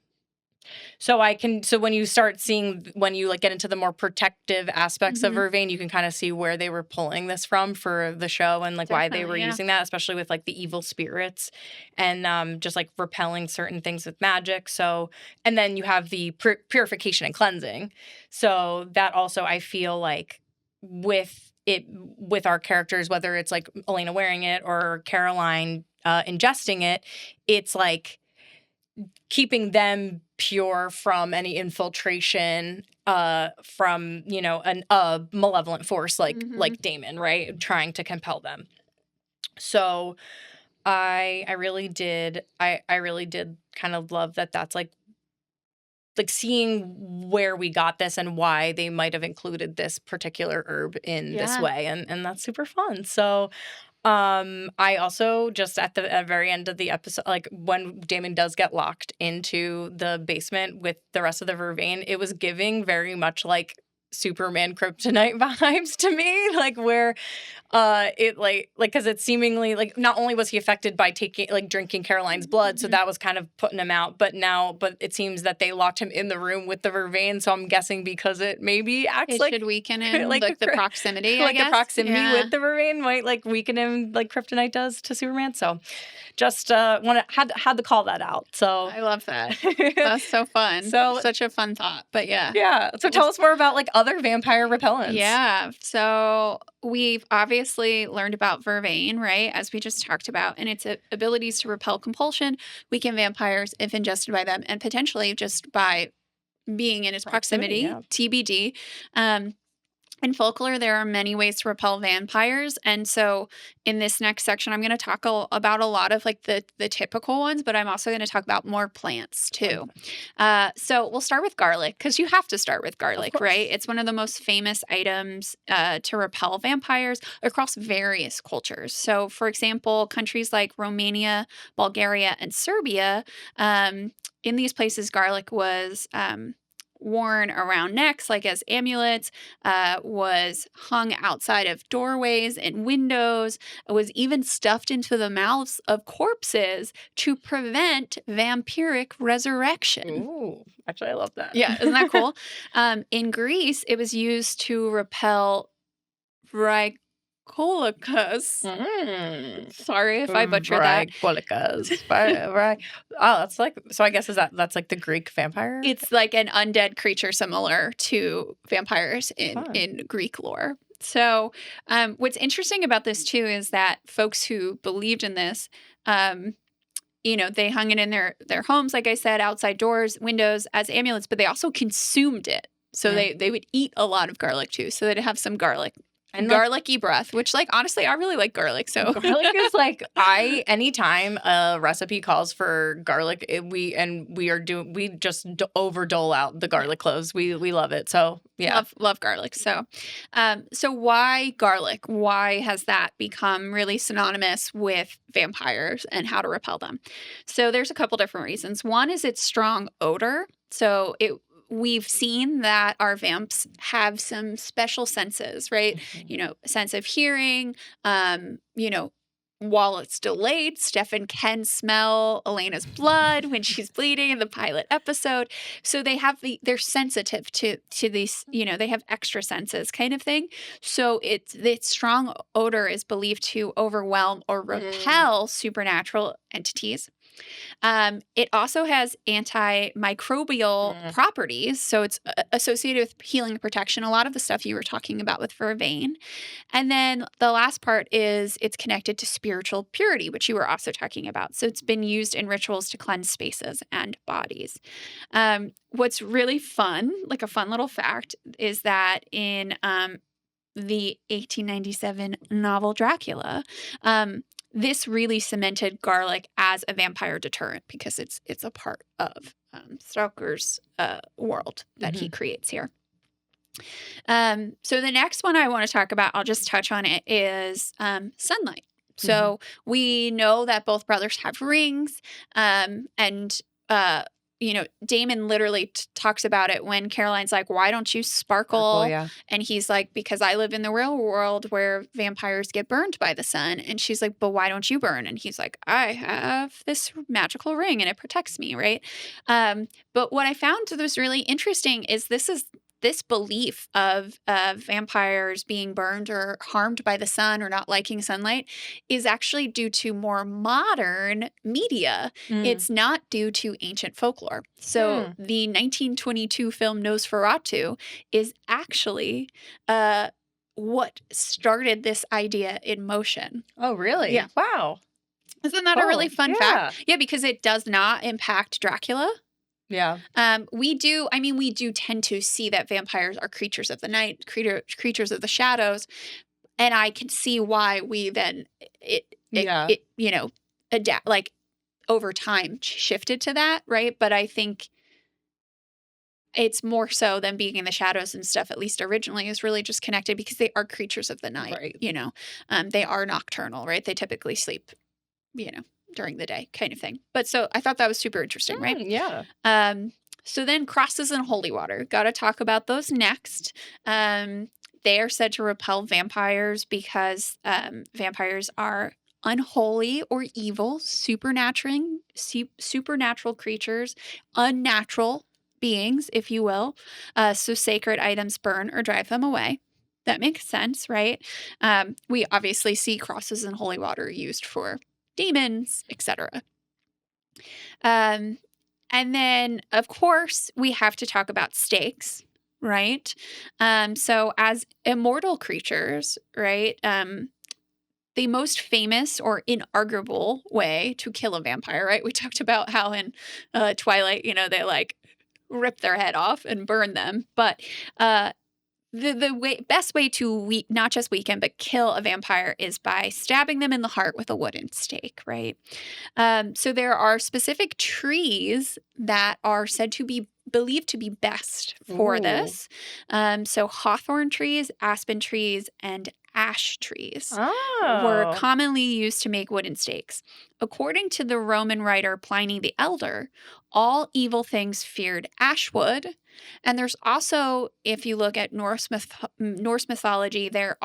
So when you start seeing, when you like get into the more protective aspects of vervain, you can kind of see where they were pulling this from for the show and like why they were using that, especially with like the evil spirits and just like repelling certain things with magic. So, and then you have the purification and cleansing. So that also, I feel like with our characters, whether it's like Elena wearing it or Caroline ingesting it, it's like keeping them pure from any infiltration from a malevolent force like Damon, right? Trying to compel them. So I really did kind of love that. That's like seeing where we got this and why they might have included this particular herb in this way, and that's super fun. So I also just at the very end of the episode, like when Damon does get locked into the basement with the rest of the vervain, it was giving very much like Superman kryptonite vibes to me, like where it like because it's seemingly like not only was he affected by drinking Caroline's blood, so that was kind of putting him out, but it seems that they locked him in the room with the vervain, so I'm guessing because it maybe acts it like should weaken him, like the proximity, like I guess. the proximity with the vervain might like weaken him like kryptonite does to Superman. So just had to call that out. So I love that. That's so fun. So such a fun thought. But yeah. So tell us more about like other vampire repellents. Yeah. So we've obviously learned about vervain, right? As we just talked about, and its abilities to repel compulsion, weaken vampires if ingested by them, and potentially just by being in its proximity, TBD. In folklore, there are many ways to repel vampires. And so in this next section, I'm going to talk about a lot of like the typical ones, but I'm also going to talk about more plants too. So we'll start with garlic, because you have to start with garlic, right? It's one of the most famous items to repel vampires across various cultures. So for example, countries like Romania, Bulgaria, and Serbia, in these places, garlic was worn around necks, like as amulets, was hung outside of doorways and windows, was even stuffed into the mouths of corpses to prevent vampiric resurrection. Ooh, actually, I love that. Yeah, isn't that cool? In Greece, it was used to repel Colicus. Sorry if I butchered that. Oh, that's like, so I guess that's like the Greek vampire? It's like an undead creature similar to vampires in Greek lore. So what's interesting about this too is that folks who believed in this, they hung it in their homes, like I said, outside doors, windows as amulets, but they also consumed it. So they would eat a lot of garlic too. So they'd have some garlic. And garlicky breath, which like honestly, I really like garlic. So garlic is like anytime a recipe calls for garlic, we just overdole out the garlic cloves. We love it. So yeah, love garlic. So, so why garlic? Why has that become really synonymous with vampires and how to repel them? So there's a couple different reasons. One is its strong odor. So we've seen that our vamps have some special senses, right? Sense of hearing, while it's delayed, Stefan can smell Elena's blood when she's bleeding in the pilot episode. So they're sensitive to these, they have extra senses kind of thing. So its strong odor is believed to overwhelm or repel supernatural entities. It also has antimicrobial properties, so it's associated with healing and protection, a lot of the stuff you were talking about with vervain. And then the last part is it's connected to spiritual purity, which you were also talking about. So it's been used in rituals to cleanse spaces and bodies. What's really fun, like a fun little fact, is that in the 1897 novel Dracula. This really cemented garlic as a vampire deterrent because it's a part of Stoker's world that he creates here. So the next one I want to talk about, I'll just touch on it, is sunlight. So we know that both brothers have rings, and Damon literally talks about it when Caroline's like, "Why don't you sparkle?" Yeah. And he's like, "Because I live in the real world where vampires get burned by the sun." And she's like, "But why don't you burn?" And he's like, "I have this magical ring and it protects me," right? But what I found was really interesting is this belief of vampires being burned or harmed by the sun or not liking sunlight is actually due to more modern media. It's not due to ancient folklore. So the 1922 film Nosferatu is actually what started this idea in motion. Oh, really? Yeah. Wow. Isn't that a really fun fact? Yeah, because it does not impact Dracula. Yeah. We do tend to see that vampires are creatures of the night, creatures of the shadows. And I can see why we then, adapt, like over time shifted to that. Right. But I think it's more so than being in the shadows and stuff, at least originally, is really just connected because they are creatures of the night, right. They are nocturnal, right? They typically sleep, during the day kind of thing. But so I thought that was super interesting, right? Yeah. So then crosses and holy water. Got to talk about those next. They are said to repel vampires because vampires are unholy or evil, supernatural creatures, unnatural beings, if you will. So sacred items burn or drive them away. That makes sense, right? We obviously see crosses and holy water used for demons, etc. And then, of course, we have to talk about stakes, right? So as immortal creatures, right, the most famous or inarguable way to kill a vampire, right? We talked about how in Twilight, they like rip their head off and burn them. But the best way to not just weaken but kill a vampire is by stabbing them in the heart with a wooden stake, right? So there are specific trees that are said to be believed to be best for this. So hawthorn trees, aspen trees, and ash trees were commonly used to make wooden stakes. According to the Roman writer Pliny the Elder, all evil things feared ash wood. And there's also, if you look at Norse mythology, there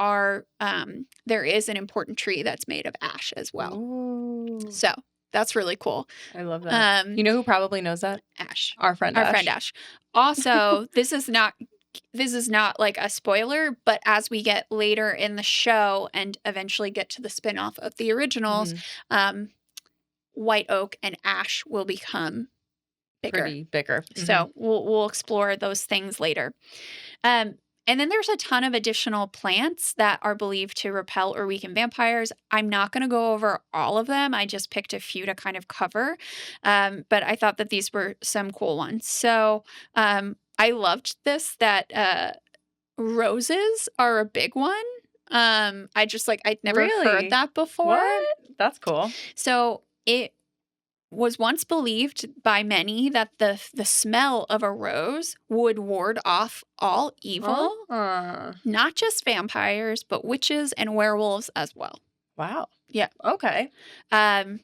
is an important tree that's made of ash as well. Ooh. So that's really cool. I love that. You know who probably knows that? Ash. Our friend Ash. Also, this is not like a spoiler, but as we get later in the show and eventually get to the spinoff of the originals, white oak and ash will become bigger. Pretty bigger. So we'll explore those things later. And then there's a ton of additional plants that are believed to repel or weaken vampires. I'm not going to go over all of them. I just picked a few to kind of cover. But I thought that these were some cool ones. So I loved this, that roses are a big one. I'd never heard that before. What? That's cool. So it was once believed by many that the smell of a rose would ward off all evil, not just vampires, but witches and werewolves as well. Wow. Yeah. Okay. And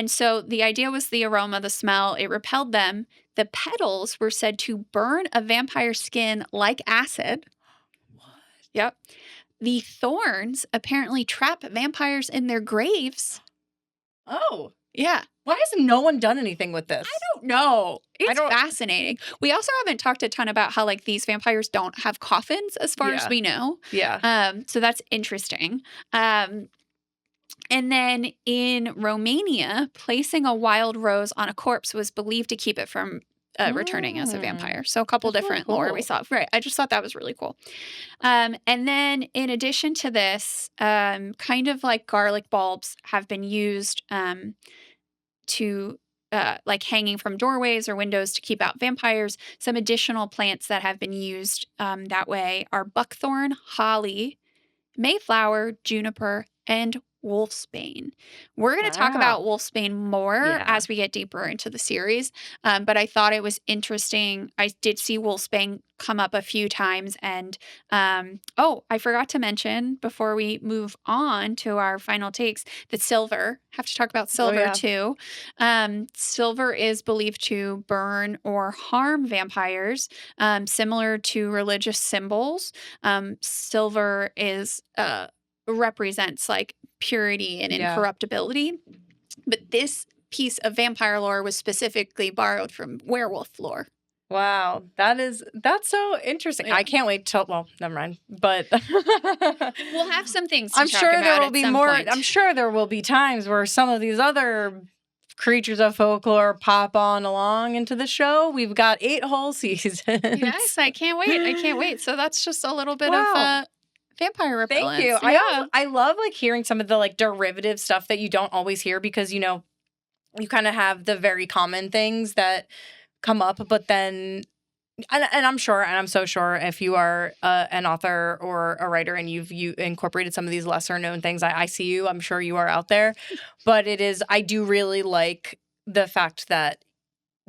so the idea was the aroma, the smell, it repelled them. The petals were said to burn a vampire's skin like acid. What? Yep. The thorns apparently trap vampires in their graves. Oh. Yeah. Why has no one done anything with this? I don't know. It's fascinating. We also haven't talked a ton about how these vampires don't have coffins as far as we know. Yeah. So that's interesting. And then in Romania, placing a wild rose on a corpse was believed to keep it from returning as a vampire. So a couple different lore we saw. Right. I just thought that was really cool. And then in addition to this, kind of like garlic bulbs have been used to hanging from doorways or windows to keep out vampires. Some additional plants that have been used that way are buckthorn, holly, Mayflower, Juniper, and Wolfsbane. We're going to talk about Wolfsbane more as we get deeper into the series, but I thought it was interesting. I did see Wolfsbane come up a few times, and I forgot to mention before we move on to our final takes that Silver, have to talk about Silver too. Silver is believed to burn or harm vampires, similar to religious symbols. Silver is represents like purity and incorruptibility. But this piece of vampire lore was specifically borrowed from werewolf lore. Wow, that's so interesting. Yeah. I can't wait till, well, never mind. But we'll have some things to I'm talk sure about there will be more. Point. I'm sure there will be times where some of these other creatures of folklore pop on along into the show. We've got 8 whole seasons. Yes, I can't wait. So that's just a little bit of vampire repellents. Thank you. Yeah. I love like hearing some of the like derivative stuff that you don't always hear because, you know, you kind of have the very common things that come up, but then, and I'm sure, and I'm so sure if you are an author or a writer and you incorporated some of these lesser known things, I see you, I'm sure you are out there, but I do really like the fact that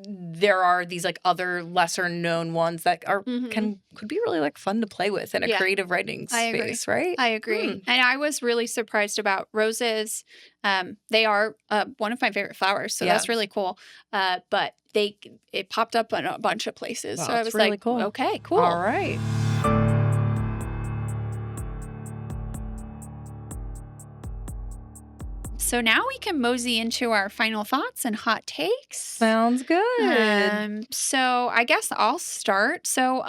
there are these like other lesser known ones that are could be really like fun to play with in a creative writing space, right? I agree. And I was really surprised about roses. They are one of my favorite flowers, so that's really cool. But it popped up in a bunch of places. So I was really like, cool. Okay, cool. All right. So now we can mosey into our final thoughts and hot takes. Sounds good. So I guess I'll start. So,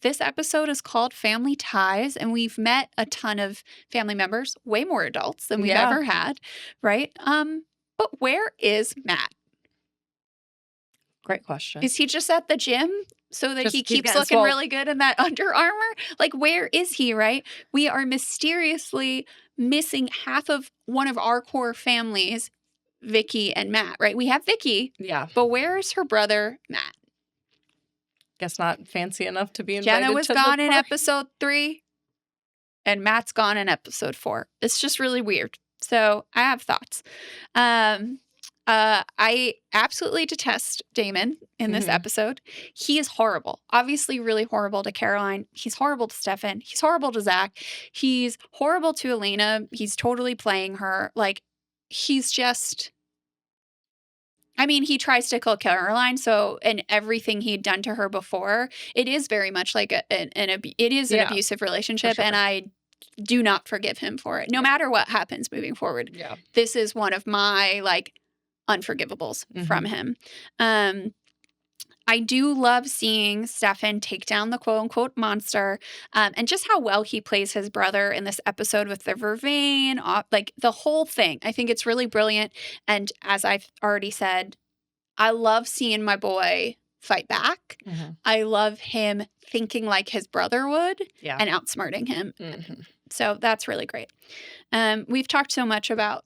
this episode is called Family Ties, and we've met a ton of family members, way more adults than we've ever had, right? But where is Matt? Great question. Is he just at the gym so that he keeps looking really good in that Under Armour? Like, where is he, right? We are mysteriously missing half of one of our core families, Vicky and Matt, right? We have Vicky. Yeah. But where is her brother, Matt? Guess not fancy enough to be invited. Jenna was gone in episode 3, and Matt's gone in episode 4. It's just really weird. So I have thoughts. I absolutely detest Damon in this episode. He is horrible. Obviously really horrible to Caroline. He's horrible to Stefan. He's horrible to Zach. He's horrible to Elena. He's totally playing her. Like, he's just... I mean, he tries to kill Caroline, and everything he'd done to her before, it is very much like an abusive relationship, and I do not forgive him for it, no matter what happens moving forward. Yeah. This is one of my, like, unforgivables from him. I do love seeing Stefan take down the quote-unquote monster, and just how well he plays his brother in this episode with the vervain, like the whole thing. I think it's really brilliant, and as I've already said, I love seeing my boy fight back. I love him thinking like his brother would and outsmarting him. So that's really great. We've talked so much about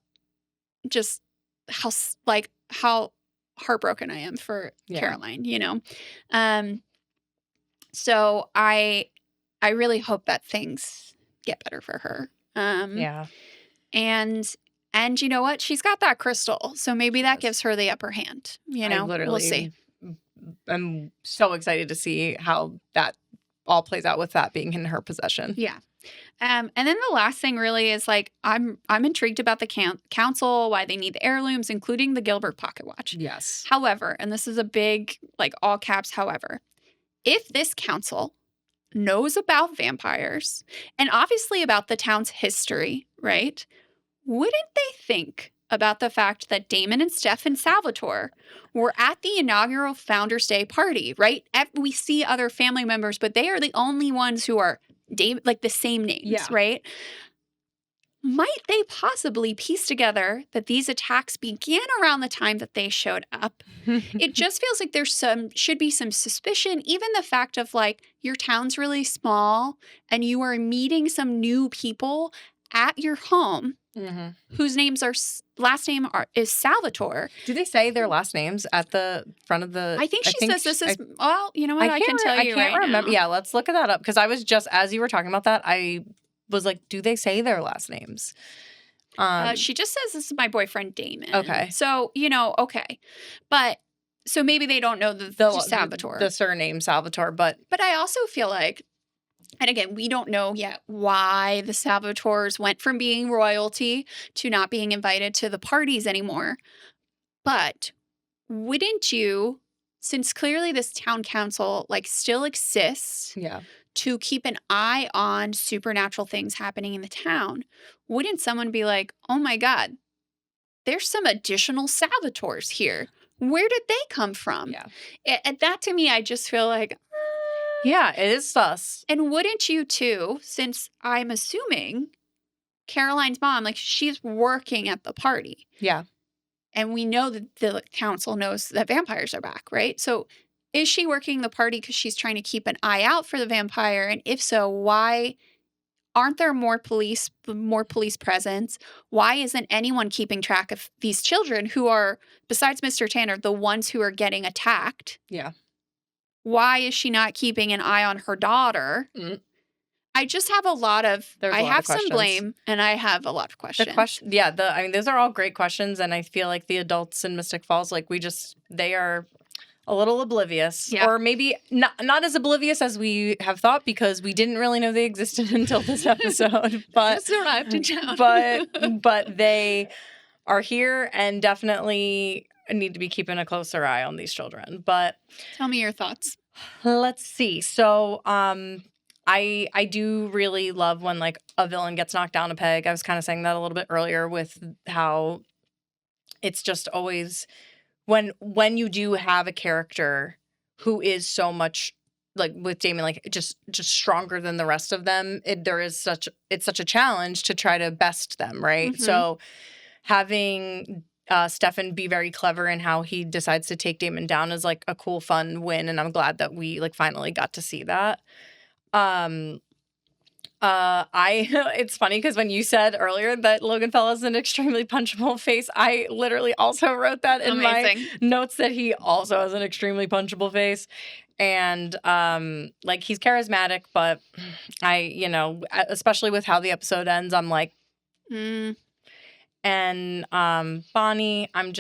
just how heartbroken I am for Caroline, you know? So I really hope that things get better for her. And you know what? She's got that crystal, so maybe that gives her the upper hand, you know? We'll see. I'm so excited to see how that all plays out with that being in her possession. Yeah. And then the last thing really is like, I'm intrigued about the council, why they need the heirlooms, including the Gilbert pocket watch. Yes. However, and this is a big, like all caps, however, if this council knows about vampires and obviously about the town's history, right? Wouldn't they think about the fact that Damon and Stefan Salvatore were at the inaugural Founders Day party, right? We see other family members, but they are the only ones who are like the same names, right? Might they possibly piece together that these attacks began around the time that they showed up? It just feels like should be some suspicion. Even the fact of like, your town's really small and you are meeting some new people at your home whose last name is Salvatore. Do they say their last names at the front of the... I think she says this is... Well, you know what? I can tell you right now. Yeah, let's look that up. Because I was just, as you were talking about that, I was like, do they say their last names? She just says, this is my boyfriend, Damon. Okay. So, okay. But, so maybe they don't know the Salvatore. The surname Salvatore, but I also feel like, and again, we don't know yet why the Salvatores went from being royalty to not being invited to the parties anymore. But wouldn't you, since clearly this town council still exists to keep an eye on supernatural things happening in the town, wouldn't someone be like, oh my God, there's some additional Salvatores here. Where did they come from? Yeah. And that to me, I just feel like, yeah, it is sus. and wouldn't you too, since I'm assuming Caroline's mom, she's working at the party. Yeah. And we know that the council knows that vampires are back, right? So is she working the party because she's trying to keep an eye out for the vampire? And if so, why aren't there more police presence? Why isn't anyone keeping track of these children who are, besides Mr. Tanner, the ones who are getting attacked? Yeah. Why is she not keeping an eye on her daughter? Mm. I just have a lot of, I have some questions. blame and I have a lot of questions. Those are all great questions. And I feel like the adults in Mystic Falls, they are a little oblivious, or maybe not as oblivious as we have thought, because we didn't really know they existed until this episode. But just arrived in town. but they are here and definitely need to be keeping a closer eye on these children. But tell me your thoughts. Let's see. So, I do really love when a villain gets knocked down a peg. I was kind of saying that a little bit earlier with how it's just always when you do have a character who is so much with Damon, just stronger than the rest of them. It's such a challenge to try to best them, right? Mm-hmm. So having Stefan be very clever in how he decides to take Damon down is a cool, fun win, and I'm glad that we finally got to see that. It's funny because when you said earlier that Logan Fell has an extremely punchable face, I literally also wrote that in my notes that he also has an extremely punchable face. And he's charismatic, but especially with how the episode ends, I'm like, And Bonnie, I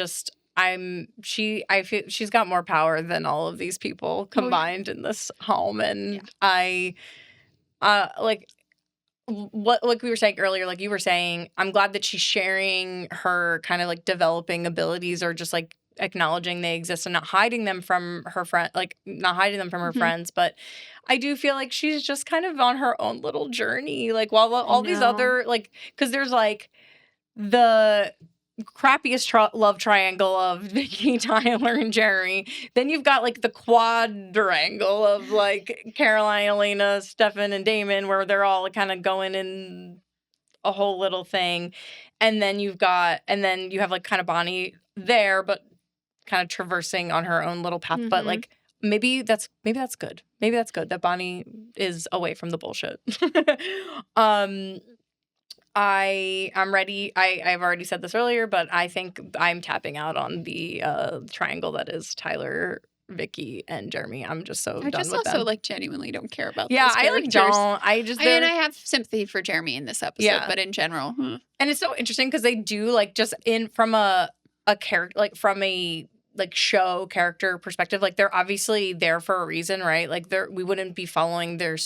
feel she's got more power than all of these people combined in this home. And what we were saying earlier, you were saying, I'm glad that she's sharing her kind of developing abilities, or just acknowledging they exist and not hiding them from her friend, not hiding them from her friends. But I do feel like she's just kind of on her own little journey, while all these other because there's the crappiest love triangle of Vicky, Tyler, and Jerry. Then you've got the quadrangle of Caroline, Elena, Stefan, and Damon, where they're all kind of going in a whole little thing. And then you have kind of Bonnie there, but kind of traversing on her own little path. But maybe that's good. Maybe that's good that Bonnie is away from the bullshit. I'm ready. I've already said this earlier, but I think I'm tapping out on the triangle that is Tyler, Vicky, and Jeremy. I'm just so done with them. I just also genuinely don't care about those characters. I have sympathy for Jeremy in this episode, but in general. And it's so interesting because they do just from a character, from a show character perspective, they're obviously there for a reason, right? We wouldn't be following their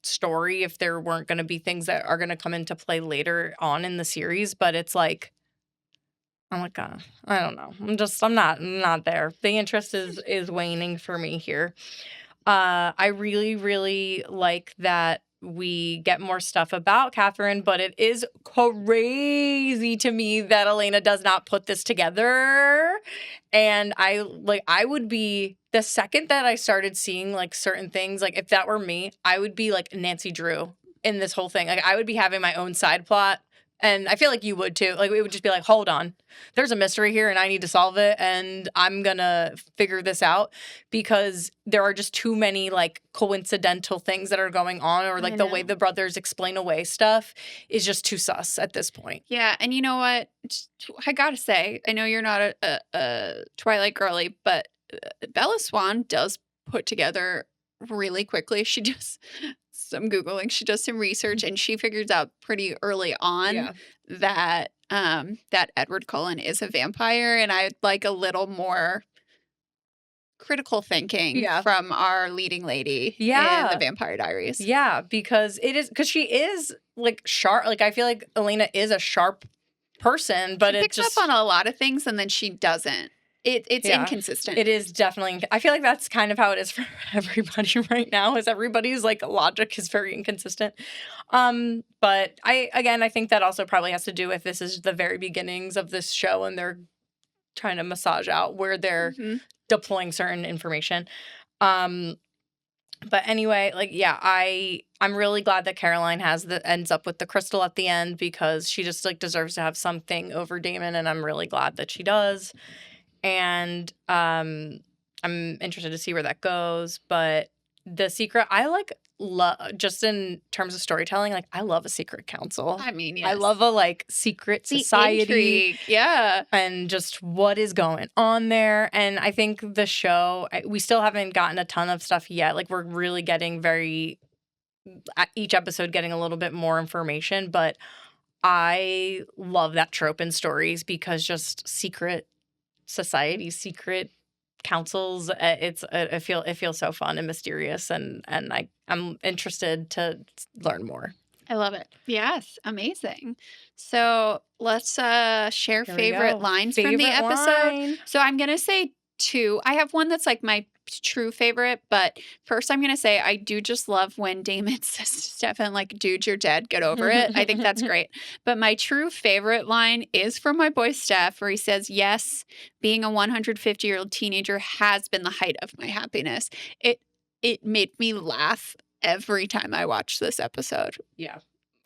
story if there weren't going to be things that are going to come into play later on in the series. But it's I'm I don't know. I'm not there. The interest is waning for me here. I really, really like that we get more stuff about Catherine, but it is crazy to me that Elena does not put this together. And I would be, the second that I started seeing certain things, if that were me, I would be Nancy Drew in this whole thing. I would be having my own side plot. And I feel like you would too. We would just be hold on, there's a mystery here and I need to solve it. And I'm going to figure this out, because there are just too many coincidental things that are going on, or the way the brothers explain away stuff is just too sus at this point. Yeah. And you know what? I got to say, I know you're not a Twilight girly, but Bella Swan does put together really quickly. She just some Googling. She does some research, and she figures out pretty early on that that Edward Cullen is a vampire, and I'd like a little more critical thinking from our leading lady in the Vampire Diaries. Yeah, because she is like sharp. Like I feel like Elena is a sharp person, but she picks up on a lot of things and then she doesn't. It's inconsistent. It is definitely. I feel like that's kind of how it is for everybody right now. Is everybody's like logic is very inconsistent. But I think that also probably has to do with this is the very beginnings of this show, and they're trying to massage out where they're deploying certain information. But anyway, like I'm really glad that Caroline ends up with the crystal at the end, because she just like deserves to have something over Damon, and I'm really glad that she does. And I'm interested to see where that goes. But the secret, I like just in terms of storytelling, like I love a secret council. I mean, yes. I love a like secret society. Intrigue. Yeah. And just what is going on there. And I think the show, we still haven't gotten a ton of stuff yet. Like we're really getting each episode getting a little bit more information. But I love that trope in stories, because just secret societies, secret councils, it feels so fun and mysterious, and I'm interested to learn more. I love it. Yes, amazing. So let's share favorite lines from the episode. So I'm gonna say 2. I have one that's like my true favorite, but first I'm gonna say I do just love when Damon says to Stefan, like, dude, you're dead, get over it. I think that's great. But my true favorite line is from my boy Steph, where he says, yes, being a 150-year-old teenager has been the height of my happiness. It made me laugh every time I watched this episode. Yeah.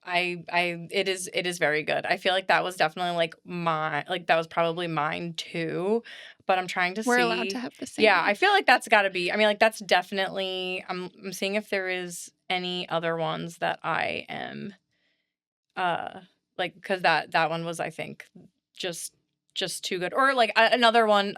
It is very good. I feel like that was definitely that was probably mine too, but I'm trying to see. We're allowed to have the same. Yeah, I feel like that's got to be. I mean, like that's definitely. I'm seeing if there is any other ones that I am, because that one was, I think, just too good. Or like another one.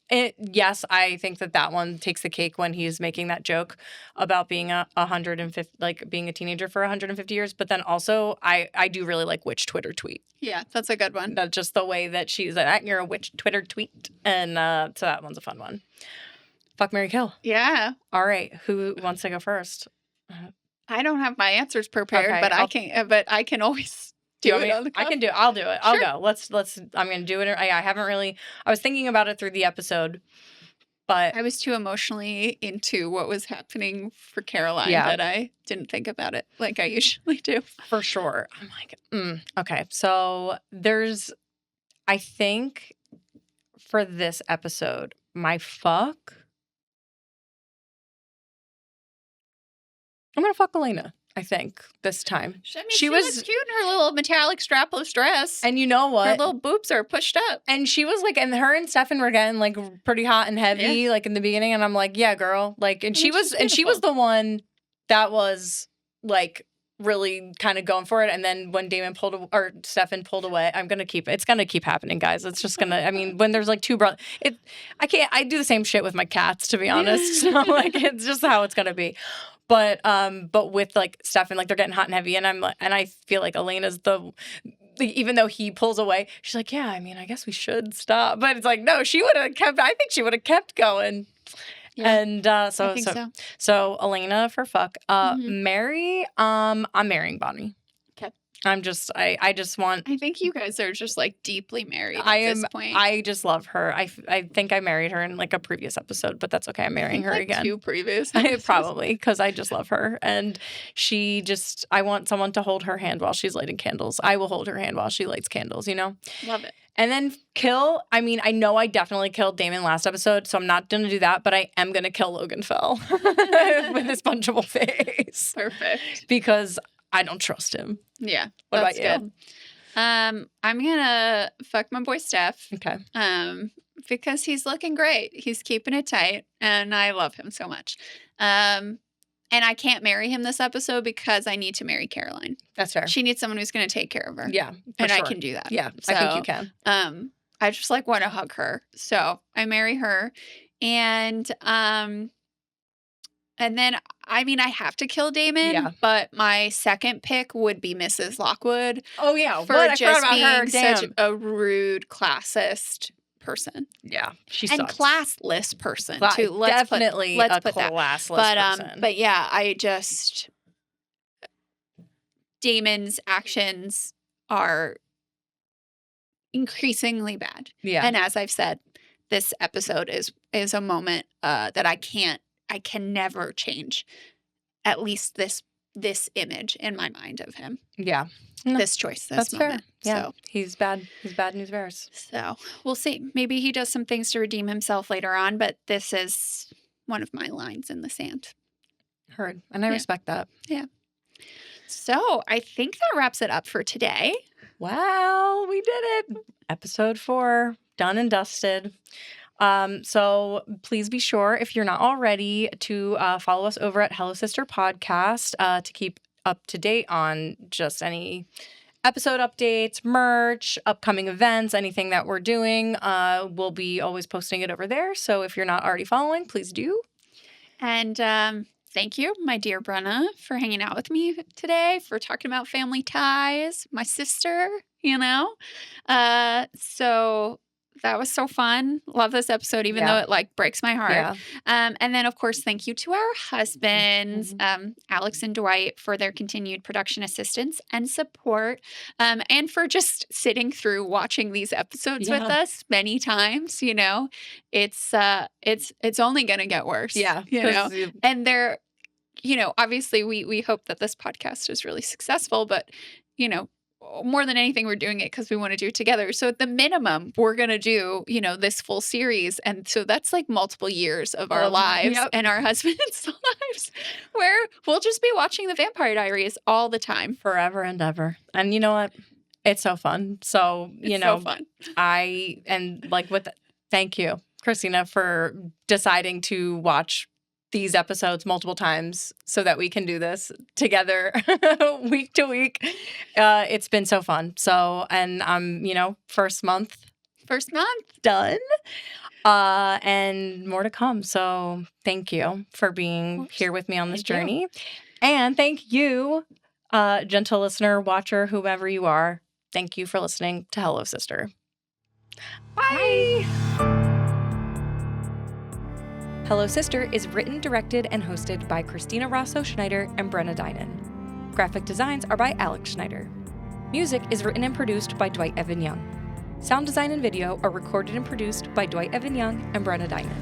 Yes, I think that one takes the cake when he's making that joke about being 150, like being a teenager for 150 years. But then also, I do really like Witch Twitter tweet. Yeah, that's a good one. That's just the way that she's like, you're a witch Twitter tweet, and so that one's a fun one. Fuck, marry, kill. Yeah. All right, who wants to go first? I don't have my answers prepared, but I can always. I can do it. I'll do it. I'll go. Let's. I'm gonna do it. I haven't really. I was thinking about it through the episode, but I was too emotionally into what was happening for Caroline that I didn't think about it like I usually do. For sure. I'm like, okay. So I think for this episode, my fuck. I'm gonna fuck Elena. I think this time. I mean, she was cute in her little metallic strapless dress. And you know what? Her little boobs are pushed up. And she was like, and her and Stefan were getting like pretty hot and heavy, like in the beginning. And I'm like, yeah, girl. Like, and she was the one that was like really kind of going for it. And then when Stefan pulled away, it's gonna keep happening, guys. It's just gonna. I mean, when there's like two brothers, I do the same shit with my cats, to be honest. So like, it's just how it's gonna be. But with like Stefan, like they're getting hot and heavy, and I feel like Elena's even though he pulls away, she's like, yeah, I mean, I guess we should stop. But it's like, no, I think she would have kept going. Yeah, and I think so Elena for fuck. Mary, I'm marrying Bonnie. Okay. I just want. I think you guys are just like deeply married at this point. I just love her. I think I married her in like a previous episode, but that's okay. I'm marrying her again. 2 previous. Probably, because I just love her, and I want someone to hold her hand while she's lighting candles. I will hold her hand while she lights candles. You know. Love it. And then kill. I mean, I know I definitely killed Damon last episode, so I'm not gonna do that. But I am gonna kill Logan Fell with his punchable face. Perfect. Because I don't trust him. Yeah. What about you? Good. I'm gonna fuck my boy Steph. Okay. Because he's looking great. He's keeping it tight, and I love him so much. And I can't marry him this episode because I need to marry Caroline. That's fair. She needs someone who's going to take care of her. Yeah, and sure. I can do that. Yeah, so, I think you can. I just like want to hug her, so I marry her, and then I mean, I have to kill Damon, but my second pick would be Mrs. Lockwood. Oh, yeah. For what? just I forgot about being her. such a rude, classist person. Yeah, she and sucks. Classless person too. Definitely let's a put classless that. person. But yeah, Damon's actions are increasingly bad. Yeah, and as I've said, this episode is a moment that I can never change. At least this image in my mind of him. Yeah. This choice, this moment. Fair. Yeah. So He's bad news bears. So we'll see. Maybe he does some things to redeem himself later on, but this is one of my lines in the sand. Heard. And I respect that. Yeah. So I think that wraps it up for today. Well, we did it. Episode 4, done and dusted. So please be sure, if you're not already, to follow us over at Hello Sister Podcast to keep up to date on just any episode updates, merch, upcoming events, anything that we're doing. We'll be always posting it over there. So if you're not already following, please do. And thank you, my dear Brenna, for hanging out with me today, for talking about family ties, my sister, So that was so fun. Love this episode, even though it breaks my heart. Yeah. And then, of course, thank you to our husbands, Alex and Dwight, for their continued production assistance and support, and for just sitting through watching these episodes with us many times. It's only going to get worse. Yeah. And they're, obviously we hope that this podcast is really successful, but, more than anything, we're doing it because we want to do it together. So at the minimum, we're going to do, this full series. And so that's like multiple years of our lives and our husbands' lives where we'll just be watching the Vampire Diaries all the time. Forever and ever. And you know what? It's so fun. So, so fun. Thank you, Christina, for deciding to watch these episodes multiple times so that we can do this together week to week. It's been so fun. So, and first month done, and more to come. So thank you for being here with me on this journey. And thank you, gentle listener, watcher, whoever you are. Thank you for listening to Hello Sister. Bye. Hello Sister is written, directed, and hosted by Christina Rosso-Schneider and Brenna Dinon. Graphic designs are by Alex Schneider. Music is written and produced by Dwight Evan Young. Sound design and video are recorded and produced by Dwight Evan Young and Brenna Dinon.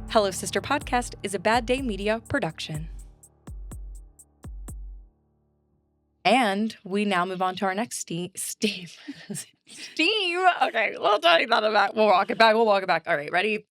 Hello Sister Podcast is a Bad Day Media production. And we now move on to our next Steam. Okay, we'll take that back. We'll walk it back. All right, ready?